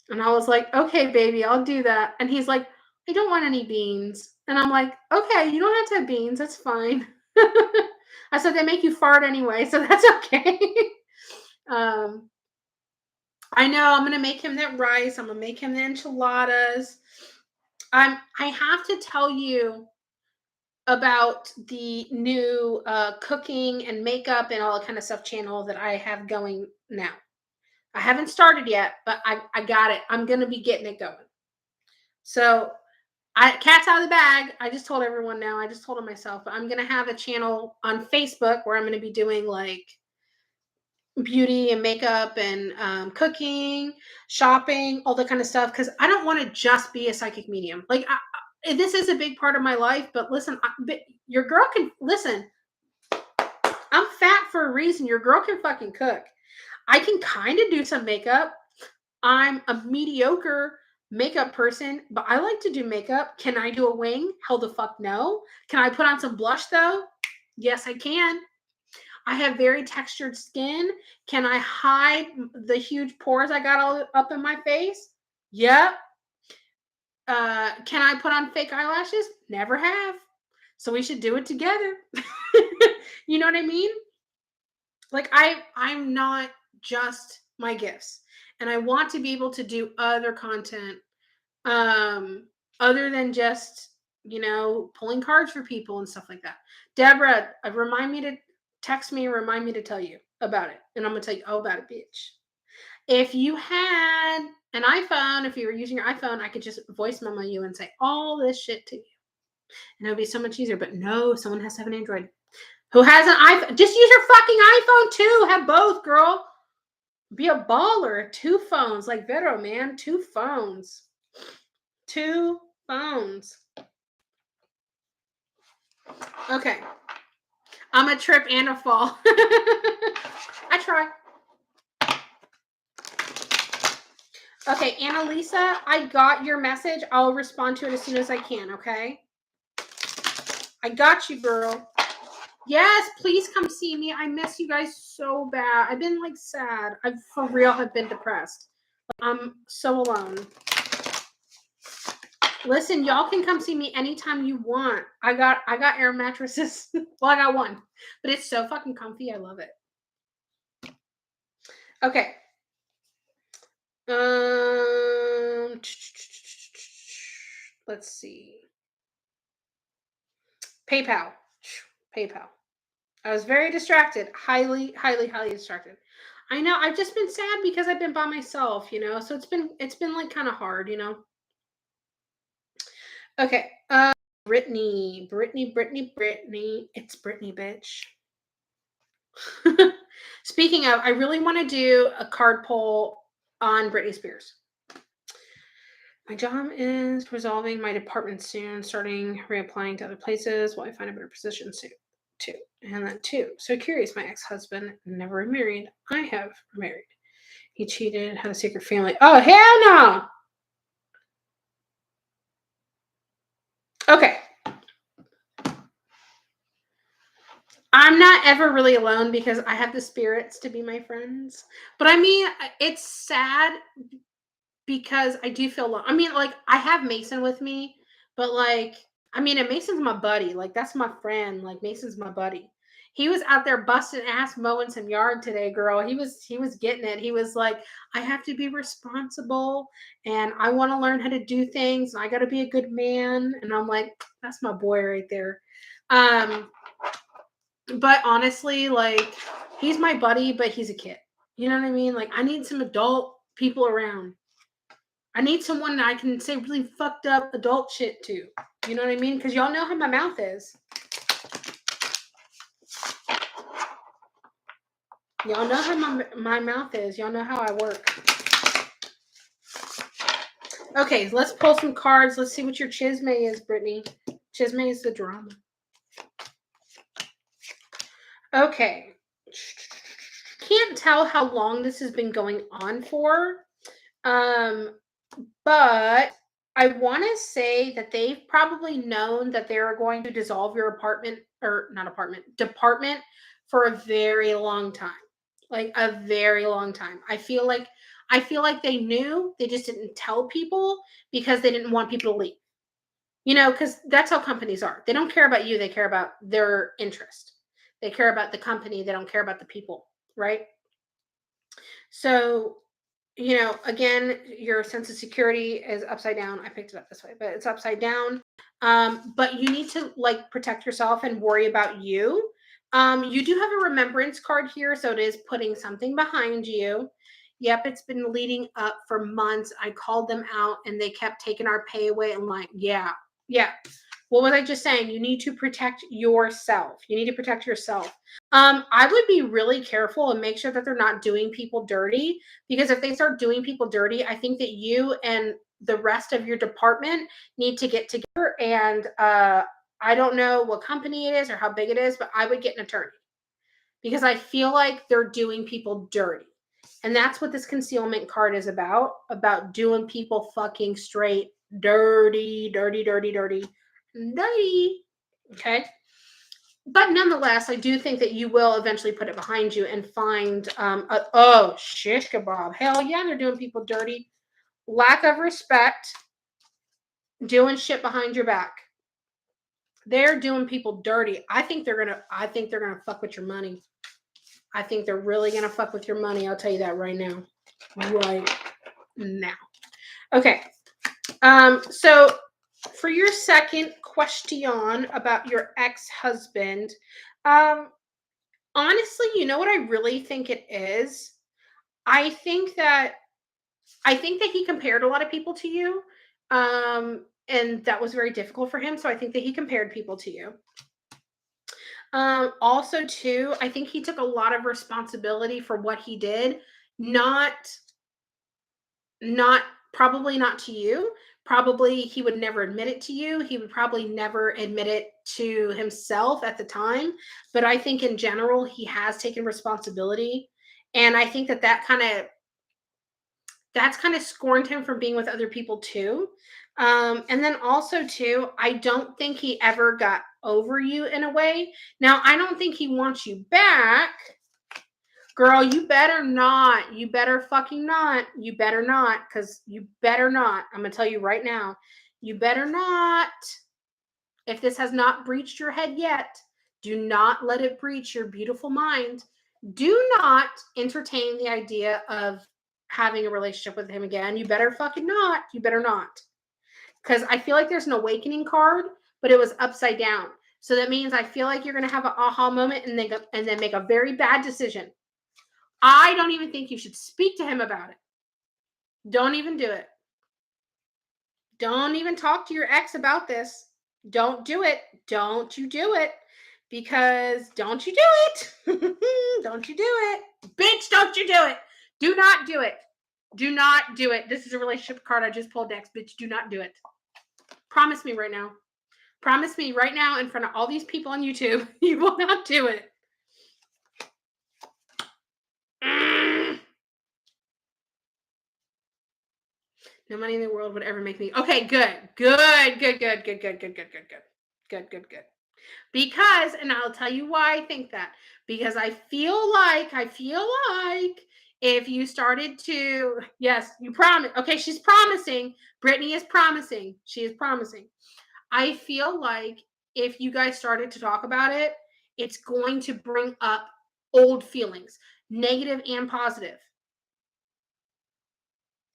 And I was like, okay, baby, I'll do that. And he's like, I don't want any beans. And I'm like, okay, you don't have to have beans. That's fine. I said, they make you fart anyway, so that's okay. I know I'm going to make him that rice. I'm going to make him the enchiladas. I have to tell you about the new cooking and makeup and all that kind of stuff channel that I have going now. I haven't started yet, but I got it. I'm going to be getting it going. So cat's out of the bag. I just told everyone now. I just told them myself. But I'm going to have a channel on Facebook where I'm going to be doing like beauty and makeup and cooking, shopping, all that kind of stuff. Because I don't want to just be a psychic medium. Like this is a big part of my life. But listen, your girl can listen. I'm fat for a reason. Your girl can fucking cook. I can kind of do some makeup. I'm a mediocre makeup person, but I like to do makeup. Can I do a wing? Hell the fuck no. Can I put on some blush though? Yes, I can. I have very textured skin. Can I hide the huge pores I got all up in my face? Yep. Can I put on fake eyelashes? Never have. So we should do it together. You know what I mean? Like I'm not just my gifts. And I want to be able to do other content other than just, pulling cards for people and stuff like that. Deborah, remind me to text me and remind me to tell you about it. And I'm going to tell you all about it, bitch. If you had an iPhone, if you were using your iPhone, I could just voice memo you and say all this shit to you. And it would be so much easier. But no, someone has to have an Android. Who has an iPhone? Just use your fucking iPhone too. Have both, girl. Be a baller. 2 phones, like Vero, man. 2 phones. 2 phones. Okay. I'm a trip and a fall. I try. Okay, Annalisa, I got your message. I'll respond to it as soon as I can, okay? I got you, girl. Yes, please come see me. I miss you guys so bad. I've been like sad. I for real have been depressed. I'm so alone. Listen, y'all can come see me anytime you want. I got air mattresses. Well, I got one, but it's so fucking comfy. I love it. Okay. Let's see. PayPal. PayPal. I was very distracted. Highly, highly, highly distracted. I know. I've just been sad because I've been by myself, so it's been like kind of hard. Okay. Brittany. It's Brittany, bitch. Speaking of, I really want to do a card pull on Britney Spears. My job is resolving my department soon, starting reapplying to other places while I find a better position soon, too. And then, too, so curious, my ex-husband never remarried. I have remarried. He cheated, had a secret family. Oh, hell no! Okay. I'm not ever really alone because I have the spirits to be my friends. But I mean, it's sad because I do feel alone. I mean, like, I have Mason with me, but like, I mean, and Mason's my buddy. Like, that's my friend. Like, Mason's my buddy. He was out there busting ass mowing some yard today, girl. He was getting it. He was like, I have to be responsible and I want to learn how to do things. And I got to be a good man. And I'm like, that's my boy right there. But honestly, like, he's my buddy, but he's a kid. You know what I mean? Like, I need some adult people around. I need someone that I can say really fucked up adult shit to. You know what I mean? Because y'all know how my mouth is. Y'all know how my mouth is. Y'all know how I work. Okay, let's pull some cards. Let's see what your chisme is, Brittany. Chisme is the drama. Okay. Can't tell how long this has been going on for. But I want to say that they've probably known that they are going to dissolve your department for a very long time. Like a very long time. I feel like they knew, they just didn't tell people because they didn't want people to leave. Because that's how companies are. They don't care about you, they care about their interest. They care about the company, they don't care about the people, right? So again, your sense of security is upside down. I picked it up this way, but it's upside down. But you need to like protect yourself and worry about you. You do have a remembrance card here, so it is putting something behind you. Yep, it's been leading up for months. I called them out and they kept taking our pay away. I'm like, yeah. What was I just saying? You need to protect yourself. You need to protect yourself. I would be really careful and make sure that they're not doing people dirty, because if they start doing people dirty, I think that you and the rest of your department need to get together. And I don't know what company it is or how big it is, but I would get an attorney because I feel like they're doing people dirty. And that's what this concealment card is about doing people fucking straight dirty, dirty, dirty, dirty, dirty. Okay. But nonetheless, I do think that you will eventually put it behind you and find, shish kebab. Hell yeah, they're doing people dirty. Lack of respect, doing shit behind your back. They're doing people dirty. I think they're gonna fuck with your money. I think they're really gonna fuck with your money. I'll tell you that right now. Right now. Okay. So for your second question about your ex-husband, honestly, you know what I really think it is? I think that he compared a lot of people to you. And that was very difficult for him. So I think that he compared people to you. Also, too, I think he took a lot of responsibility for what he did. Not not probably not to you. Probably he would never admit it to you. He would probably never admit it to himself at the time. But I think in general, he has taken responsibility. And I think that that's kind of scorned him from being with other people too. And then also too, I don't think he ever got over you in a way. Now, I don't think he wants you back. Girl, you better not. You better fucking not. You better not. Because you better not. I'm going to tell you right now. You better not. If this has not breached your head yet, do not let it breach your beautiful mind. Do not entertain the idea of having a relationship with him again. You better fucking not. You better not. Because I feel like there's an awakening card, but it was upside down. So that means I feel like you're going to have an aha moment and then make a very bad decision. I don't even think you should speak to him about it. Don't even do it. Don't even talk to your ex about this. Don't do it. Don't you do it. Because don't you do it. Don't you do it. Bitch, don't you do it. Do not do it. Do not do it. This is a relationship card I just pulled next. Bitch, do not do it. Promise me right now. Promise me right now in front of all these people on YouTube, you will not do it. No money in the world would ever make me. Okay, good. Good. Because, and I'll tell you why I think that. Because I feel like if you started to, yes, you promise. Okay, she's promising. Brittany is promising. She is promising. I feel like if you guys started to talk about it, it's going to bring up old feelings, negative and positive.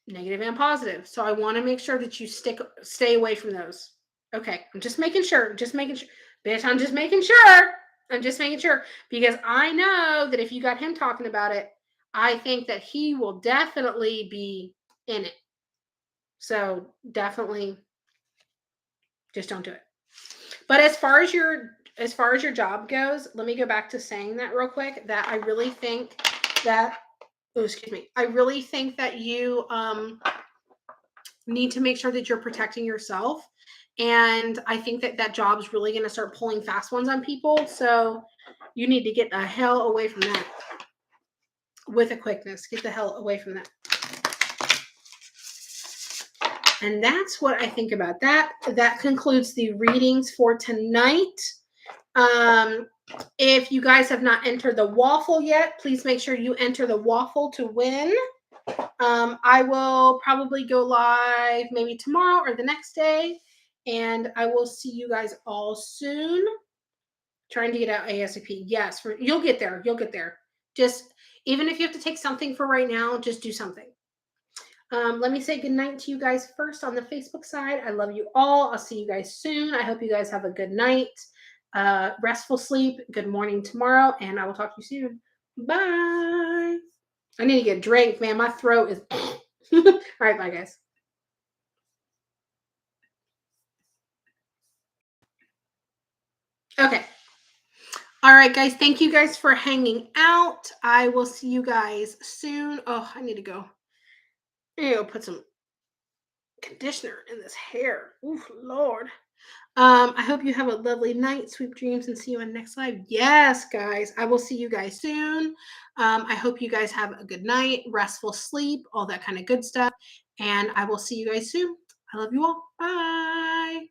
Negative and positive. So I want to make sure that you stay away from those. Okay, I'm just making sure. Just making sure. Bitch, I'm just making sure. I'm just making sure because I know that if you got him talking about it, I think that he will definitely be in it. So definitely just don't do it. But as far as your job goes, let me go back to saying that real quick that I really think that excuse me. I really think that you need to make sure that you're protecting yourself. And I think that job's really going to start pulling fast ones on people. So you need to get the hell away from that with a quickness. Get the hell away from that. And that's what I think about that. That concludes the readings for tonight. If you guys have not entered the waffle yet, please make sure you enter the waffle to win. I will probably go live maybe tomorrow or the next day. And I will see you guys all soon. Trying to get out ASAP. Yes, you'll get there. You'll get there. Just even if you have to take something for right now, just do something. Let me say good night to you guys first on the Facebook side. I love you all. I'll see you guys soon. I hope you guys have a good night. Restful sleep. Good morning tomorrow. And I will talk to you soon. Bye. I need to get a drink, man. My throat is. All right, bye, guys. Okay. All right, guys. Thank you guys for hanging out. I will see you guys soon. Oh, I need to go. I need to go put some conditioner in this hair. Ooh, Lord. I hope you have a lovely night, sweet dreams, and see you on next live. Yes, guys. I will see you guys soon. I hope you guys have a good night, restful sleep, all that kind of good stuff. And I will see you guys soon. I love you all. Bye.